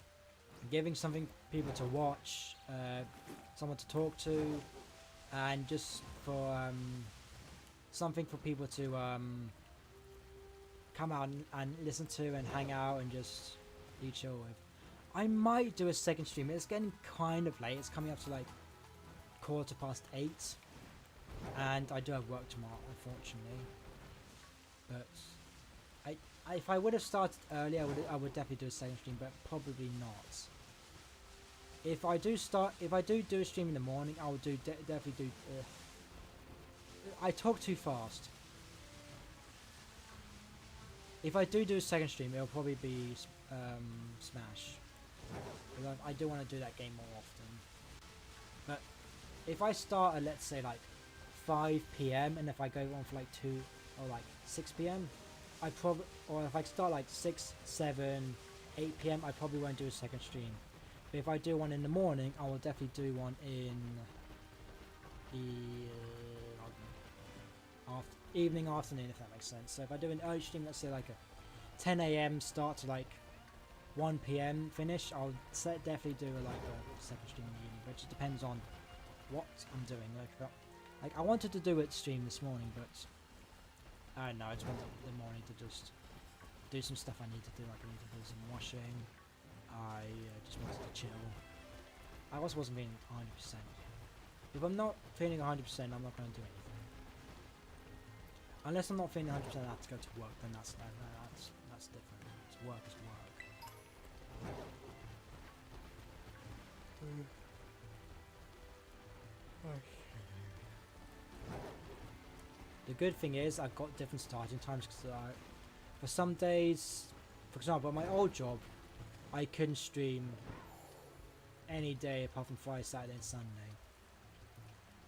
giving something people to watch, someone to talk to, and just for something for people to come out and listen to and hang out and just be chill with. I might do a second stream. It's getting kind of late. It's coming up to like 8:15, and I do have work tomorrow, unfortunately. But if I would have started earlier, I would definitely do a second stream, but probably not. If I do a stream in the morning, I will definitely do. I talk too fast. If I do a second stream, it'll probably be Smash. Because I do want to do that game more often. But if I start at, let's say, like 5 PM, and if I go on for like 2 or like 6 PM, or if I start like 6, 7, 8 PM, I probably won't do a second stream. But if I do one in the morning, I will definitely do one in the evening, afternoon, if that makes sense. So if I do an early stream, let's say like a 10 AM start to like 1 PM finish, I'll definitely do like a second stream in the evening, but it just depends on what I'm doing. Like I wanted to do it stream this morning, but I don't know, I just wanted the morning to just do some stuff I need to do. Like I need to do some washing. I just wanted to chill. I also wasn't feeling 100%. If I'm not feeling 100%, I'm not going to do anything. Unless I'm not feeling 100%, I have to go to work. Then that's different. It's work is work. The good thing is I've got different starting times because for some days, for example, at my old job, I couldn't stream any day apart from Friday, Saturday and Sunday.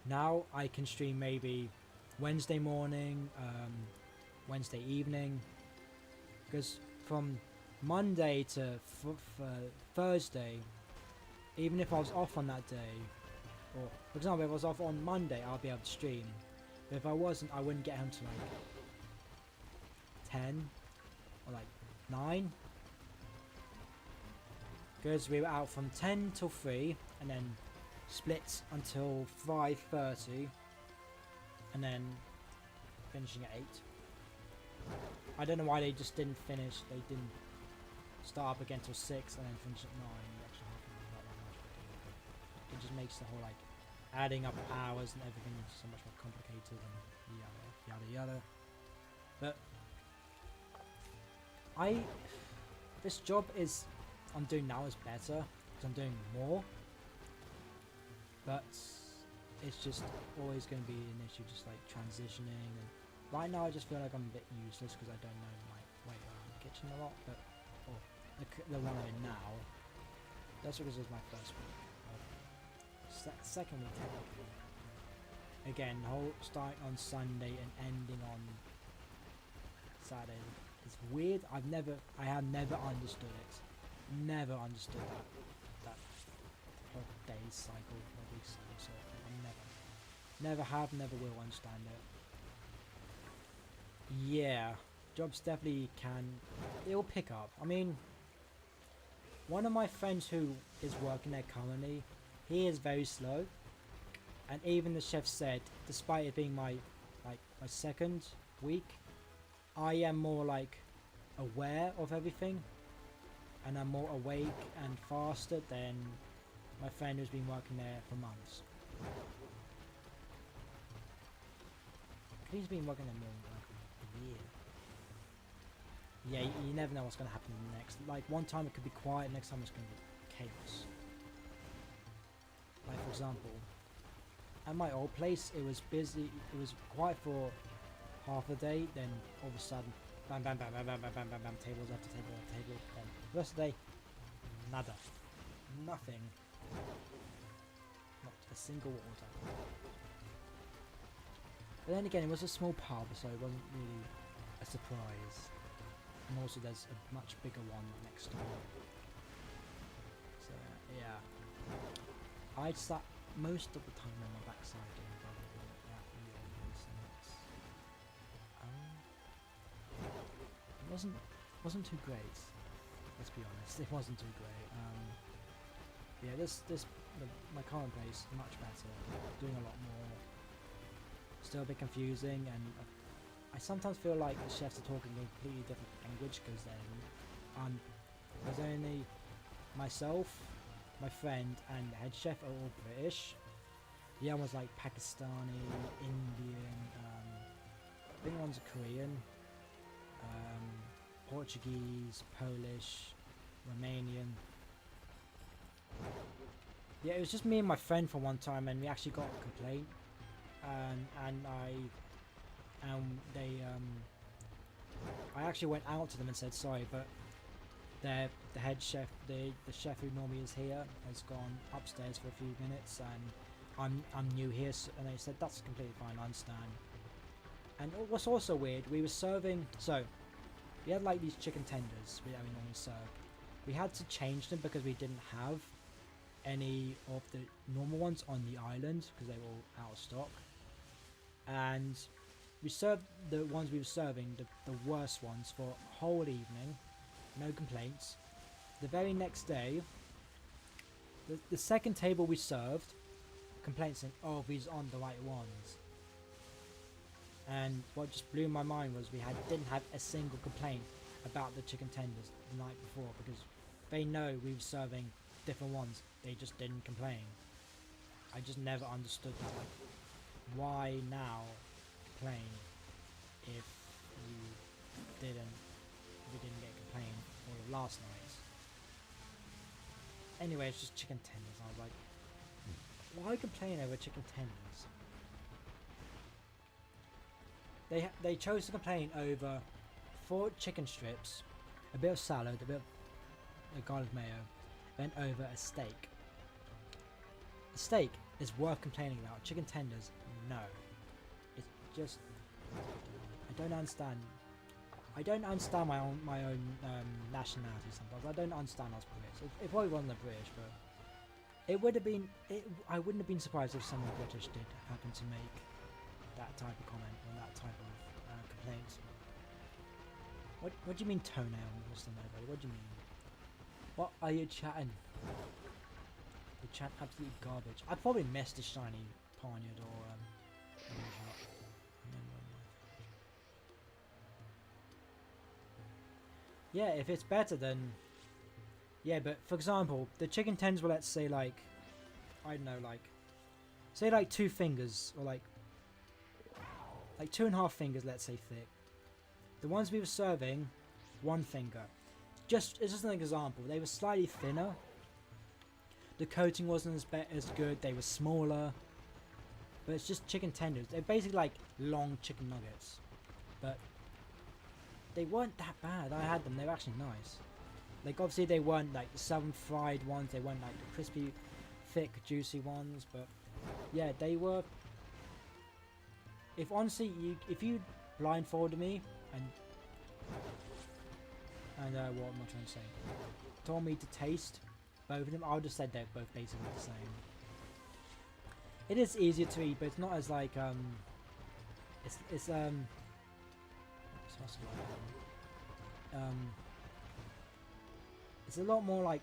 Now I can stream maybe Wednesday morning, Wednesday evening, because from Monday to Thursday, even if I was off on that day, or for example if I was off on Monday, I'll be able to stream, but if I wasn't, I wouldn't get home to like 10 or like 9, because we were out from 10 till 3 and then split until 5:30 and then finishing at 8. I don't know why they just didn't finish. They didn't start up again till 6 and then finish at 9. just makes the whole like adding up hours and everything so much more complicated and yada yada. But this job I'm doing now is better because I'm doing more, but it's just always going to be an issue, just like transitioning. And right now I just feel like I'm a bit useless because I don't know my way around the kitchen a lot. But the one I'm in now, that's because it was my first week. Second week technically. Again, the whole starting on Sunday and ending on Saturday. It's weird. I have never understood it. Never understood that whole day cycle, or week cycle sort of thing. Never have, never will understand it. Yeah, jobs definitely it'll pick up. I mean, one of my friends who is working there currently, he is very slow, and even the chef said, despite it being my second week, I am more like aware of everything, and I'm more awake and faster than my friend who's been working there for months. He's been working there more than like a year. Yeah, you never know what's going to happen next. Like one time it could be quiet, next time it's going to be chaos. Like for example, at my old place it was busy, it was quiet for half a day, then all of a sudden bam bam bam bam bam bam bam bam bam, tables after table after table, then the rest of the day nada, nothing, not a single order. But then again, it was a small pub, so it wasn't really a surprise. And also there's a much bigger one next door. So yeah, I'd sat most of the time on my backside doing that it wasn't too great. Let's be honest, it wasn't too great. Yeah, my current place much better, doing a lot more. Still a bit confusing, and I sometimes feel like the chefs are talking a completely different language because then there's only myself, my friend, and the head chef are all British. The other one's like Pakistani, Indian, I think one's Korean, Portuguese, Polish, Romanian. Yeah, it was just me and my friend for one time, and we actually got a complaint. I actually went out to them and said sorry, but the head chef, the chef who normally is here, has gone upstairs for a few minutes, and I'm new here, and they said that's completely fine, I understand. And what's also weird, we were serving, so we had like these chicken tenders that we normally serve. We had to change them because we didn't have any of the normal ones on the island because they were all out of stock. And we served the ones we were serving, the worst ones, for a whole evening, no complaints. The very next day, the second table we served, complaints saying, oh, these aren't the right ones. And what just blew my mind was we didn't have a single complaint about the chicken tenders the night before, because they know we were serving different ones, they just didn't complain. I just never understood that, like, why now complain if we didn't get a complaint all of last night. Anyway, it's just chicken tenders. I was like, why complain over chicken tenders? They chose to complain over 4 chicken strips, a bit of salad, a bit of garlic mayo, then over a steak. A steak is worth complaining about. Chicken tenders, no. It's just, I don't understand. I don't understand my own nationality sometimes. I don't understand us British. It probably wasn't the British, but it would have been. I wouldn't have been surprised if someone British did happen to make that type of comment or that type of complaint. What do you mean toenail, Mr. Nobody? What do you mean? What are you chatting? You chat absolute garbage. I probably missed a shiny Poniard or yeah, if it's better then yeah, but for example, the chicken tenders were, let's say, like I don't know, like, say like 2 fingers, or like 2.5 fingers, let's say, thick. The ones we were serving, 1 finger. It's just an example. They were slightly thinner. The coating wasn't as good. They were smaller. But it's just chicken tenders. They're basically like long chicken nuggets. But they weren't that bad. I had them. They were actually nice. Like, obviously they weren't like the southern fried ones. They weren't like the crispy, thick, juicy ones. But yeah, they were. If honestly, if you blindfolded me and what am I trying to say? Told me to taste both of them, I would have said they're both basically the same. It is easier to eat, but it's not as like it's it's a lot more like,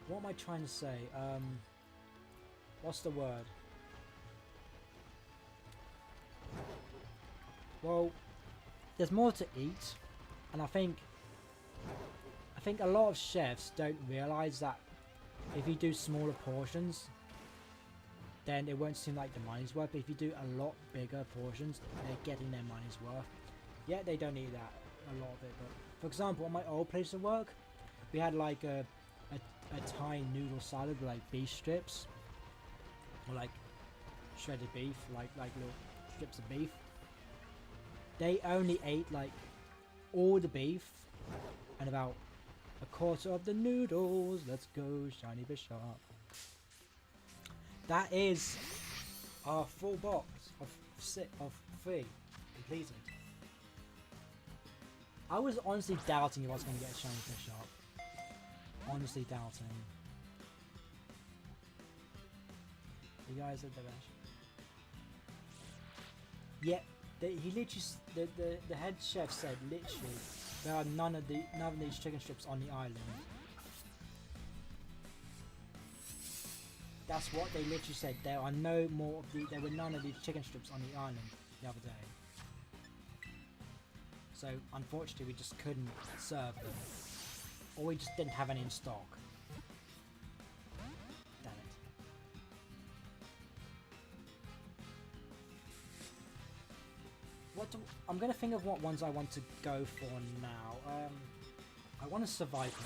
what am I trying to say? What's the word? Well, there's more to eat, and I think a lot of chefs don't realise that if you do smaller portions, then it won't seem like the money's worth. But if you do a lot bigger portions, they're getting their money's worth. Yeah, they don't eat that, a lot of it. But for example, on my old place of work, we had like a Thai noodle salad with like beef strips, or like shredded beef, like little strips of beef. They only ate like all the beef and about a quarter of the noodles. Let's go, Shiny Bishop. That is our full box of 3 completed. I was honestly doubting if I was going to get a Shiny Bishop. Honestly doubting. You guys are the best. Yeah. He literally, the head chef said literally there are none of these chicken strips on the island. That's what they literally said. There are no more of there were none of these chicken strips on the island the other day. So unfortunately, we just couldn't serve them, or we just didn't have any in stock. Damn it. I'm gonna think of what ones I want to go for now. I want a survivor.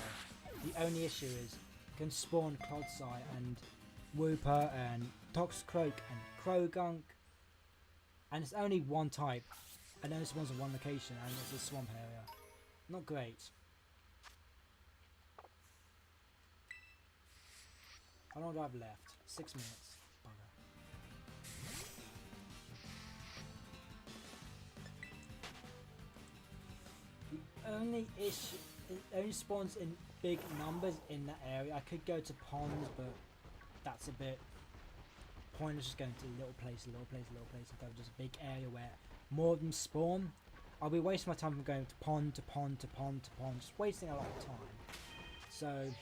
The only issue is you can spawn Clodsai and Wooper and Toxcroak and Crowgunk, and it's only one type. I know this one's in one location and it's a swamp area. Not great. How long do I have left? 6 minutes. The only issue, it only spawns in big numbers in that area. I could go to ponds, but that's a bit pointless, just going to little place, if there was just a big area where more of them spawn. I'll be wasting my time from going to pond to pond to pond to pond, just wasting a lot of time. So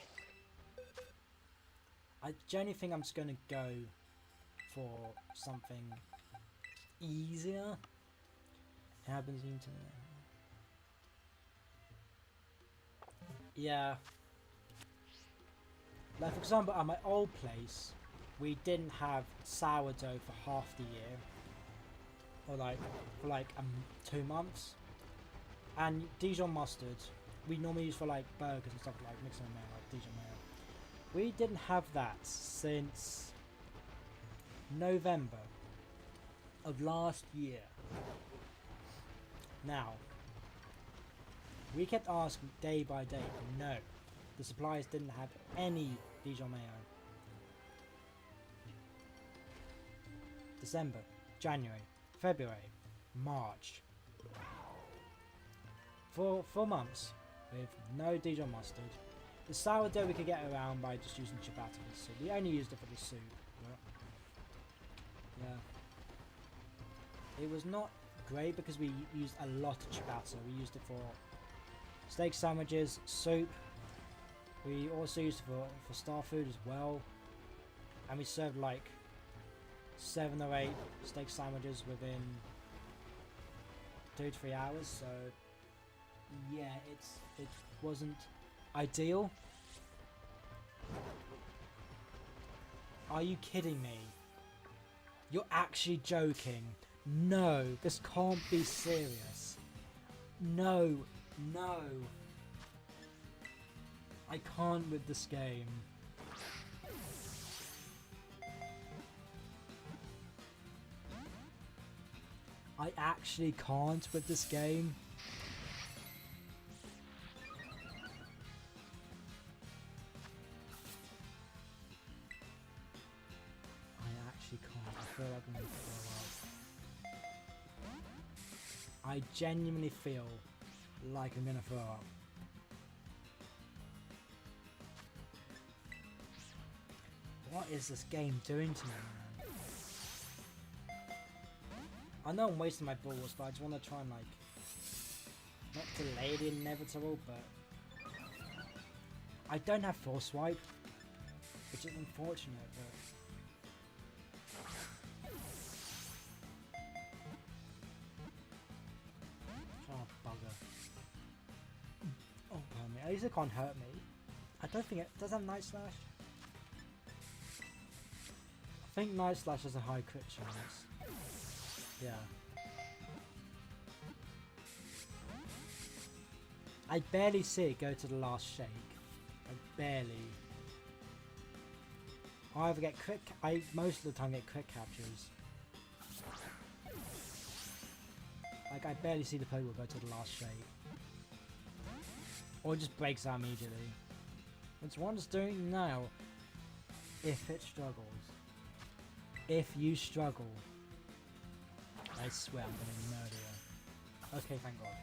I genuinely think I'm just going to go for something easier. It happens into yeah. Like for example, at my old place, we didn't have sourdough for half the year, or like for like 2 months, and Dijon mustard we normally use for like burgers and stuff, like mixing them mayo, like Dijon mayo. We didn't have that since November of last year. Now, we kept asking day by day, no, the suppliers didn't have any Dijon mayo. December, January, February, March. For 4 months with no Dijon mustard. The sourdough we could get around by just using ciabatta for the soup. We only used it for the soup, but yeah. It was not great because we used a lot of ciabatta. We used it for steak sandwiches, soup. We also used it for star food as well. And we served like 7 or 8 steak sandwiches within 2 to 3 hours. So yeah, it wasn't ideal. Are you kidding me? You're actually joking. No, this can't be serious. No, no. I can't with this game. I actually can't with this game. I actually can't. I feel like I'm gonna throw up. I genuinely feel like I'm gonna throw up. What is this game doing to me, man? I know I'm wasting my balls, but I just want to try and, like, not delay the inevitable, but I don't have full swipe, which is unfortunate, but oh, bugger. Oh, pardon me. At least it can't hurt me. I don't think it does have Night Slash. I think Night Slash has a high crit chance. Yeah. I barely see it go to the last shake. I barely. I either get crit. I most of the time get crit captures. Like I barely see the Pokeball go to the last shake, or it just breaks out immediately. That's what it's doing now. If it struggles. If you struggle, I swear I'm gonna murder you. Okay, thank God.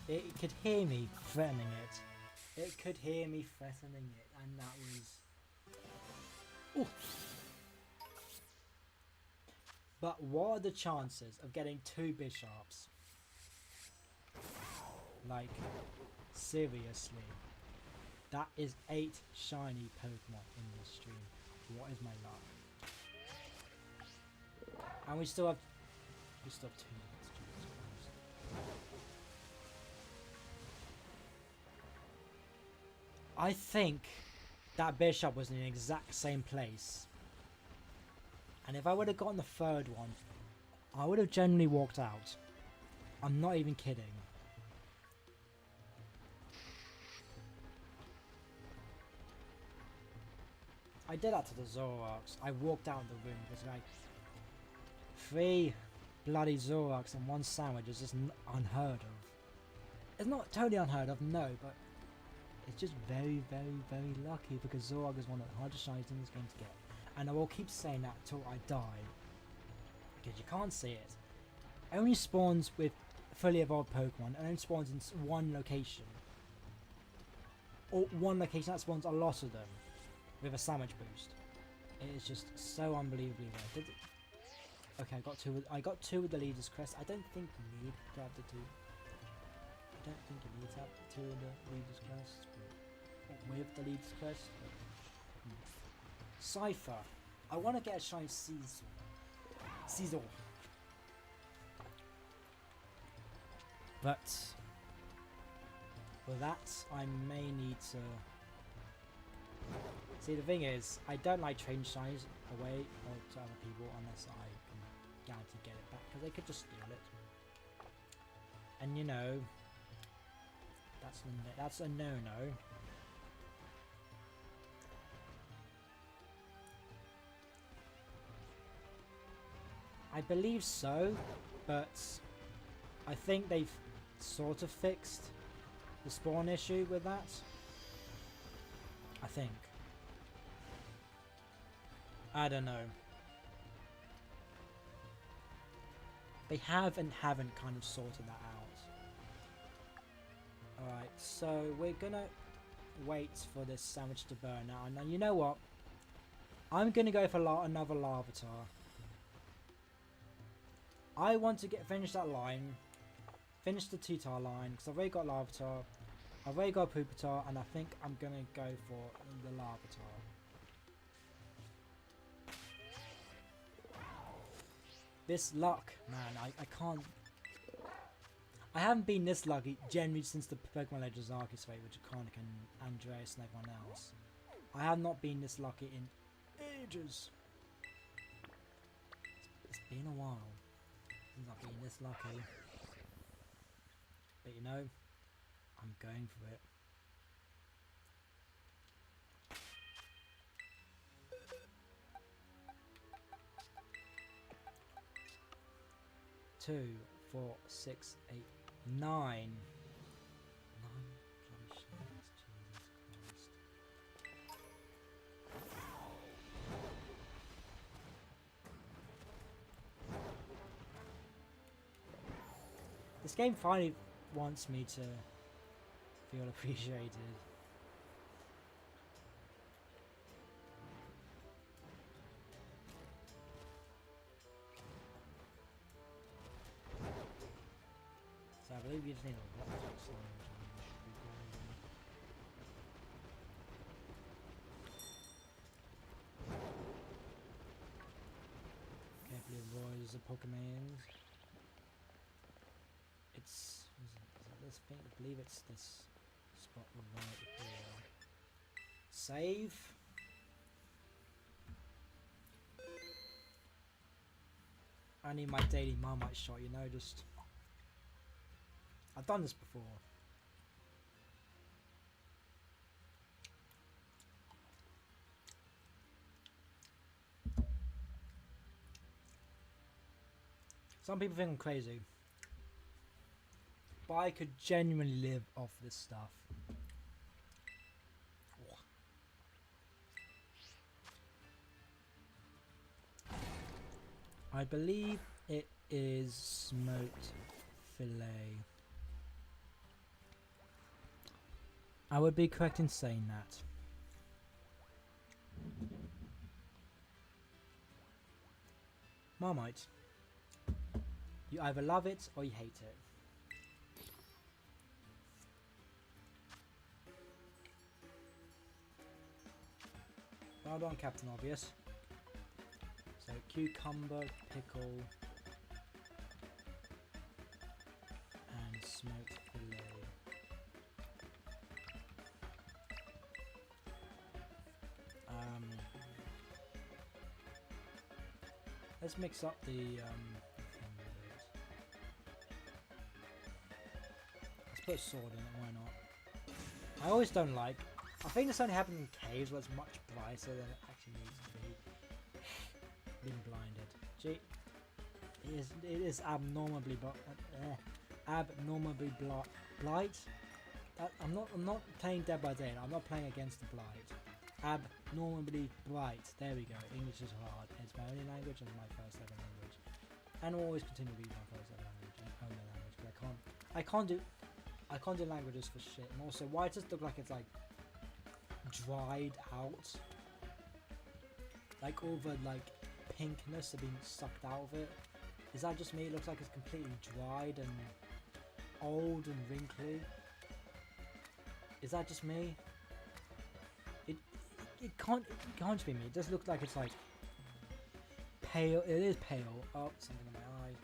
It could hear me threatening it. It could hear me threatening it, and that was... Ooh. But what are the chances of getting 2 Bisharps? Like, seriously. That is 8 shiny Pokemon in this stream. What is my luck? And we still have 2 minutes. I think that Bishop was in the exact same place. And if I would have gotten the 3rd one, I would have generally walked out. I'm not even kidding. I did that to the Zoroarks. I walked out of the room because like 3 bloody Zoroarks and 1 sandwich is just unheard of. It's not totally unheard of, no, but it's just very, very, very lucky because Zoroark is one of the hardest shinies in this game to get. And I will keep saying that till I die. Because you can't see it. It only spawns with fully evolved Pokemon and only spawns in 1 location. Or 1 location that spawns a lot of them with a sandwich boost. It is just so unbelievably rare. Okay, I got 2 with the Leader's Crest. I don't think you need to have the 2. I don't think you need to have 2 of the Leader's Crest. But with the Leader's Crest. Cypher. I want to get a shiny Caesar. But for that, I may need to... See, the thing is, I don't like trading shinies away or to other people unless I can guarantee get it back, because they could just steal it. And you know, that's a no-no. I believe so, but I think they've sort of fixed the spawn issue with that. I think. I don't know. They have and haven't kind of sorted that out. Alright, so we're gonna wait for this sandwich to burn out. And you know what? I'm gonna go for another Larvitar. I want to finish that line. Finish the 2-tar line, because I've already got Larvitar. I've already got Pupitar, and I think I'm going to go for the Larvitar. This luck, man, I can't... I haven't been this lucky generally since the Pokemon Legends Arceus Fate, which are Karnak and Andreas and everyone else. I have not been this lucky in ages. It's been a while since I've been this lucky. But you know, I'm going for it. Two, 4, 6, 8, 9. 9 bloody shillings, Jesus Christ. This game finally wants me to feel appreciated. So I believe you just need a lot of language and you should be golden. Carefully avoid the Pokemon. Is it this thing? I believe it's this spot right here. Save. I need my daily Marmite shot, you know, just... I've done this before. Some people think I'm crazy, but I could genuinely live off this stuff. I believe it is smoked fillet. I would be correct in saying that. Marmite. You either love it or you hate it. Well done, Captain Obvious. So cucumber, pickle, and smoked fillet. Let's mix up the thing with it. Let's put a sword in it, why not? I always don't like... I think this only happens in caves where it's much brighter than it actually needs to be. Being blinded. Gee, it is abnormally blight. I'm not playing Dead by Daylight. I'm not playing against the blight. Abnormally bright. There we go. English is hard. It's my only language and my first ever language, and will always continue to be my first ever language and only language. But I can't do languages for shit. And also, why does it look like it's like dried out? Like all the like pinkness have been sucked out of it. Is that just me? It looks like it's completely dried and old and wrinkly. Is that just me? It can't just be me. It does look like it's like pale. It is pale. Oh, something in my eye.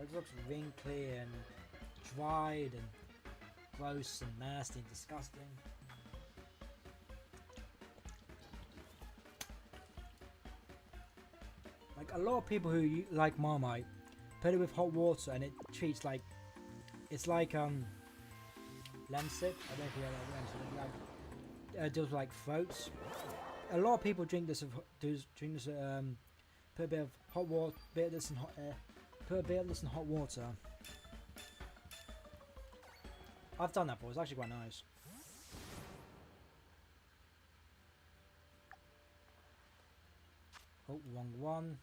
It looks wrinkly and dried and gross and nasty and disgusting. Like a lot of people who like Marmite put it with hot water and it treats like... It's like lemsip. I don't know if you know what lemsip like deals with like throats. A lot of people drink this. Put a bit of hot water, bit of this in hot air. Put a bit of this in hot water. I've done that before. It's actually quite nice. Oh, wrong one.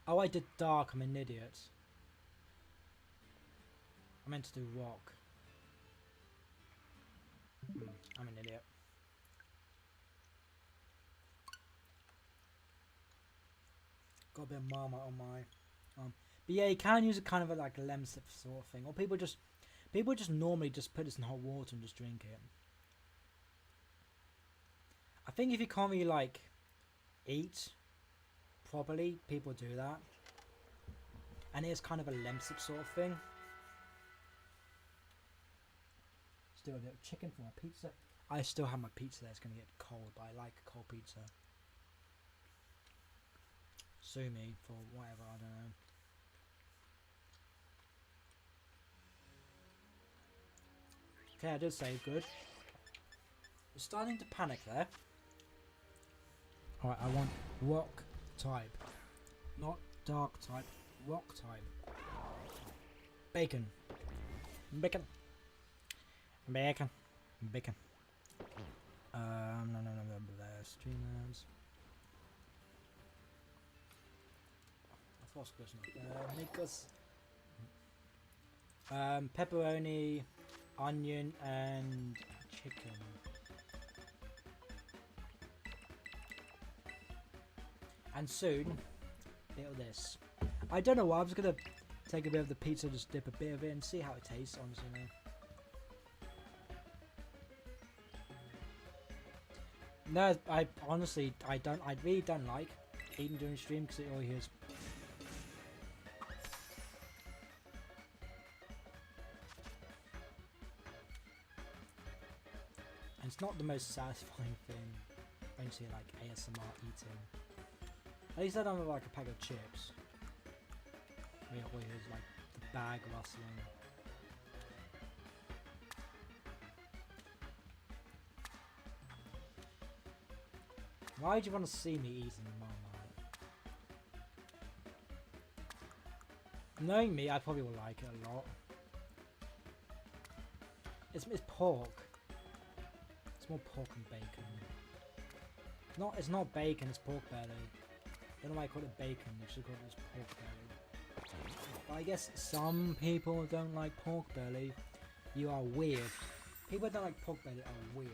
Oh, I did dark. I'm an idiot. I meant to do rock. I'm an idiot. Got a bit of Marmite on my but yeah, you can use it kind of like a lemsip sort of thing, or people just normally just put this in hot water and just drink it. I think if you can't really like eat properly, people do that, and it's kind of a lemsip sort of thing. do a little chicken for my pizza. I still have my pizza there. It's going to get cold, but I like a cold pizza. Sue me for whatever, I don't know. Okay, I did save good. We're starting to panic there. Alright, I want rock type. Not dark type, rock type. Bacon. Bacon. Bacon. Bacon. No, streamers. I thought it was make us pepperoni, onion, and chicken. And soon, little this. I don't know why. I'm just gonna take a bit of the pizza, just dip a bit of it, and see how it tastes. Honestly, man. No, I honestly, I really don't like eating during stream because it always hears. And it's not the most satisfying thing when you see like ASMR eating. At least I don't have like a pack of chips. Where it always hears like the bag rustling. Why do you want to see me eating Marmite? Knowing me, I probably will like it a lot. It's pork. It's more pork and bacon. It's not bacon, it's pork belly. I don't know why I call it bacon, they should call it pork belly. But I guess some people don't like pork belly. You are weird. People that don't like pork belly are weird.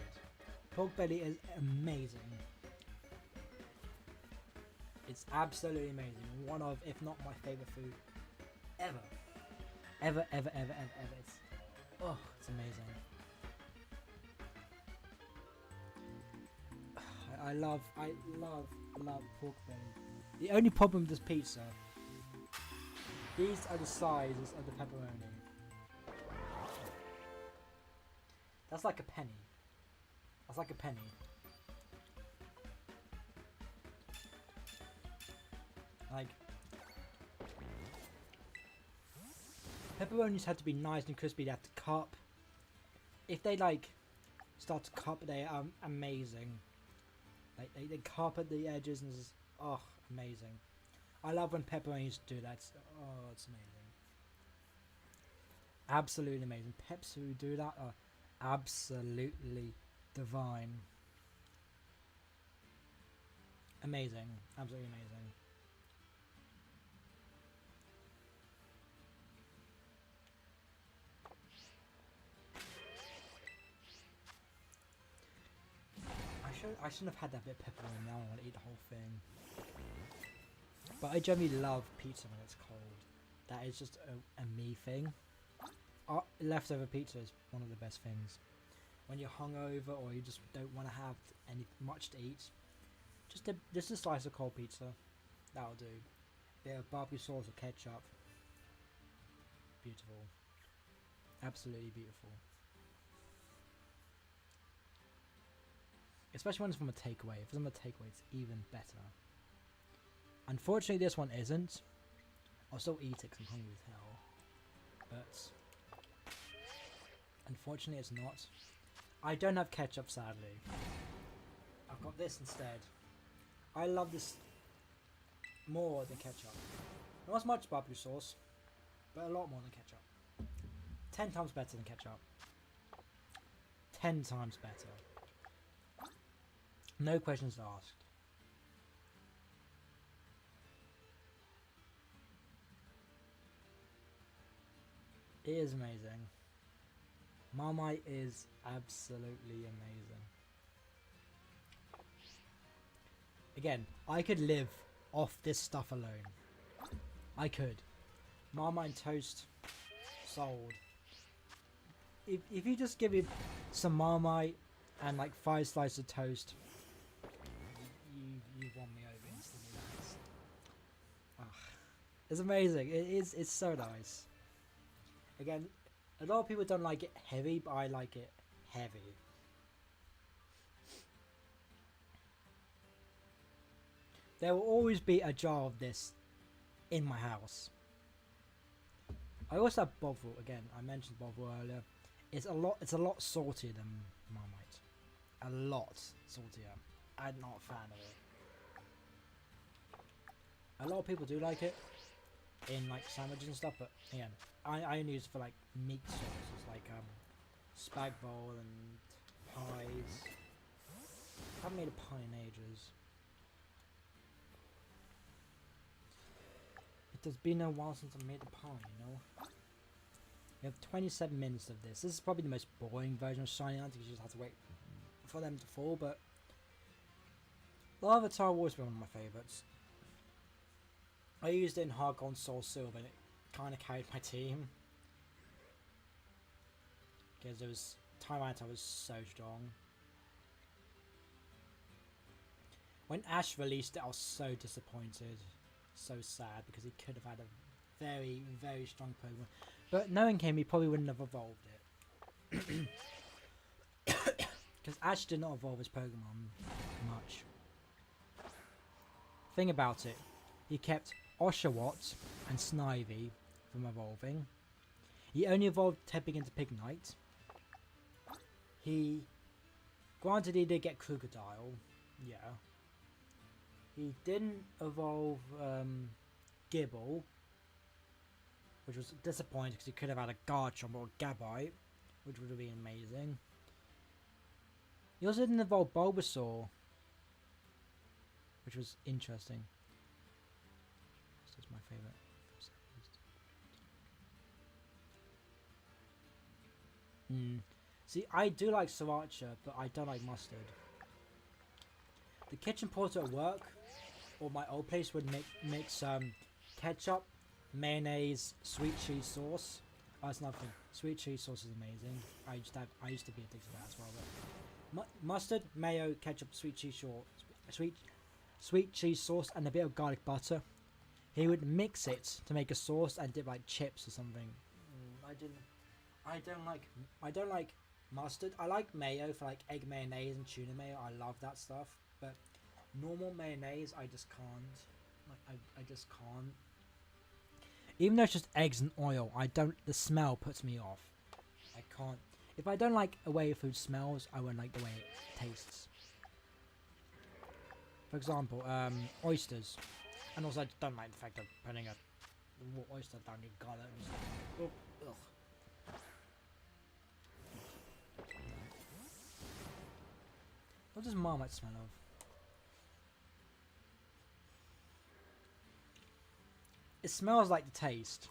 Pork belly is amazing. It's absolutely amazing. One of, if not my favourite food ever. Ever. It's amazing. I love pork belly. The only problem with this pizza, these are the sizes of the pepperoni. That's like a penny. That's like a penny. Like, pepperonis have to be nice and crispy. They have to cup. If they like start to cup, they are amazing. Like they cup at the edges and it's amazing. I love when pepperonis do that. It's amazing. Absolutely amazing. Peps who do that are absolutely divine. Amazing. Absolutely amazing. I shouldn't have had that bit of pepperoni. Now I want to eat the whole thing. But I generally love pizza when it's cold. That is just a me thing. Leftover pizza is one of the best things. When you're hungover or you just don't want to have much to eat, just a slice of cold pizza. That'll do. Bit of barbecue sauce or ketchup. Beautiful. Absolutely beautiful. Especially when it's from a takeaway. If it's from a takeaway, it's even better. Unfortunately, this one isn't. I'll still eat it because I'm hungry as hell. But unfortunately, it's not. I don't have ketchup, sadly. I've got this instead. I love this more than ketchup. Not as much barbecue sauce, but a lot more than ketchup. 10 times better than ketchup. 10 times better. No questions asked. It is amazing. Marmite is absolutely amazing. Again, I could live off this stuff alone. I could. Marmite toast, sold. If you just give me some Marmite and like 5 slices of toast, you won me over instantly. It's amazing. It's so nice. Again, a lot of people don't like it heavy, but I like it heavy. There will always be a jar of this in my house. I also have Bovril again. I mentioned Bovril earlier. It's a lot saltier than Marmite. A lot saltier. I'm not a fan of it. A lot of people do like it in like sandwiches and stuff, but again, I only use it for like meat sauces, like spag bowl and pies. I haven't made a pie in ages. It has been a while since I made a pie, you know. We have 27 minutes of this. This is probably the most boring version of Shining Out because you just have to wait for them to fall, but Lava Tower will always be one of my favourites. I used it in Hard Gold Soul Silver and it kind of carried my team. Because there was time I was so strong. When Ash released it, I was so disappointed. So sad because he could have had a very, very strong Pokemon. But knowing him, he probably wouldn't have evolved it. Because Ash did not evolve his Pokemon much. Thing about it, he kept Oshawott and Snivy from evolving. He only evolved Tepig into Pignite. Granted he did get Crocodile, yeah. He didn't evolve Gibble, which was disappointing because he could have had a Garchomp or a Gabite, which would have been amazing. He also didn't evolve Bulbasaur, which was interesting. This is my favourite. See, I do like Sriracha, but I don't like mustard. The kitchen porter at work, or my old place, would mix ketchup, mayonnaise, sweet cheese sauce. Oh, that's another thing. Sweet cheese sauce is amazing. I used to be addicted to that as well. But mustard, mayo, ketchup, sweet cheese sauce, and a bit of garlic butter. He would mix it to make a sauce and dip like chips or something. I don't like mustard. I like mayo for like egg mayonnaise and tuna mayo. I love that stuff. But normal mayonnaise, I just can't. Like I just can't. Even though it's just eggs and oil, the smell puts me off. I can't. If I don't like the way food smells, I won't like the way it tastes. For example, oysters. And also I don't like the fact of putting a raw oyster down your gullet. Ugh. What does Marmite smell of? It smells like the taste.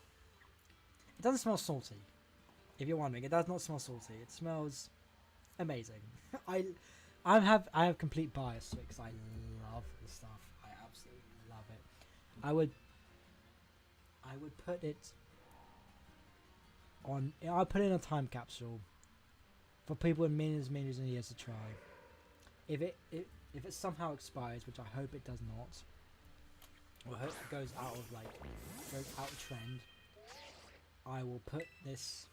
It doesn't smell salty. If you're wondering, it does not smell salty. It smells amazing. I have complete bias to it because I love the stuff. I absolutely love it. I would put it on. I'll put it in a time capsule for people in millions of years to try. If it somehow expires, which I hope it does not, or I hope it goes out of trend, I will put this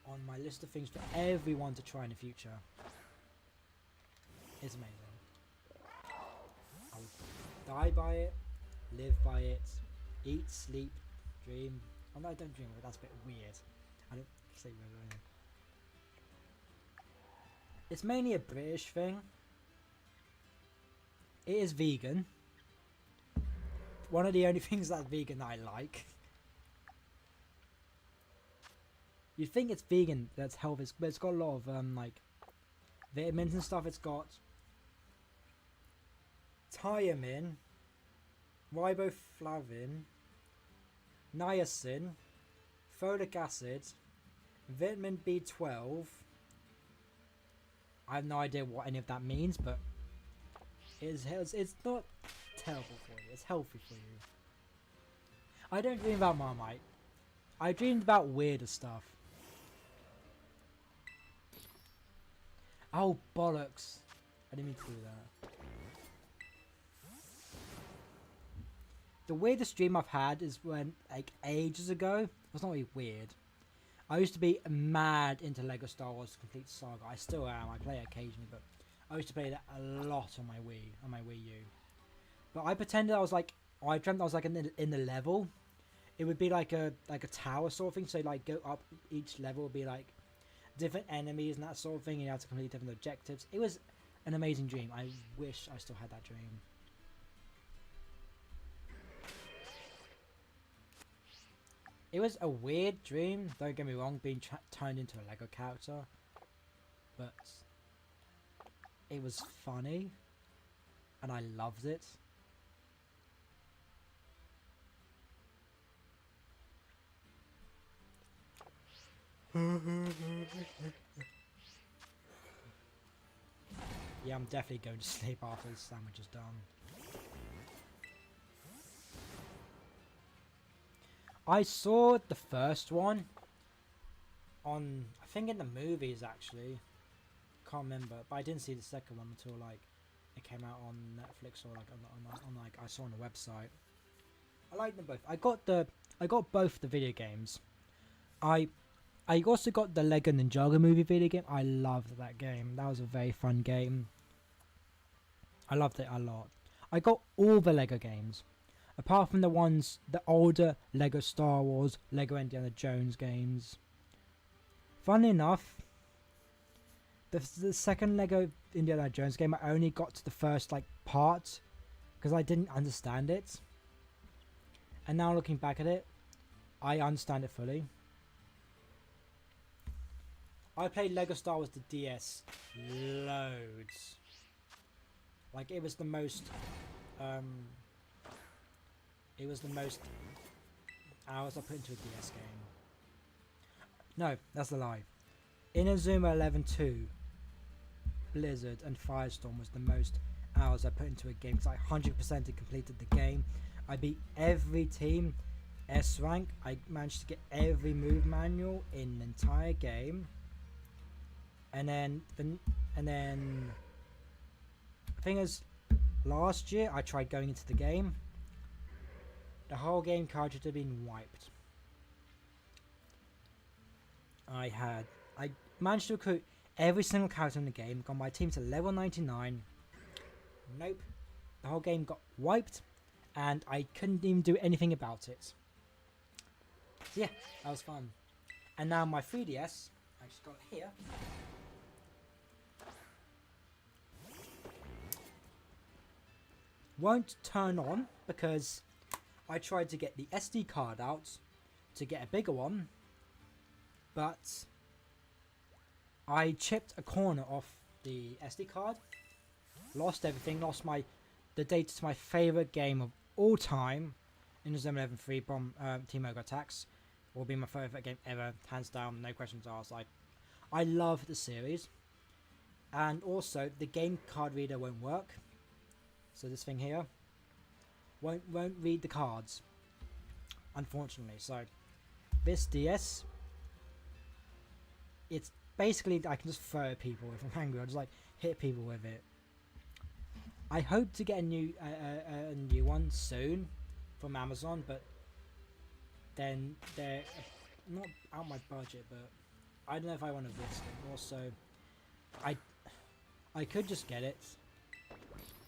on my list of things for everyone to try in the future. It's amazing. I'll die by it, live by it, eat, sleep, dream. Oh no, I don't dream of it, that's a bit weird. I don't sleep with it. It's mainly a British thing. It is vegan. One of the only things that's vegan that I like. You think it's vegan, that's healthy, but it's got a lot of like vitamins and stuff. It's got thiamine, riboflavin, niacin, folic acid, vitamin B12. I have no idea what any of that means, but it's not terrible for you. It's healthy for you. I don't dream about Marmite. I dreamed about weirder stuff. Oh, bollocks. I didn't mean to do that. The weirdest dream I've had is when, like, ages ago. It was not really weird. I used to be mad into Lego Star Wars Complete Saga. I still am. I play it occasionally, but I used to play that a lot on my Wii U. But I pretended I was like, I dreamt I was like in the level. It would be like a tower sort of thing. So like go up each level would be like different enemies and that sort of thing. And you had to complete different objectives. It was an amazing dream. I wish I still had that dream. It was a weird dream, don't get me wrong, being turned into a Lego character, but it was funny, and I loved it. Yeah, I'm definitely going to sleep after this sandwich is done. I saw the first one on, I think in the movies actually. Can't remember, but I didn't see the second one until like it came out on Netflix or like on like I saw on the website. I like them both. I got both the video games. I also got the Lego Ninjago movie video game. I loved that game. That was a very fun game. I loved it a lot. I got all the Lego games. Apart from the older Lego Star Wars, Lego Indiana Jones games. Funnily enough, the second Lego Indiana Jones game, I only got to the first like part because I didn't understand it. And now looking back at it, I understand it fully. I played Lego Star Wars the DS loads. Like it was the most hours I put into a DS game. No, that's a lie. Inazuma 11 2, Blizzard and Firestorm was the most hours I put into a game because I 100% completed the game. I beat every team S rank. I managed to get every move manual in the entire game. And then the thing is, last year I tried going into the game. The whole game cartridge had been wiped. I managed to recruit every single character in the game, got my team to level 99. Nope. The whole game got wiped, and I couldn't even do anything about it. So yeah, that was fun. And now my 3DS, I just got it here. Won't turn on because I tried to get the SD card out to get a bigger one, but I chipped a corner off the SD card, lost everything, lost the data to my favourite game of all time, Inazuma 11 3 Team Ogre Attacks. Will be my favourite game ever, hands down, no questions asked. I love the series, and also the game card reader won't work. So this thing here won't read the cards, unfortunately. So this DS, it's basically I can just throw at people if I'm angry. I just like hit people with it. I hope to get a new one soon from Amazon, but then they're not out my budget. But I don't know if I want to risk it. Also, I could just get it.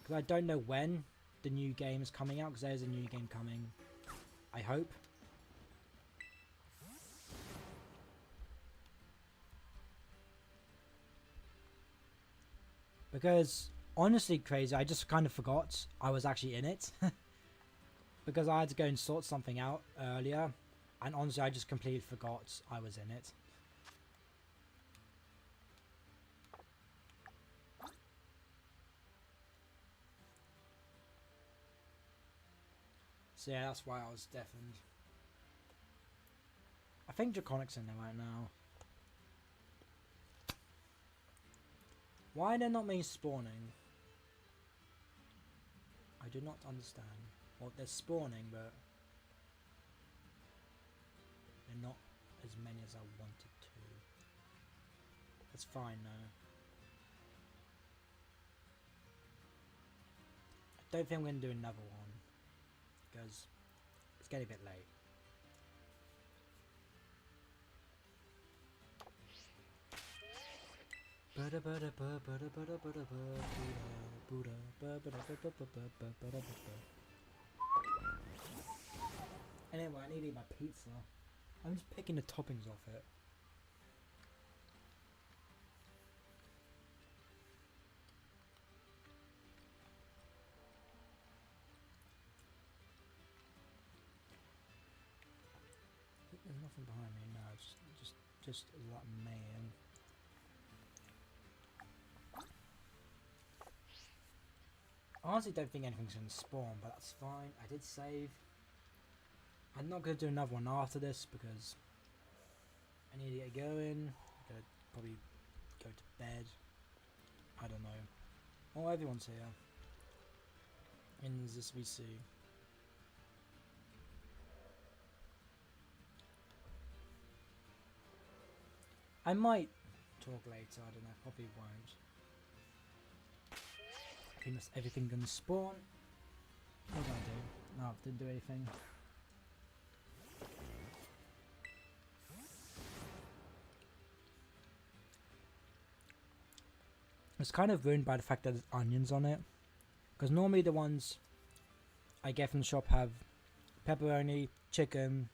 Because I don't know when the new game is coming out, because there's a new game coming. I hope. Because, honestly crazy, I just kind of forgot I was actually in it. Because I had to go and sort something out earlier. And honestly, I just completely forgot I was in it. So yeah, that's why I was deafened. I think Draconic's in there right now. Why are they not being spawning? I do not understand. Well, they're spawning, but they're not as many as I wanted to. That's fine though. I don't think we're going to do another one, because it's getting a bit late. Anyway, I need to eat my pizza. I'm just picking the toppings off it. There's nothing behind me now. Just that man. I honestly don't think anything's gonna spawn, but that's fine. I did save. I'm not gonna do another one after this because I need to get going. I'm gonna probably go to bed. I don't know. Oh, everyone's here. In this VC. I might talk later, I don't know, probably won't. Pretty much everything gonna spawn. What did I do? No, didn't do anything. It's kind of ruined by the fact that there's onions on it. Because normally the ones I get from the shop have pepperoni, chicken,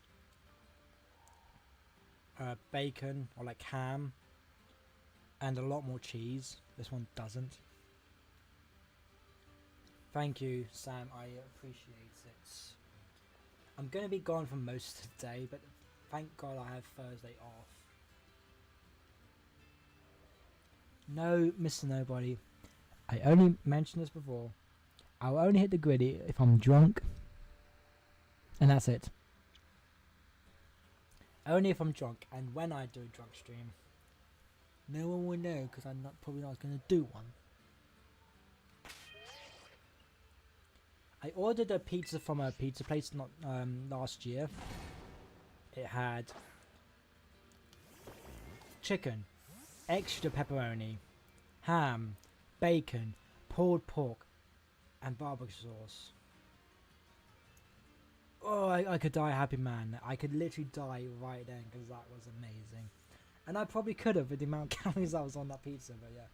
bacon, or like ham, and a lot more cheese. This one doesn't. Thank you, Sam. I appreciate it. I'm going to be gone for most of the day, but thank God I have Thursday off. No, Mr. Nobody. I only mentioned this before. I'll only hit the griddy if I'm drunk. And that's it. Only if I'm drunk. And when I do a drunk stream, no one will know because I'm probably not going to do one. I ordered a pizza from a pizza place last year. It had chicken, extra pepperoni, ham, bacon, pulled pork, and barbecue sauce. Oh, I could die a happy man. I could literally die right then because that was amazing. And I probably could have with the amount of calories that was on that pizza. But yeah,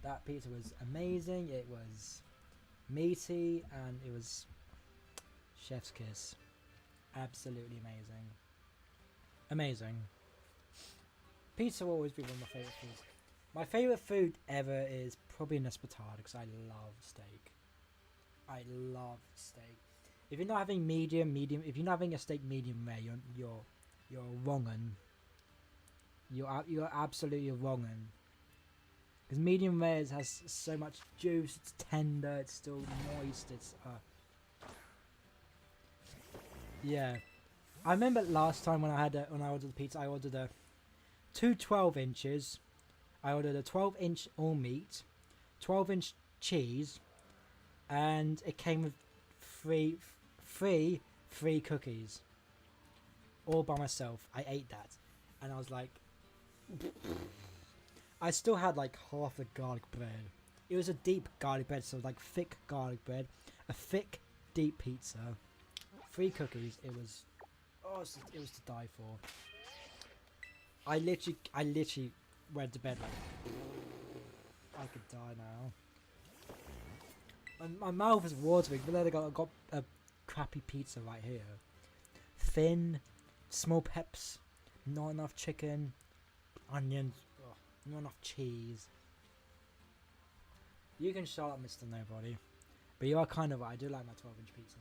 that pizza was amazing. It was meaty and it was chef's kiss. Absolutely amazing. Amazing. Pizza will always be one of my favourite foods. My favourite food ever is probably an espetada because I love steak. I love steak. If you're not having medium, if you're not having a steak medium rare, you're wrongin'. You're absolutely wrongin'. Because medium rare has so much juice, it's tender, it's still moist, it's yeah. I remember last time when I ordered the pizza, I ordered a 12 inches. I ordered a 12-inch all meat, 12-inch cheese, and it came with three cookies. All by myself. I ate that. And I was like, I still had like half the garlic bread. It was a deep garlic bread, so like thick garlic bread, a thick, deep pizza, 3 cookies. It was to die for. I literally went to bed like, I could die now. My mouth is watering, but then I got a crappy pizza right here. Thin, small peps, not enough chicken, onions, not enough cheese. You can shut up, Mr. Nobody. But you are kind of right. I do like my 12-inch pizza.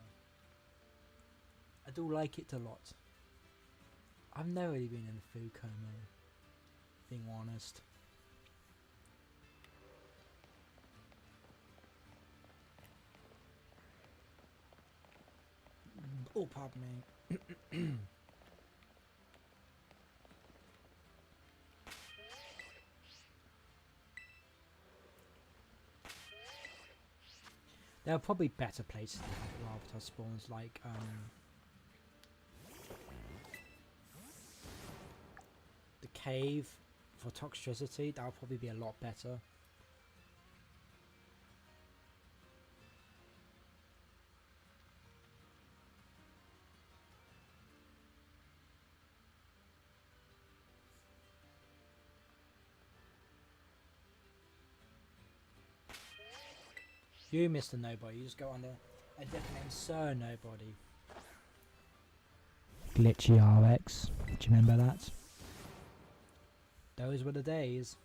I do like it a lot. I've never really been in a food coma, being honest. Oh, pardon me. There are probably better places to have larvitar spawns, like the cave for toxicity. That would probably be a lot better. You, Mr. Nobody, you just go under a different name, Sir Nobody. Glitchy RX. Do you remember that? Those were the days.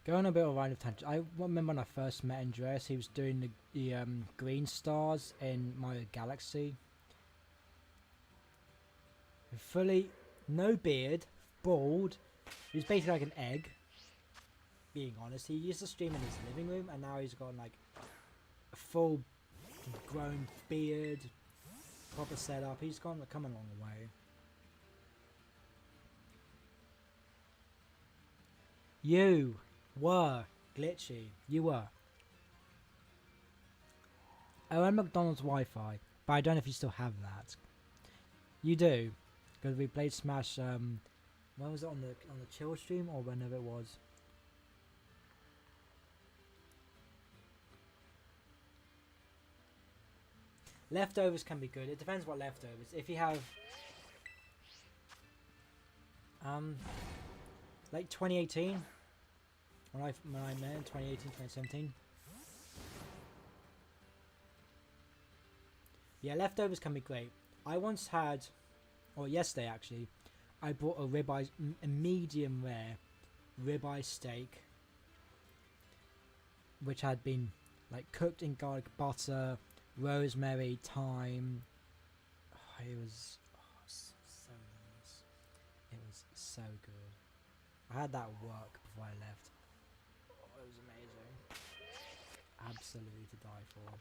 Go on a bit of a random tangent. I remember when I first met Andreas, he was doing the green stars in Mario Galaxy. Fully, no beard, bald. He was basically like an egg. Being honest, he used to stream in his living room, and now he's got like a full grown beard, proper setup. He's come a long way. You were glitchy. You were. I own McDonald's Wi-Fi, but I don't know if you still have that. You do, because we played Smash. When was it, on the chill stream or whenever it was? Leftovers can be good. It depends what leftovers. If you have like 2018, when I met in 2018, 2017. Yeah, leftovers can be great. I once had, or yesterday actually, I bought a medium rare ribeye steak, which had been like cooked in garlic butter, rosemary, thyme. Oh, it was so nice. It was so good. I had that at work before I left. Oh, it was amazing. Absolutely to die for.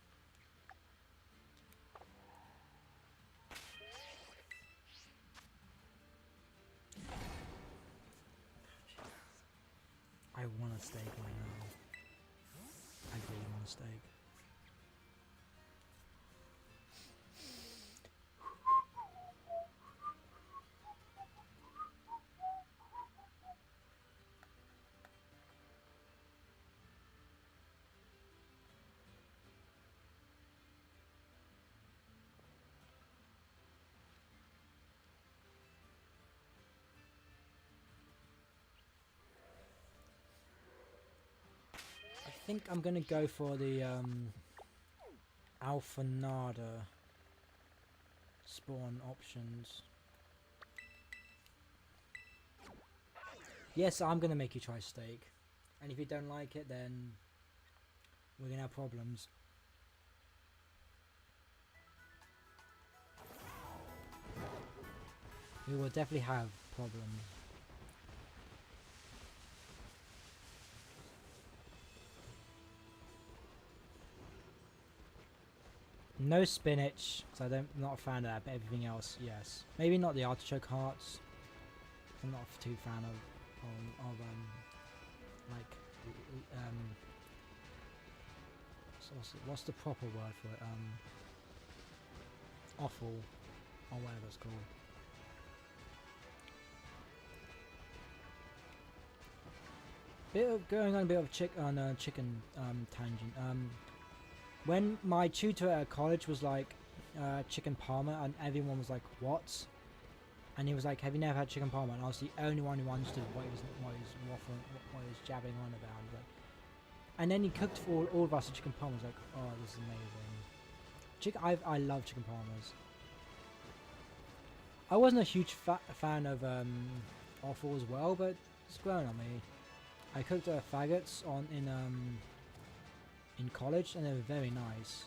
I want a steak right now. I really want a steak. I think I'm gonna go for the Alphanada spawn options. Yes, I'm gonna make you try steak, and if you don't like it, then we're gonna have problems. We will definitely have problems. No spinach, so I'm not a fan of that, but everything else, yes. Maybe not the artichoke hearts. I'm not too fan of like what's the proper word for it? Offal, or whatever it's called. Going on a bit of chicken tangent. When my tutor at college was like chicken parma, and everyone was like, "What?" And he was like, "Have you never had chicken parma?" And I was the only one who understood what he was jabbing on about. Like, and then he cooked for all of us a chicken parma. I was like, "Oh, this is amazing." I love chicken parmas. I wasn't a huge fan of offal as well, but it's grown on me. I cooked faggots in college, and they were very nice.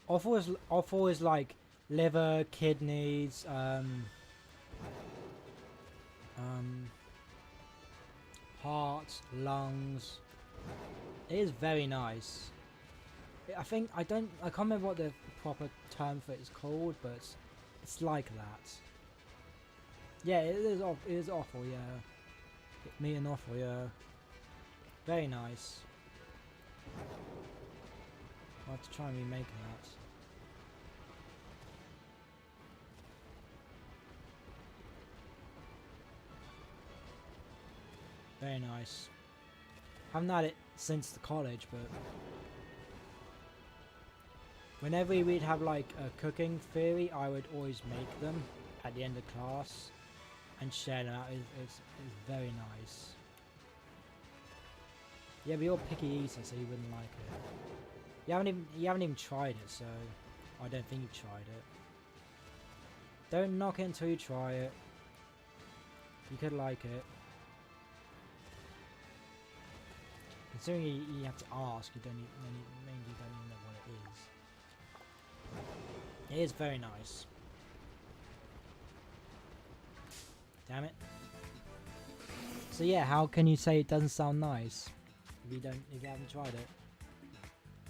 Offal is like liver, kidneys, heart, lungs. It is very nice. I can't remember what the proper term for it is called, but it's like that. Yeah, it is offal. Yeah, meat and offal. Yeah. Very nice. I'll have to try and remake that. Very nice. Haven't had it since the college, but whenever we'd have like a cooking theory, I would always make them at the end of class and share them out. It's very nice. Yeah, but you're picky eater, so you wouldn't like it. You haven't even tried it, so I don't think you've tried it. Don't knock it until you try it. You could like it. Considering you have to ask, you don't maybe you don't even know what it is. It is very nice. Damn it. So yeah, how can you say it doesn't sound nice if you haven't tried it?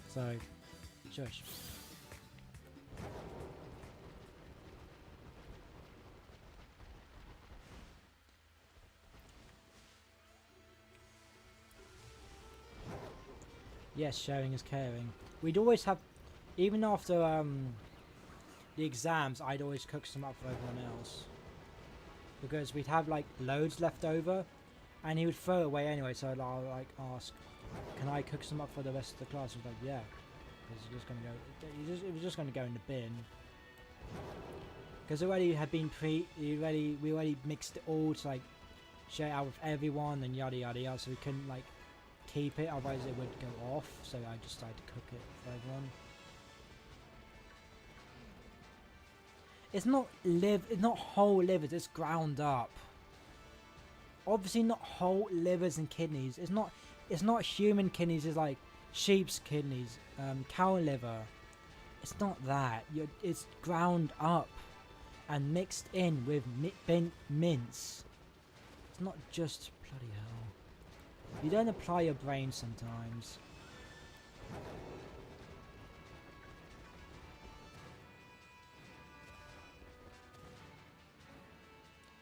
So, shush. Yes, sharing is caring. We'd always have, even after the exams, I'd always cook some up for everyone else. Because we'd have like loads left over, and he would throw it away anyway, so I'll like ask, can I cook some up for the rest of the class? He was like, yeah. Because it was just gonna go in the bin. Because already had been we already mixed it all to like share it out with everyone and yada yada yada, so we couldn't like keep it, otherwise it would go off, so I just decided to cook it for everyone. It's not whole livers, it's ground up. Obviously not whole livers and kidneys. It's not human kidneys, it's like sheep's kidneys, cow liver. It's not that. It's ground up and mixed in with mince. It's not just bloody hell. You don't apply your brain sometimes.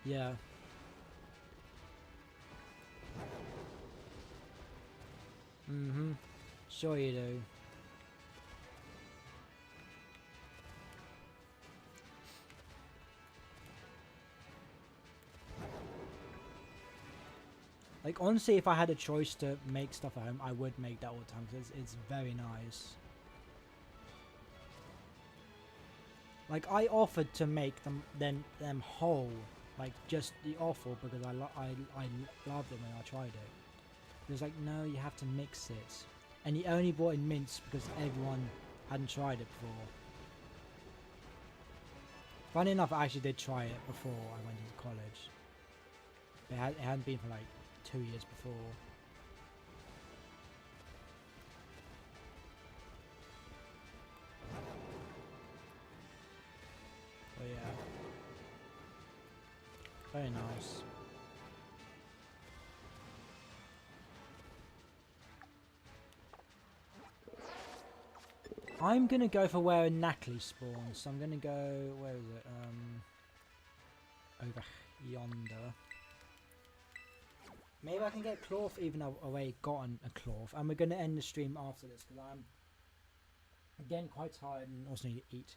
Yeah. Sure you do. Like, honestly, if I had a choice to make stuff at home, I would make that all the time, because it's very nice. Like, I offered to make them whole, like, just the offal, because I loved it when I tried it. It was like, no, you have to mix it. And he only brought in mince because everyone hadn't tried it before. Funny enough, I actually did try it before I went into college. It hadn't been for like 2 years before. But yeah. Very nice. I'm gonna go for where a Nackley spawns, so I'm gonna go, where is it, over yonder. Maybe I can get cloth even though I've already gotten a cloth, and we're gonna end the stream after this, because I'm, again, quite tired and also need to eat.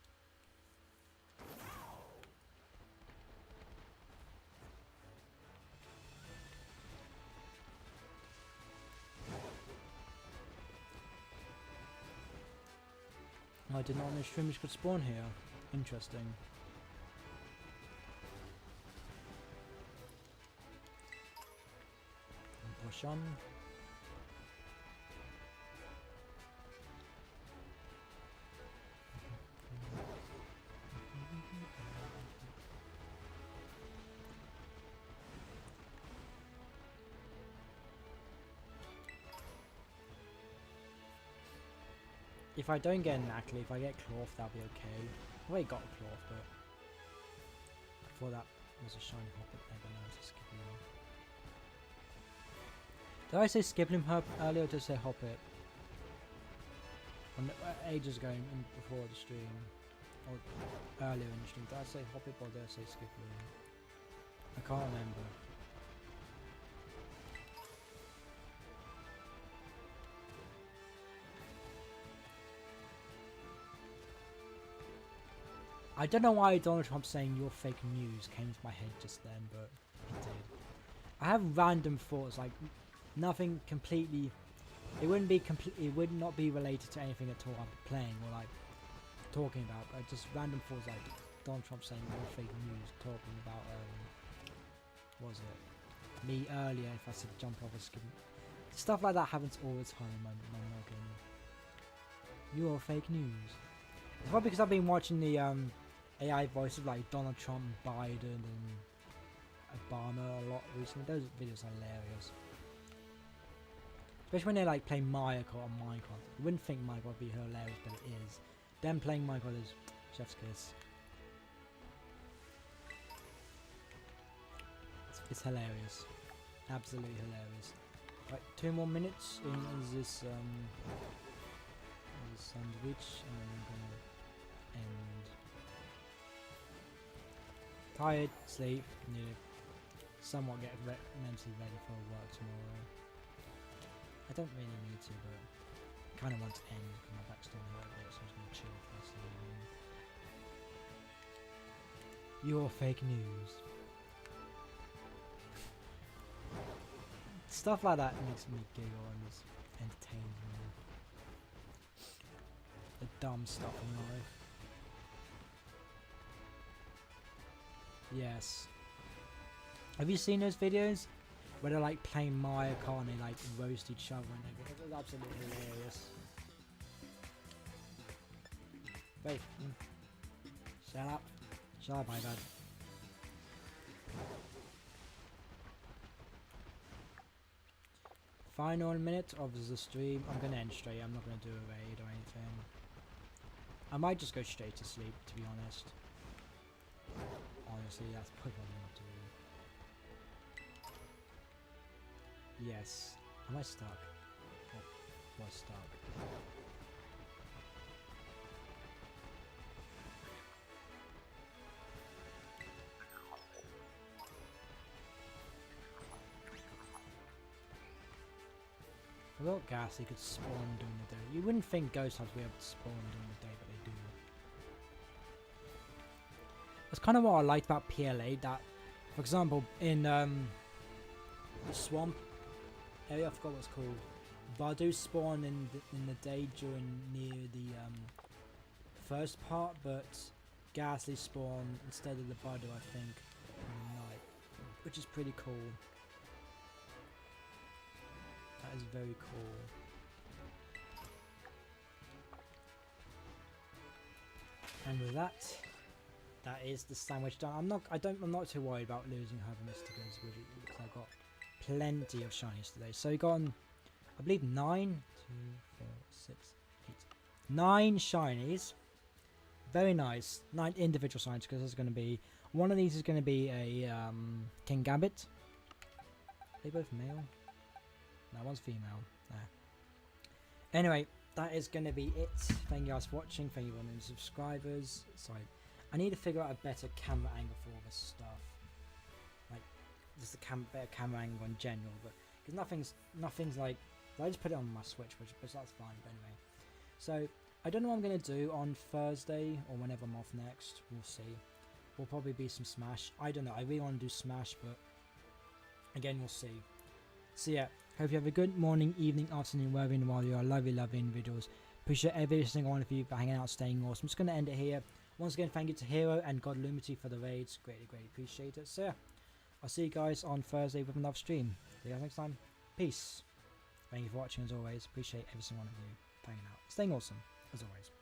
I did not know streamers could spawn here. Interesting. Push on. If I don't get a Nackley, if I get cloth, that'll be okay. I've already got a cloth, but before that was a shiny hoppet egg, and now it's a skipping. Did I say skipping herb earlier, or did I say hoppet? Ages ago before the stream, or earlier in the stream, did I say hoppet or did I say skipping? I can't remember. I don't know why Donald Trump saying "you're fake news" came to my head just then, but it did. I have random thoughts, like nothing completely. It wouldn't be it would not be related to anything at all I'm playing or like talking about. But just random thoughts, like Donald Trump saying "you're fake news," talking about what was it? Me earlier, if I said jump off a skin. Stuff like that happens all the time. I'm not gonna. You're fake news. It's probably because I've been watching the AI voices like Donald Trump, Biden, and Obama a lot recently. Those videos are hilarious. Especially when they like play Mario Kart on Minecraft. You wouldn't think Minecraft would be hilarious, but it is. Them playing Minecraft is chef's kiss. It's hilarious. Absolutely hilarious. Right, 2 more minutes in this sandwich, and I'm gonna end. Tired, sleep, need to somewhat get mentally ready for work tomorrow. I don't really need to, but I kind of want to end because my back's still hurt a bit, so I'm just gonna chill for this evening. You're fake news. Stuff like that makes me giggle and just entertains me. The dumb stuff in life. Yes. Have you seen those videos where they're like playing Mario Kart and they like roast each other and everything? It was absolutely hilarious. Wait. Shut up. Shut up, my bad. Final minute of the stream. I'm gonna end straight. I'm not gonna do a raid or anything. I might just go straight to sleep, to be honest. Honestly, that's probably what I'm gonna do. Yes. Am I stuck? Oh, was stuck. I thought Ghastly could spawn during the day. You wouldn't think ghost hunts would be able to spawn during the day, but they do. That's kind of what I liked about PLA, that, for example, in the swamp area, I forgot what it's called, Badu spawn in the day during near the first part, but Ghastly spawn instead of the Badu, I think, in the night, which is pretty cool. That is very cool. And with that, that is the sandwich done. I'm not too worried about losing Herbal Mysticas because I got plenty of shinies today. So you got on, I believe 9 shinies. Very nice. 9 individual shinies because there's going to be one of these is going to be a King Gambit. Are they both male? No, one's female. There. Anyway, that is going to be it. Thank you guys for watching. Thank you for the subscribers. Sorry, I need to figure out a better camera angle for all this stuff. Like, just a better camera angle in general. But because nothing's like. I just put it on my Switch, which that's fine. But anyway, so I don't know what I'm going to do on Thursday or whenever I'm off next. We'll see. Will probably be some Smash. I don't know. I really want to do Smash, but again, we'll see. So yeah, hope you have a good morning, evening, afternoon, wherever in the world you are. Lovely individuals. Appreciate every single one of you for hanging out, staying awesome. I'm just going to end it here. Once again, thank you to Hero and God Lumity for the raids. Greatly appreciate it. So yeah, I'll see you guys on Thursday with another stream. See you guys next time. Peace. Thank you for watching as always. Appreciate every single one of you for hanging out, staying awesome as always.